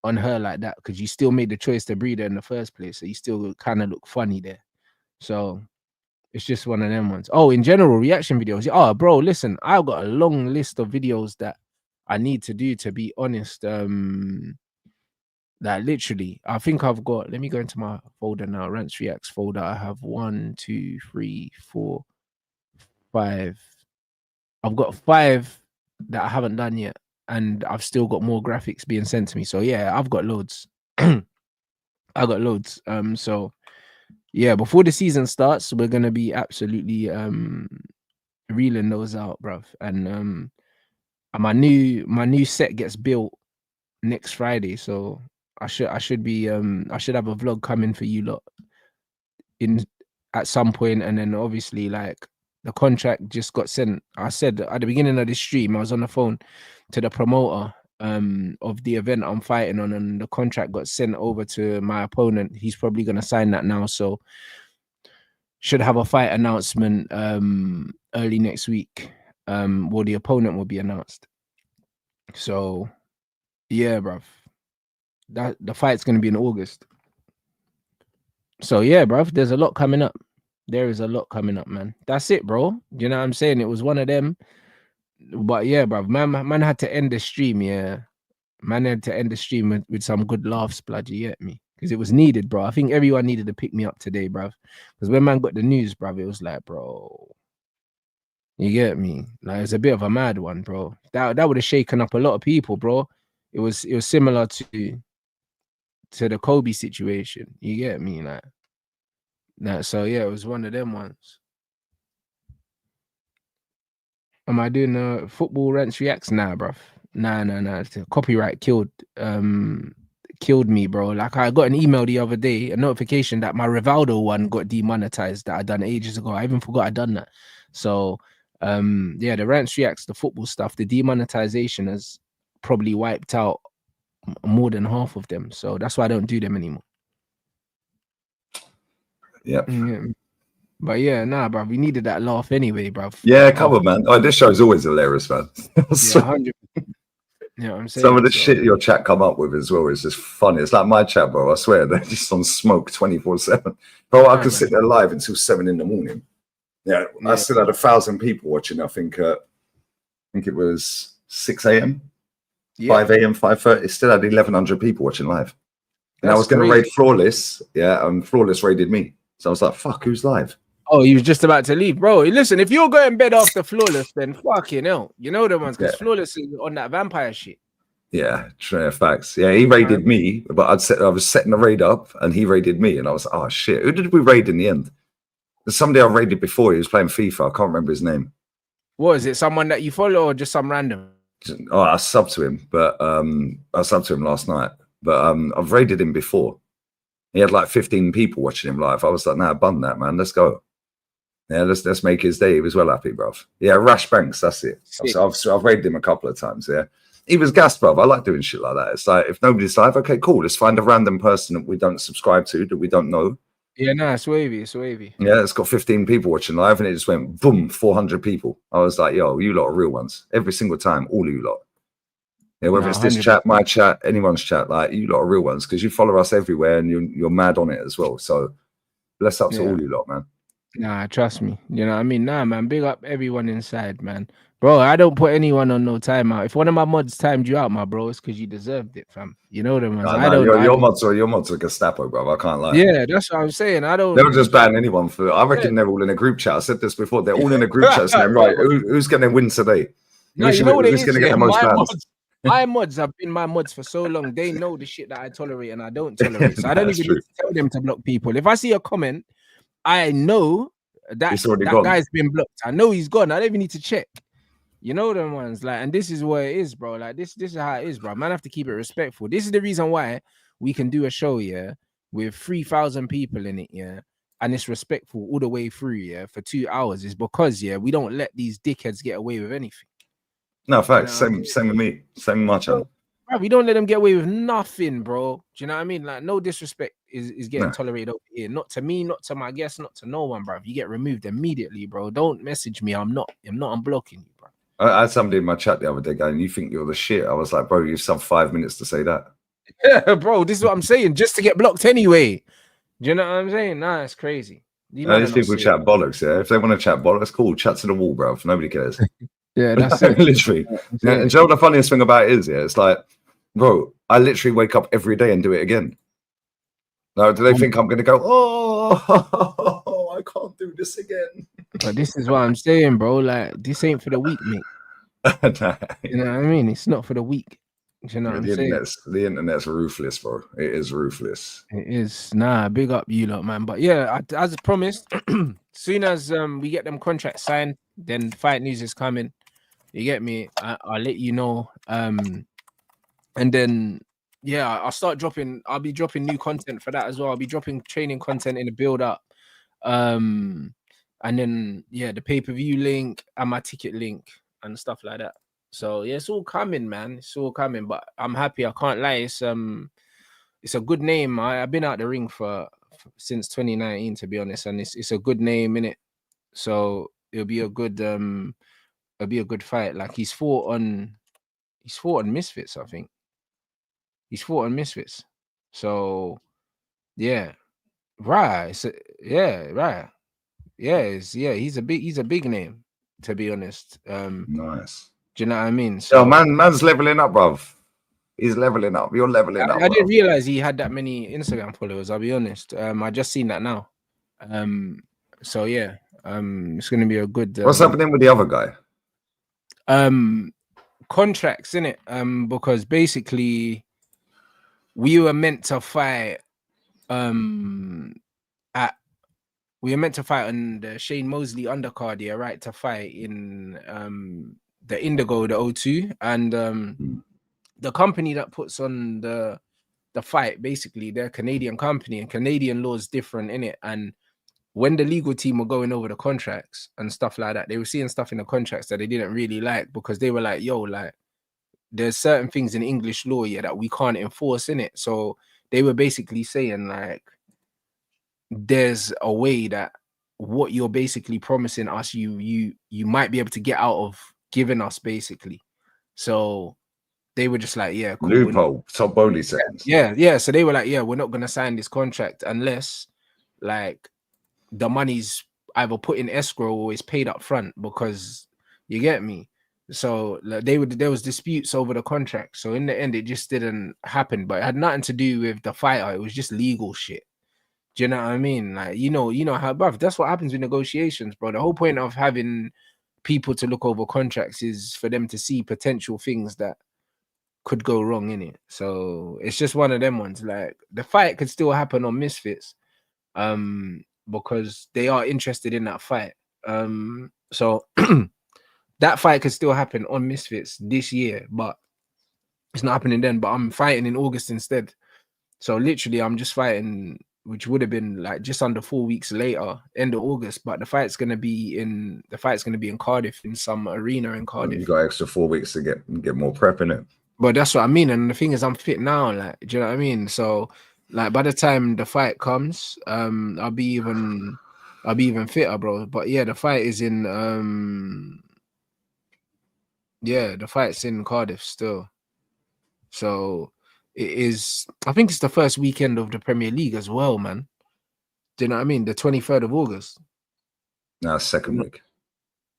on her like that because you still made the choice to breed her in the first place. So you still kind of look funny there. So it's just one of them ones. Oh, in general, reaction videos. Oh, bro, listen, I've got a long list of videos that I need to do, to be honest. That literally, I think I've got, let me go into my folder now, Rants Reacts folder. I have 1, 2, 3, 4, 5. I've got 5 that I haven't done yet. And I've still got more graphics being sent to me. So yeah, I've got loads. I got loads. So yeah, before the season starts, we're gonna be absolutely reeling those out, bruv. And my new set gets built next Friday, so I should have a vlog coming for you lot in at some point, and then obviously like the contract just got sent. I said at the beginning of this stream, I was on the phone to the promoter of the event I'm fighting on, and the contract got sent over to my opponent. He's probably gonna sign that now, so should have a fight announcement early next week. Well, the opponent will be announced. So yeah, bruv. That the fight's gonna be in August. So yeah, bruv, there's a lot coming up. There is a lot coming up, man. That's it, bro. You know what I'm saying? It was one of them. But yeah, bruv, man had to end the stream, yeah. Man had to end the stream with some good laughs, blood, you get me? Because it was needed, bro. I think everyone needed to pick me up today, bruv. Because when man got the news, bruv, it was like, bro, you get me? Like, it's a bit of a mad one, bro. That would have shaken up a lot of people, bro. It was similar to the Kobe situation. You get me? Like, so yeah, it was one of them ones. Am I doing football Rants Reacts? Nah, bruv. Nah. The copyright killed me, bro. Like, I got an email the other day, a notification that my Rivaldo one got demonetized that I done ages ago. I even forgot I done that. So yeah, the Rants Reacts, the football stuff, the demonetization has probably wiped out more than half of them. So that's why I don't do them anymore. Yep. Yeah. But yeah, nah, bruv, we needed that laugh anyway, bruv. Yeah, come on, man. Oh, this show's always hilarious, man. Yeah, 100%. You know what I'm saying? Some of the shit your chat come up with as well is just funny. It's like my chat, bro. I swear, they're just on smoke 24/7. Bro, I could sit there live until 7 in the morning. Yeah, I still had 1,000 people watching. I think it was 6 a.m., 5 a.m., 5:30. Still had 1,100 people watching live. And I was going to raid Flawless, yeah, and Flawless raided me. So I was like, fuck, who's live? Oh, he was just about to leave, bro. Listen, if you're going bed after Flawless, then fucking hell, you know the ones, because Flawless is on that vampire shit. Yeah, true facts. Yeah, he raided me, but I was setting the raid up, and he raided me, and I was, oh shit, who did we raid in the end? There's somebody I raided before. He was playing FIFA. I can't remember his name. What is it? Someone that you follow, or just some random? Oh, I subbed to him, but I subbed to him last night. But I've raided him before. He had like 15 people watching him live. I was like, nah, bun that, man. Let's go. Yeah, let's make his day. He was well happy, bruv. Yeah, Rash Banks, that's it. So I've raided him a couple of times, yeah. He was gassed, bruv. I like doing shit like that. It's like, if nobody's live, okay, cool. Let's find a random person that we don't subscribe to, that we don't know. Yeah, no, it's wavy. It's wavy. Yeah, it's got 15 people watching live, and it just went boom, 400 people. I was like, yo, you lot are real ones. Every single time, all of you lot. Yeah, whether it's this chat, my chat, anyone's chat, like, you lot are real ones, because you follow us everywhere, and you're mad on it as well. So bless up to all you lot, man. Nah, trust me. You know what I mean? Nah, man, big up everyone inside, man. Bro, I don't put anyone on no timeout. If one of my mods timed you out, my bro, it's because you deserved it, fam. You know them ones. Your mods are Gestapo, bro. I can't lie. Yeah, that's what I'm saying. They'll just ban anyone for. I reckon they're all in a group chat. I said this before. They're all in a group chat saying, right, who's going to win today? No, who's going to get the most bans? My mods have been my mods for so long. They know the shit that I tolerate and I don't tolerate. So I don't even need to tell them to block people. If I see a comment, I know that guy's been blocked. I know he's gone. I don't even need to check. You know them ones, like, and this is what it is, bro. Like, this is how it is, bro. Man, have to keep it respectful. This is the reason why we can do a show, yeah, with 3,000 people in it, yeah, and it's respectful all the way through, yeah, for 2 hours. Is because, yeah, we don't let these dickheads get away with anything. No, facts. Same with me. Same with my channel. Bro, we don't let them get away with nothing, bro. Do you know what I mean? Like, no disrespect is getting tolerated over here. Not to me, not to my guests, not to no one, bro. You get removed immediately, bro. Don't message me. I'm not unblocking you, bro. I had somebody in my chat the other day going, "You think you're the shit?" I was like, "Bro, you've sub 5 minutes to say that." Yeah, bro, this is what I'm saying. Just to get blocked anyway. Do you know what I'm saying? Nah, it's crazy. These people chat bollocks. Yeah, if they want to chat bollocks, cool. Chat to the wall, bro. Nobody cares. Yeah, that's it. Literally. And do you know what the funniest thing about it is? Yeah, it's like, bro, I literally wake up every day and do it again. Now, do they think I'm going to go, oh, I can't do this again? But this is what I'm saying, bro. Like, this ain't for the weak, mate. Nah. You know what I mean? It's not for the weak. Do you know what I'm saying? The internet's ruthless, bro. It is ruthless. It is. Nah, big up you lot, man. But yeah, as promised, soon as we get them contracts signed, then fight news is coming. You get me? I'll let you know. And then yeah, I'll be dropping new content for that as well. I'll be dropping training content in the build up. And then yeah, the pay-per-view link and my ticket link and stuff like that. So yeah, it's all coming, man. It's all coming. But I'm happy. I can't lie. It's a good name. I've been out the ring since 2019, to be honest, and it's a good name, innit? So it'll be a good fight. Like he's fought on Misfits, I think. He's fought on Misfits. So yeah. Right. Right. Yeah, he's a big name, to be honest. Nice. Do you know what I mean? So man's leveling up, bruv. He's leveling up. You're leveling up. I didn't realize he had that many Instagram followers, I'll be honest. I just seen that now. So yeah, it's gonna be a good What's happening with the other guy? Contracts, innit? Because basically we were meant to fight on the Shane Mosley undercard, yeah, right? To fight in the Indigo, the O2, and the company that puts on the fight, basically, they're a Canadian company, and Canadian law is different in it. And when the legal team were going over the contracts and stuff like that, they were seeing stuff in the contracts that they didn't really like, because they were like, yo, like, there's certain things in English law, yeah, that we can't enforce in it. So they were basically saying, like, there's a way that what you're basically promising us, you might be able to get out of giving us, basically. So they were just like, yeah, cool. Loophole, top only sentence. Yeah. So they were like, yeah, we're not gonna sign this contract unless, like, the money's either put in escrow or is paid up front, because you get me. So like, there was disputes over the contract. So in the end, it just didn't happen. But it had nothing to do with the fighter. It was just legal shit. Do you know what I mean? Like, you know how, bruv, that's what happens with negotiations, bro. The whole point of having people to look over contracts is for them to see potential things that could go wrong in it. So it's just one of them ones. Like, the fight could still happen on Misfits, because they are interested in that fight. So that fight could still happen on Misfits this year, but it's not happening then. But I'm fighting in August instead. So literally, I'm just fighting, which would have been like just under 4 weeks later, end of August. But the fight's gonna be in Cardiff, in some arena in Cardiff. You got extra 4 weeks to get more prep in it. But that's what I mean. And the thing is, I'm fit now. Like, do you know what I mean? So, like, by the time the fight comes, I'll be even fitter, bro. But yeah, the fight is in the fight's in Cardiff still. So it is, I think it's the first weekend of the Premier League as well, man. Do you know what I mean? The 23rd of August. No, second week.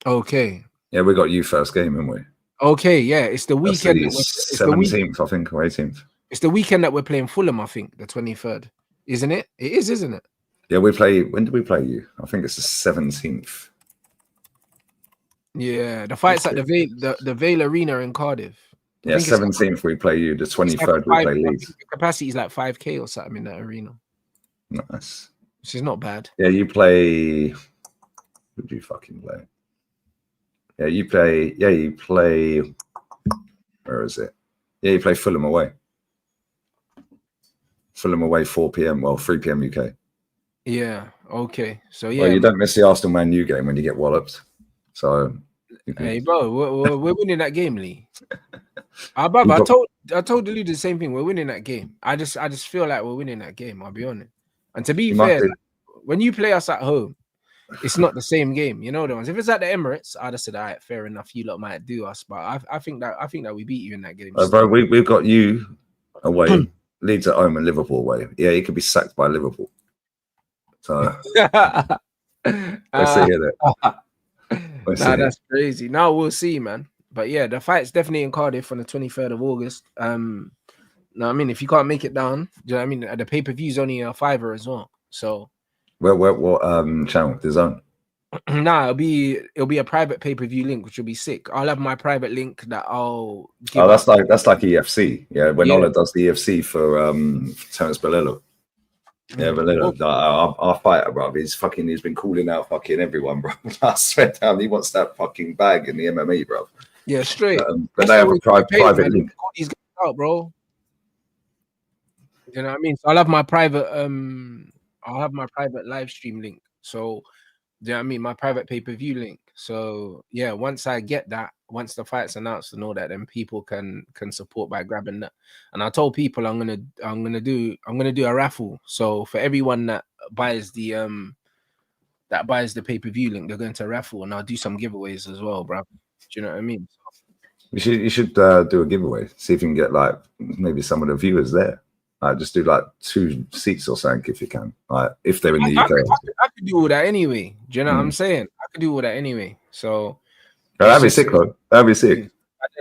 Okay. Yeah, we got you first game, haven't we? Okay, yeah. It's the weekend. It's the 17th, I think, or 18th. It's the weekend that we're playing Fulham, I think, the 23rd. Isn't it? It is, isn't it? Yeah, we play. When did we play you? I think it's the 17th. Yeah, the fight's at the Vale Arena in Cardiff. Yeah, 17th we play you. The 23rd we play Leeds. The capacity is like 5K or something in that arena. Nice. Which is not bad. Yeah, you play. Who do you fucking play? Yeah, you play. Yeah, you play. Where is it? Yeah, you play Fulham away. Fulham away 4 p.m. Well, 3 p.m. UK. Yeah. Okay. So yeah. Well, you don't miss the Arsenal Man U game when you get walloped. So. Hey, bro, we're winning that game, Lee. I told the leader the same thing. We're winning that game. I just feel like we're winning that game. I'll be honest. And to be fair, like, when you play us at home, it's not the same game. You know the ones. If it's at the Emirates, I'd have said, all right, fair enough. You lot might do us, but I think that we beat you in that game. Bro, we've got you away, Leeds at home, and Liverpool away. Yeah, he could be sacked by Liverpool. So let's see it. Nah, that's crazy. Now we'll see, man. But yeah, the fight's definitely in Cardiff on the 23rd of August. No, I mean, if you can't make it down, do you know what I mean? The pay-per-view's only a $5 as well. So what channel? The Zone? Nah, it'll be a private pay-per-view link, which will be sick. I'll have my private link that I'll give. Oh, that's like EFC. Yeah, when Ola does the EFC for Terence Bolello. Yeah, Bolello, our fighter, bro. He's been calling out fucking everyone, bro. I swear down, he wants that fucking bag in the MMA, bro. Yeah, straight. But they have a private link. These guys out, bro. You know what I mean? So I'll have my private live stream link. So do you know what I mean? My private pay-per-view link. So yeah, once I get that, once the fight's announced and all that, then people can support by grabbing that. And I told people I'm gonna do a raffle. So for everyone that buys the pay-per-view link, they're going to raffle, and I'll do some giveaways as well, bro. Do you know what I mean? You should do a giveaway. See if you can get like maybe some of the viewers there. Just do like 2 seats or something if you can. If they're in the UK. I could do all that anyway. Do you know what I'm saying? I could do all that anyway. So that'd be sick, though. That'd be sick.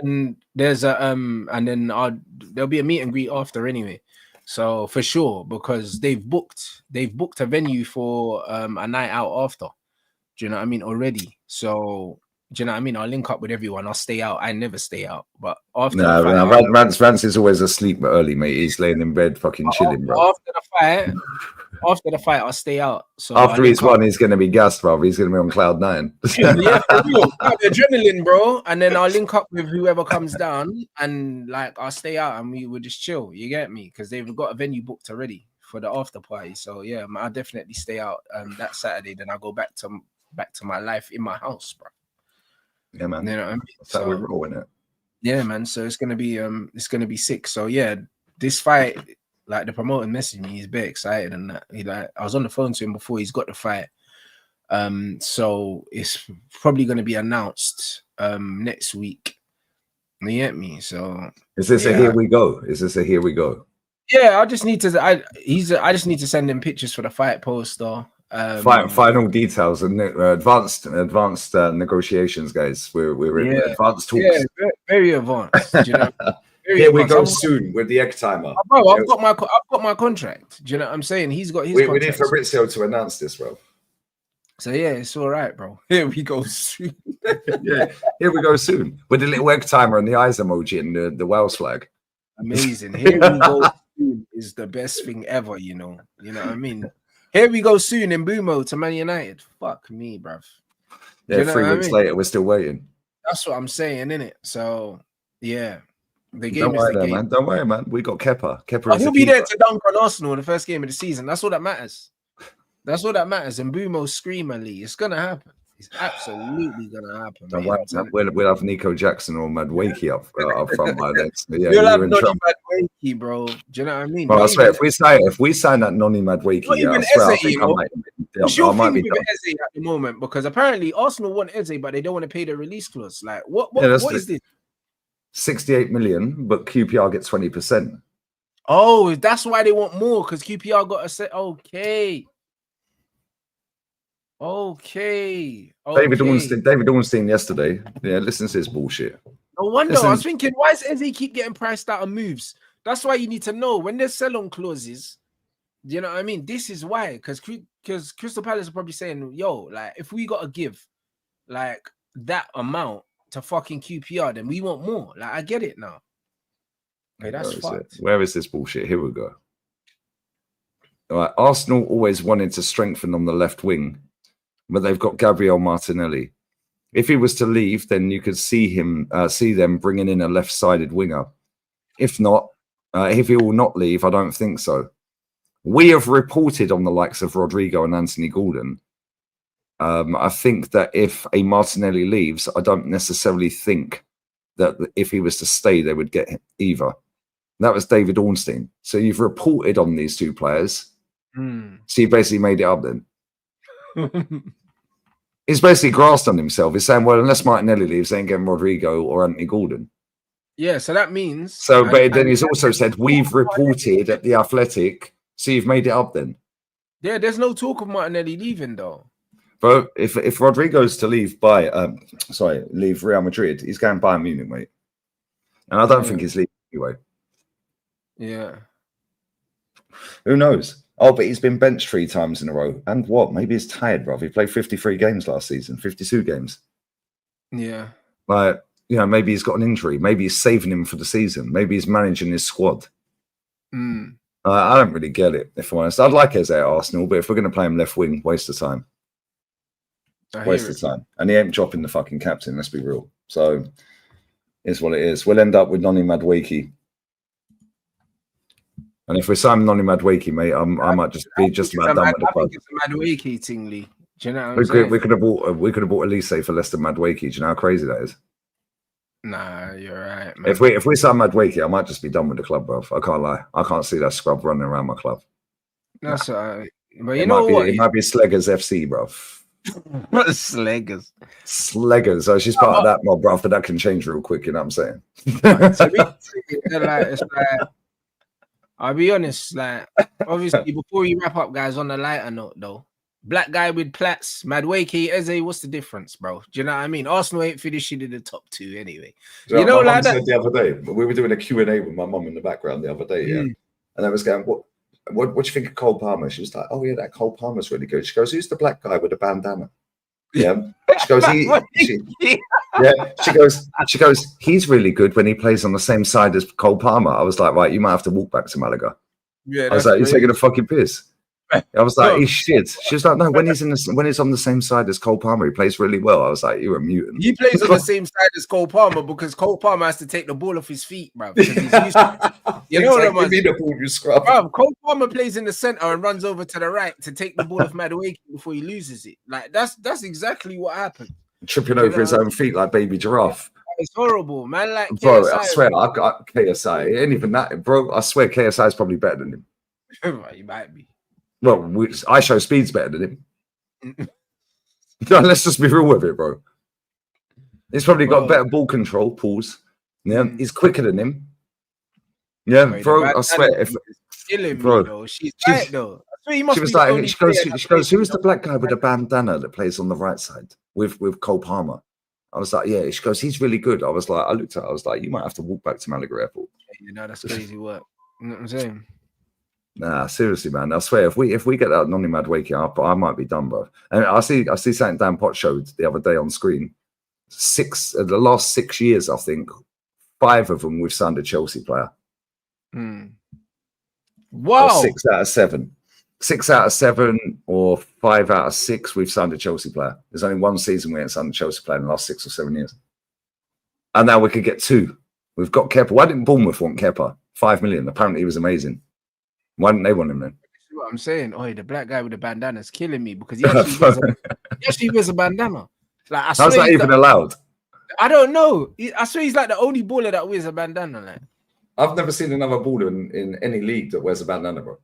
And then there's there'll be a meet and greet after anyway. So for sure, because they've booked a venue for a night out after. Do you know what I mean? Already. So do you know what I mean? I'll link up with everyone. I'll stay out. I never stay out. But after Rants is always asleep early, mate. He's laying in bed fucking chilling, bro. After the fight, I'll stay out. So after he's won, he's gonna be gassed, bro. He's gonna be on cloud 9. Yeah, for real. Adrenaline, bro. And then I'll link up with whoever comes down, and like I'll stay out and we will just chill. You get me? Because they've got a venue booked already for the after party. So yeah, I'll definitely stay out that Saturday. Then I'll go back to my life in my house, bro. Yeah, man. You know what I mean? So we're rolling it. Yeah, man. So it's gonna be sick. So yeah, this fight, like the promoter messaged me, he's very excited, and that I was on the phone to him before he's got the fight. So it's probably gonna be announced next week. You get me? So is this a here we go? Is this a here we go? Yeah, I just need to send him pictures for the fight poster. Final details and advanced negotiations, guys. We're in advanced talks. Yeah, very advanced. Do you know? Here we go soon with the egg timer. Bro, I've got my contract. Do you know what I'm saying? He's got his. We need Fabrizio to announce this, bro. So yeah, it's all right, bro. Here we go soon. Yeah, here we go soon with the little egg timer and the eyes emoji and the Wales flag. Amazing. Here we go soon is the best thing ever. You know what I mean? Here we go soon in Boomo to Man United. Fuck me, bruv. Yeah, 3 weeks later, we're still waiting. That's what I'm saying, innit? So, yeah. The game Don't is worry, the game. Man. Don't worry, man. We got Kepa. He'll be there to dunk on Arsenal in the first game of the season. That's all that matters. That's all that matters. And Boomo Screamerly. It's going to happen. It's absolutely going to happen. Don't worry, we'll have Nico Jackson or Madwakey up front by then. So, yeah, you'll have Nonny Madwakey, bro. Do you know what I mean? Well, I swear, if we sign that Nonny Madwakey, I might be with Eze at the moment, because apparently Arsenal want Eze, but they don't want to pay the release clause. Like, what is this? 68 million, but QPR get 20%. Oh, that's why they want more, because QPR got a set. Okay. David Ornstein yesterday. Yeah, listen to this bullshit. No wonder. I was thinking, why does Eze keep getting priced out of moves? That's why you need to know when there's sell-on clauses. Do you know what I mean? This is why, because Crystal Palace are probably saying, yo, like, if we got to give like that amount to fucking QPR, then we want more. Like, I get it now. Okay, that's fucked. Where is this bullshit? Here we go. All right, Arsenal always wanted to strengthen on the left wing, but they've got Gabriel Martinelli. If he was to leave, then you could see them bringing in a left-sided winger. If not, if he will not leave, I don't think so. We have reported on the likes of Rodrigo and Anthony Gordon. I think that if a Martinelli leaves, I don't necessarily think that if he was to stay, they would get him either. That was David Ornstein. So you've reported on these two players. So you basically made it up then. He's basically grasped on himself. He's saying, well, unless Martinelli leaves, they ain't getting Rodrigo or Anthony Gordon. Yeah, so that means. So, but then he's also said, we've reported at The Athletic. So you've made it up then. Yeah, there's no talk of Martinelli leaving though. Bro, if Rodrigo's to leave leave Real Madrid, he's going Bayern Munich, mate. And I don't think he's leaving anyway. Yeah. Who knows? Oh, but he's been benched 3 times in a row. And what? Maybe he's tired, bro. He played 53 games last season, 52 games. Yeah. Like, you know, maybe he's got an injury. Maybe he's saving him for the season. Maybe he's managing his squad. I don't really get it, if I'm honest. I'd like Eze at Arsenal, but if we're going to play him left wing, waste of time. Waste of time. And he ain't dropping the fucking captain, let's be real. So, it's what it is. We'll end up with Noni Madueke. And if we sign Noni Madueke, mate, I might just be just about done with the club. I think it's a Madueke tingly. Do you know what I'm saying? We could have bought Elise for less than Madueke. Do you know how crazy that is? Nah, you're right, man. If we sign Madueke, I might just be done with the club, bro. I can't lie. I can't see that scrub running around my club. That's all right. But you know what? It might be Sleggers FC, bro. What Sleggers? Sleggers. So she's part of that mob, bro. But that can change real quick. You know what I'm saying? It's like, I'll be honest. Like, obviously, before we wrap up, guys, on the lighter note, though, black guy with plats, Madueke, Eze, what's the difference, bro? Do you know what I mean? Arsenal ain't finishing in the top 2 anyway. You know, like that. The other day, we were doing a Q&A with my mum in the background the other day, yeah. And I was going, what do you think of Cole Palmer? She was like, oh yeah, that Cole Palmer's really good. She goes, who's the black guy with the bandana? Yeah. She goes, she goes, he's really good when he plays on the same side as Cole Palmer. I was like, right, you might have to walk back to Malaga. Yeah, I was like, you're taking a fucking piss. I was like, he's shit. She was like, no, when he's on the same side as Cole Palmer, he plays really well. I was like, you're a mutant. He plays on the same side as Cole Palmer because Cole Palmer has to take the ball off his feet, bro. You know what I mean? The ball you scrub. Bro, Cole Palmer plays in the center and runs over to the right to take the ball off Madueke before he loses it. Like that's exactly what happened. Tripping over his own feet like baby giraffe. It's horrible, man. Like bro, KSI, I swear, I got KSI. It ain't even that, bro. I swear, KSI is probably better than him. He might be. Well, I show speed's better than him. No, let's just be real with it, bro. He's probably got better ball control. Pause. Yeah, he's quicker than him. Yeah, bro. I swear, if killing me, though. She's right, though. She was like, she goes, who's the black guy with the bandana that plays on the right side with Cole Palmer? I was like, yeah. She goes, he's really good. I was like, I looked at her, I was like, you might have to walk back to Malaga Airport. You know, that's crazy work. You know what I'm saying? Nah, seriously, man. I swear, if we get that Noni Madueke up, I might be done, bro. And I see something Dan Pot showed the other day on screen. The last 6 years, I think, 5 of them we've signed a Chelsea player. Wow. Or 6 out of 7. 6 out of 7 or 5 out of 6, we've signed a Chelsea player. There's only one season we haven't signed a Chelsea player in the last 6 or 7 years. And now we could get 2. We've got Kepa. Why didn't Bournemouth want Kepa? 5 million. Apparently he was amazing. Why didn't they want him then? That's what I'm saying. Oh, the black guy with the bandana is killing me because he actually wears a bandana. Like, how's that even allowed? I don't know. I swear he's like the only baller that wears a bandana. Like, I've never seen another baller in any league that wears a bandana, bro.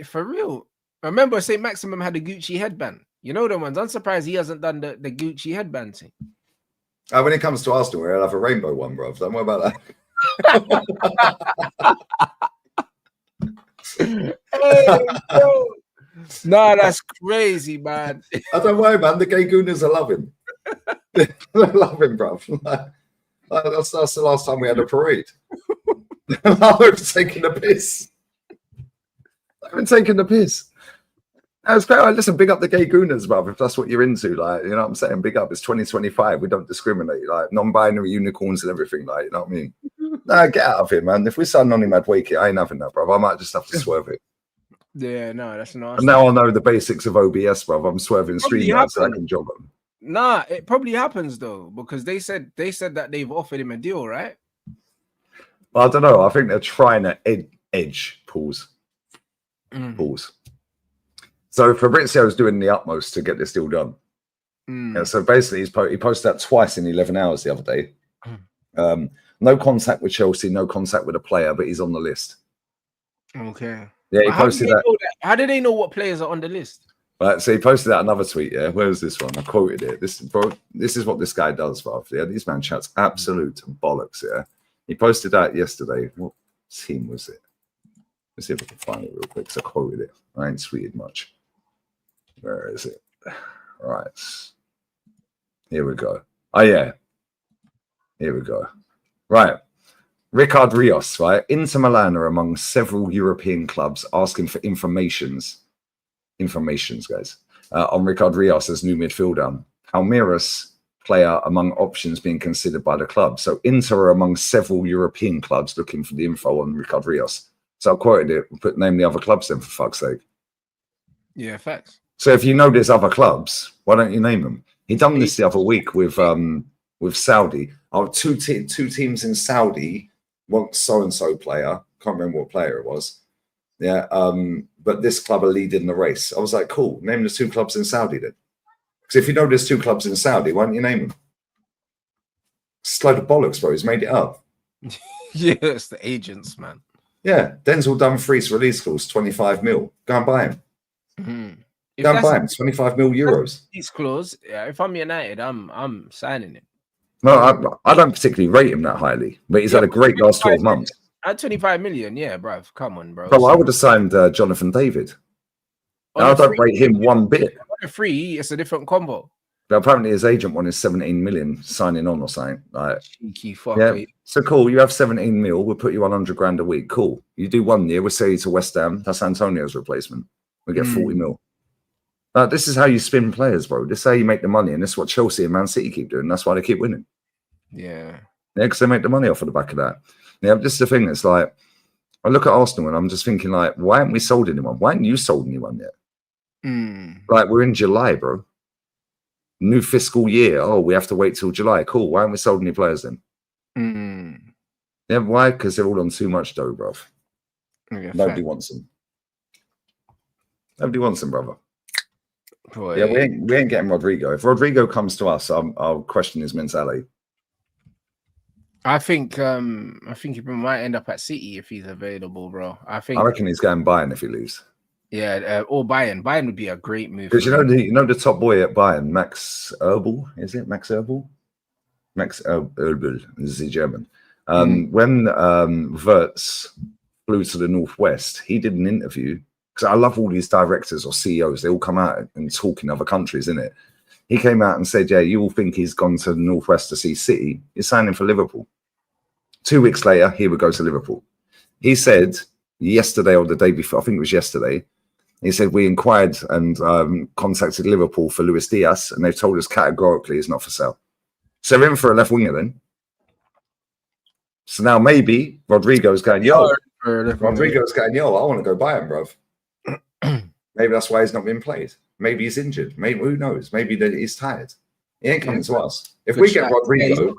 For real. I remember St. Maximum had a Gucci headband. You know the ones. I'm surprised he hasn't done the Gucci headband thing. When it comes to Arsenal, we'll have a rainbow one, bro. Don't worry about that. Hey, nah, that's crazy, man. I don't worry, man. The gay gooners are loving. They're loving, bro. That's the last time we had a parade. I've taken the piss. I've been taking the piss. That's great. Listen, big up the gay gooners, bro. If that's what you're into, like, you know what I'm saying? Big up. It's 2025. We don't discriminate, like non-binary unicorns and everything, like, you know what I mean? Nah, get out of here, man. If we sign Noni Madueke, I ain't having that, bro. I might just have to swerve it. Yeah, no, that's not. And now I know the basics of OBS, bro. I'm swerving streamline so I can jog on. Nah, it probably happens though, because they said that they've offered him a deal, right? Well, I don't know. I think they're trying to edge. Pause. Pause. So Fabrizio's doing the utmost to get this deal done. Yeah, so basically, he posted that twice in 11 hours the other day. No contact with Chelsea, no contact with a player, but he's on the list. Okay. Yeah, he posted that. How do they know what players are on the list? Right, so he posted out another tweet. Yeah, where was this one? I quoted it. This is what this guy does, bro. Yeah, these man chats absolute bollocks. Yeah, he posted out yesterday. What team was it? Let's see if I can find it real quick. So I quoted it. I ain't tweeted much. Where is it? Right, here we go. Oh yeah, here we go. Right. Ricard Rios, right? Inter Milan are among several European clubs asking for informations, guys, on Ricard Rios as new midfielder. Palmeiras player among options being considered by the club. So Inter are among several European clubs looking for the info on Ricard Rios. So I quoted it, put name the other clubs then, for fuck's sake. Yeah, facts. So if you know there's other clubs, why don't you name them? He done this the other week with Saudi. Oh, two teams in Saudi want so-and-so player. Can't remember what player it was. Yeah, but this club are leading the race. I was like, cool, name the two clubs in Saudi then. Because if you know there's two clubs in Saudi, why don't you name them? It's a load of bollocks, bro. He's made it up. Yeah, it's the agents, man. Yeah, Denzel Dumfries release clause, 25 mil. Go and buy him. Go and buy him, 25 mil euros. Release clause, yeah, if I'm United, I'm signing it. No, I don't particularly rate him that highly, but he's had a great last 12 months. At 25 million, yeah, bruv. Come on, bro. Bro, I would have signed Jonathan David. I don't rate him one bit. On a free, it's a different combo. But apparently his agent wanted 17 million signing on or something. Like, cheeky fucker. Yeah. So cool, you have 17 mil, we'll put you 100 grand a week. Cool. You do 1 year, we'll sell you to West Ham. That's Antonio's replacement. We get 40 mil. This is how you spin players, bro. This is how you make the money, and this is what Chelsea and Man City keep doing. That's why they keep winning. Yeah, because they make the money off of the back of that. Yeah, this is the thing. It's like, I look at Arsenal and I'm just thinking, like, why haven't we sold anyone? Why haven't you sold anyone yet? Like, we're in July, bro. New fiscal year. Oh, we have to wait till July. Cool. Why haven't we sold any players then? Yeah, why? Because they're all on too much dough, bro. Yeah, Nobody wants them. Nobody wants them, brother. Boy. Yeah, we ain't getting Rodrigo. If Rodrigo comes to us, I'll question his mentality. I think he might end up at City if he's available, bro. I reckon he's going Bayern if he leaves. Yeah, or Bayern. Bayern would be a great move. Because you know the top boy at Bayern, Max Erbel, is it Max Erbel? Max Erbel is the German. When Wirtz flew to the northwest, he did an interview. Because I love all these directors or CEOs. They all come out and talk in other countries, innit? He came out and said, yeah, you all think he's gone to the northwest to see City. He's signing for Liverpool. 2 weeks later, he would go to Liverpool. He said yesterday or the day before, I think it was yesterday, he said, we inquired and contacted Liverpool for Luis Diaz, and they've told us categorically he's not for sale. So they're in for a left winger then. So now maybe Rodrigo's going, yo, I want to go buy him, bruv. Maybe that's why he's not been played. Maybe he's injured. Maybe, who knows? Maybe he's tired. He ain't coming to us. If we get Rodrigo,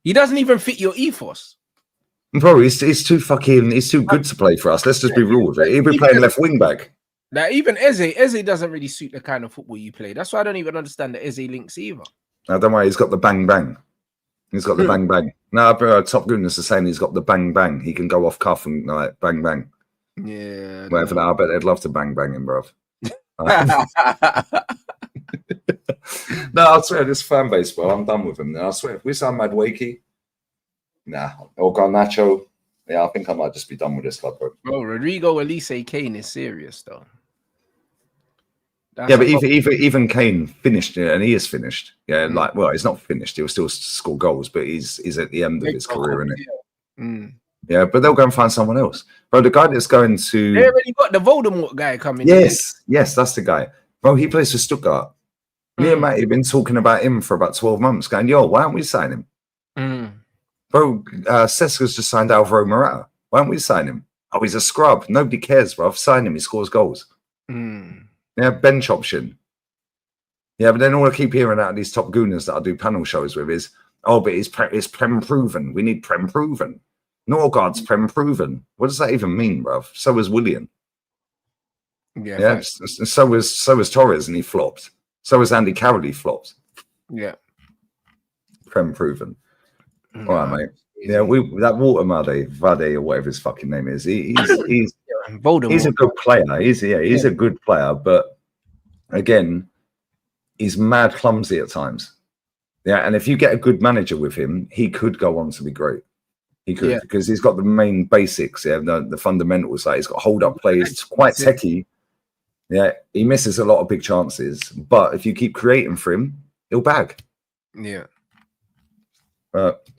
he doesn't even fit your ethos. Bro, he's too good to play for us. Let's just be real with it. He'll be playing left wing back. Now, even Eze doesn't really suit the kind of football you play. That's why I don't even understand the Eze links either. No, don't worry. He's got the bang bang. He's got the bang bang. No, bro, Top Goodness is saying he's got the bang bang. He can go off cuff and like bang bang. Yeah. Whatever that. I bet they'd love to bang bang him, bro. No, I swear, this fan base, bro, I'm done with him now. I swear, if we sign Madueke, or Garnacho, yeah, I think I might just be done with this club, bro. Bro, Rodrigo Elise Kane is serious, though. But even Kane finished it, and he is finished. Yeah, like, well, he's not finished. He'll still score goals, but he's at the end of his career, isn't it? Yeah, but they'll go and find someone else. Bro, the guy that's going to... They already got the Voldemort guy coming. Yes, that's the guy. Bro, he plays for Stuttgart. Me and Matty have been talking about him for about 12 months, going, yo, why don't we sign him? Bro, Seska's just signed Alvaro Morata. Why don't we sign him? Oh, he's a scrub. Nobody cares, bro. Sign him. He scores goals. Yeah, bench option. Yeah, but then all I keep hearing out of these top gooners that I do panel shows with is, oh, but he's Prem proven. We need Prem proven. Norgard's Prem proven. What does that even mean, bruv? So was Willian. Yeah. So was Torres, and he flopped. So was Andy Carroll, he flopped. Yeah. Prem proven. All right, mate. Yeah, that Vade or whatever his fucking name is. He's a good player. He's a good player, but again, he's mad clumsy at times. Yeah, and if you get a good manager with him, he could go on to be great. He could, because he's got the main basics, the fundamentals. Like he's got hold up plays, quite techie. Yeah, he misses a lot of big chances, but if you keep creating for him, he'll bag. Yeah.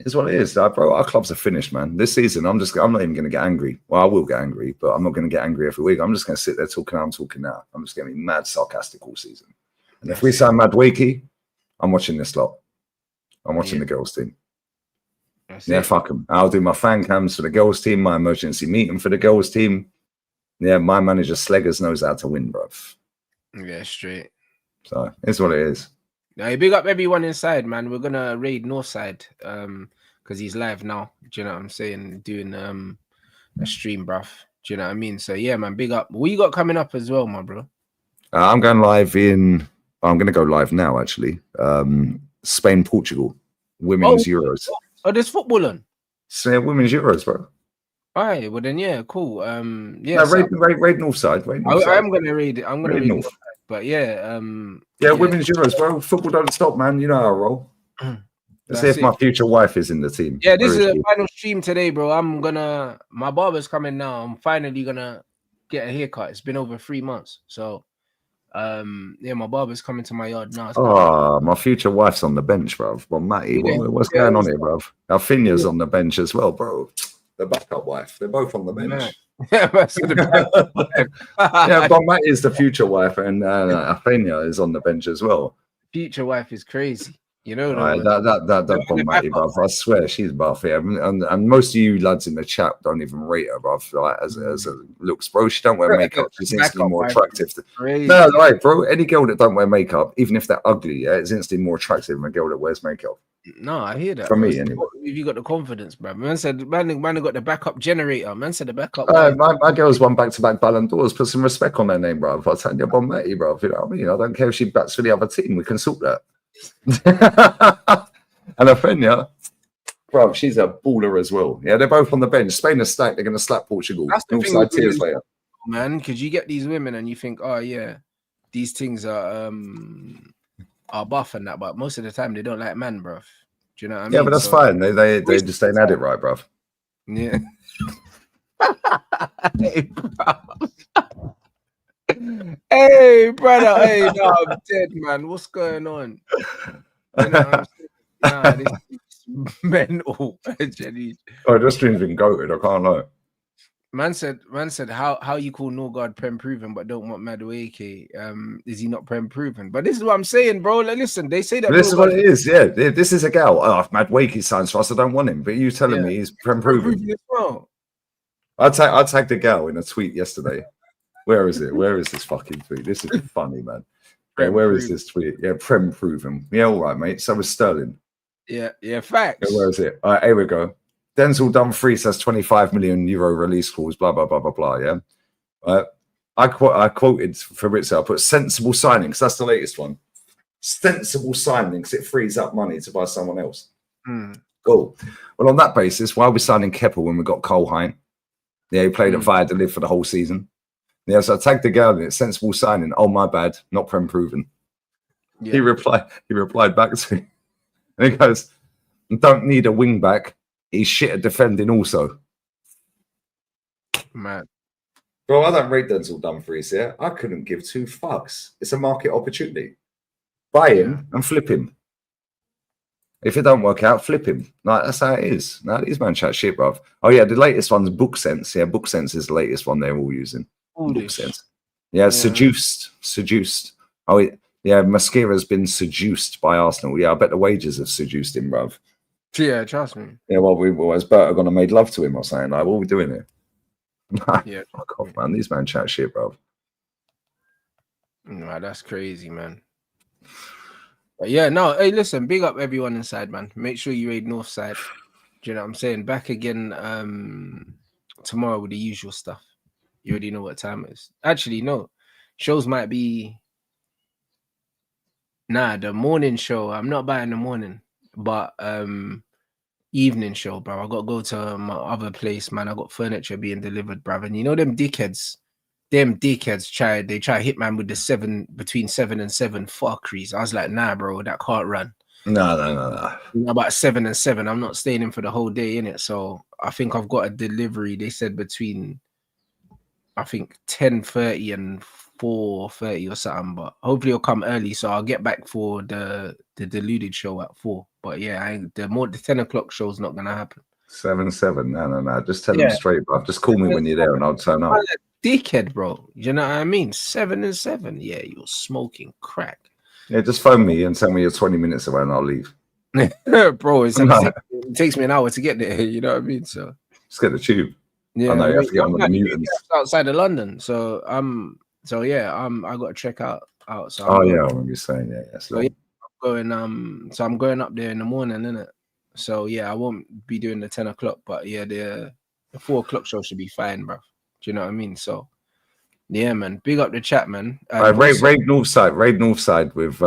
It's what it is, bro. Our clubs are finished, man. This season, I'm not even going to get angry. Well, I will get angry, but I'm not going to get angry every week. I'm just going to sit there talking how I'm talking now. I'm just going to be mad sarcastic all season. And if we sign Mad Wakey, I'm watching this lot. I'm watching the girls team. Fuck them. I'll do my fan cams for the girls team, my emergency meeting for the girls team. Yeah, my manager Sleggers knows how to win, bruv. Yeah, straight. So it's what it is. Now, big up everyone inside, man. We're gonna raid Northside because he's live now. Do you know what I'm saying? Doing a stream, bruv. Do you know what I mean? So yeah, man, big up. What you got coming up as well, my bro? I'm going live in. I'm going to go live now, actually. Spain, Portugal, women's Euros. Oh, there's football on. So, women's Euros, bro. All right, well then, yeah, cool. Yeah, no, raid Northside. I'm gonna raid it. I'm gonna raid North. But yeah, women's Euros, bro. Football don't stop, man. You know how I roll. Let's see if my future wife is in the team. Yeah, this is the final stream today, bro. My barber's coming now. I'm finally gonna get a haircut. It's been over 3 months, so my barber's coming to my yard now. My future wife's on the bench, bro. Well, Matty, what's going on here, bro? Alfinia's on the bench as well, bro. The backup wife. They're both on the bench. Yeah, Bon Matty is the future wife, and Alfinia is on the bench as well. Future wife is crazy. You know that Bon Matty, bro. I swear she's buff. Yeah, and most of you lads in the chat don't even rate her, bro. Like as a looks, bro. She don't wear makeup. She's instantly more attractive. No, right, bro. Any girl that don't wear makeup, even if they're ugly, it's instantly more attractive than a girl that wears makeup. No, I hear that. For me, anyway. If you got the confidence, bro. Man said, man got the backup generator. Man said the backup. My girl's won back-to-back Ballon d'Ors. Put some respect on her name, bro. I'll tell you, Bon Matty, bro. You know what I mean? I don't care if she bats for the other team. We can sort that. And Alfinia, bro, she's a baller as well. Yeah, they're both on the bench. Spain is stacked. They're going to slap Portugal. That's the Northside tears later, man. Because you get these women and you think, oh yeah, these things are buff and that, but most of the time they don't like man, bro. Do you know what I mean? Yeah, but that's fine. They just ain't had it right, bro. Yeah. Hey, brother. Hey, no, I'm dead, man. What's going on? You know what I'm saying? Nah, this is mental. Oh, this stream's been goated. I can't lie. Man said, how you call Norgard Prem proven but don't want Madueke? Is he not Prem proven? But this is what I'm saying, bro. Like, listen, they say that. This is what it is. Yeah, this is a gal. Oh, if Madueke signs for us, I don't want him. But you telling me he's Prem proven? Well. I tagged the gal in a tweet yesterday. Where is it? Where is this fucking tweet? This is funny, man. Yeah, where is this tweet? Yeah, Prem proven. Yeah, all right, mate. So was Sterling. Yeah, facts. Yeah, where is it? All right, here we go. Denzel Dumfries has 25 million euro release clause, blah, blah, blah, blah, blah, yeah? I quoted Fabrizio, I put sensible signings. That's the latest one. Sensible signings. It frees up money to buy someone else. Cool. Well, on that basis, why are we signing Keppel when we got Cole Hine? Yeah, he played at Valladolid for the whole season. Yeah, so I tagged the girl in it. Sensible signing. Oh, my bad. Not Prem proven. Yeah. He replied back to me. And he goes, don't need a wing back. He's shit at defending also. Man. Bro, I don't rate Denzel Dumfries here. I couldn't give two fucks. It's a market opportunity. Buy him and flip him. If it don't work out, flip him. Like, that's how it is. Now, these man chat shit, bruv. Oh, yeah, the latest one's Book Sense. Yeah, Book Sense is the latest one they're all using. Book Sense. Yeah, seduced. Oh, yeah, Masquera's been seduced by Arsenal. Yeah, I bet the wages have seduced him, bruv. Yeah, trust me. Yeah, well, we was better gonna made love to him or something. Like, what are we doing here? Yeah, fuck off, man. These man chat shit, bro. Nah, that's crazy, man. But yeah, no. Hey, listen, big up everyone inside, man. Make sure you raid Northside. Do you know what I'm saying? Back again tomorrow with the usual stuff. You already know what time it is. Actually, no. Shows might be. Nah, the morning show. I'm not buying the morning. But evening show, bro. I got to go to my other place, man. I got furniture being delivered, bro. And you know them dickheads them dickheads try hit man with the between 7 and 7 fuckeries. I was like, nah, bro, that can't run. No. About 7 and 7. I'm not staying in for the whole day, innit? So I think I've got a delivery. They said between I think 10:30 and 4:30 or something, but hopefully it'll come early, so I'll get back for the deluded show at 4. But yeah, the 10 o'clock show's not gonna happen. 7. No. Just tell them straight, bro. Just call me when you're there and I'll turn up. Dickhead, bro. You know what I mean? 7 and 7. Yeah, you're smoking crack. Yeah, just phone me and tell me you're 20 minutes away and I'll leave. Bro, it takes me an hour to get there. You know what I mean? So just get the tube. Yeah, I know you have to get on with the mutants outside of London. So I got to check out. So I remember you saying I'm going up there in the morning, innit? So yeah, I won't be doing the 10 o'clock, but yeah, the 4 o'clock show should be fine, bro. Do you know what I mean? So yeah, man. Big up the chat, man. Raid Northside with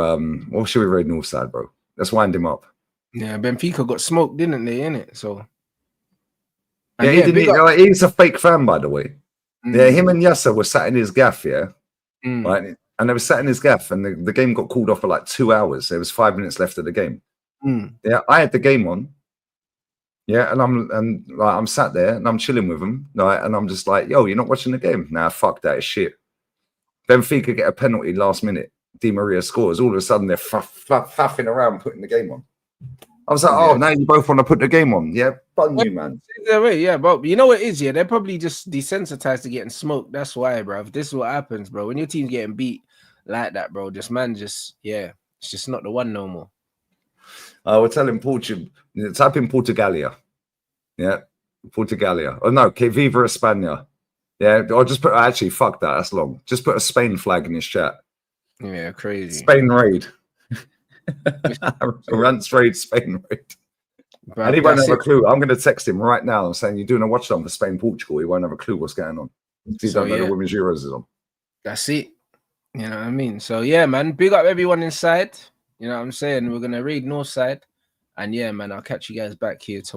what should we raid Northside, bro? Let's wind him up. Yeah, Benfica got smoked, didn't they, innit? So yeah, he's a fake fan, by the way. Yeah, him and Yasser were sat in his gaff, right? And they were sat in his gaff, and the game got called off for like 2 hours. There was 5 minutes left of the game. Yeah, I had the game on. Yeah, and I'm sat there and I'm chilling with him, right? And I'm just like, yo, you're not watching the game? Nah, fuck that shit. Benfica get a penalty last minute. Di Maria scores. All of a sudden, they're faffing around putting the game on. I was like, oh, now you both want to put the game on. Yeah, bun you, man. Yeah, but you know what it is, yeah? They're probably just desensitized to getting smoked. That's why, bro. This is what happens, bro. When your team's getting beat like that, bro, it's just not the one no more. We're telling Portugal, type in Portugalia. Yeah, Portugalia. Oh, no, Que Viva España. Yeah, or just put, actually, fuck that. That's long. Just put a Spain flag in his chat. Yeah, crazy. Spain raid. Rants raid, Spain raid. And he won't have a clue. I'm going to text him right now saying you're doing a watch on for Spain Portugal. He won't have a clue what's going on. He don't know the Women's Euros is on. That's it. You know what I mean? So yeah, man. Big up everyone inside. You know what I'm saying? We're gonna raid Northside. And yeah, man, I'll catch you guys back here tomorrow.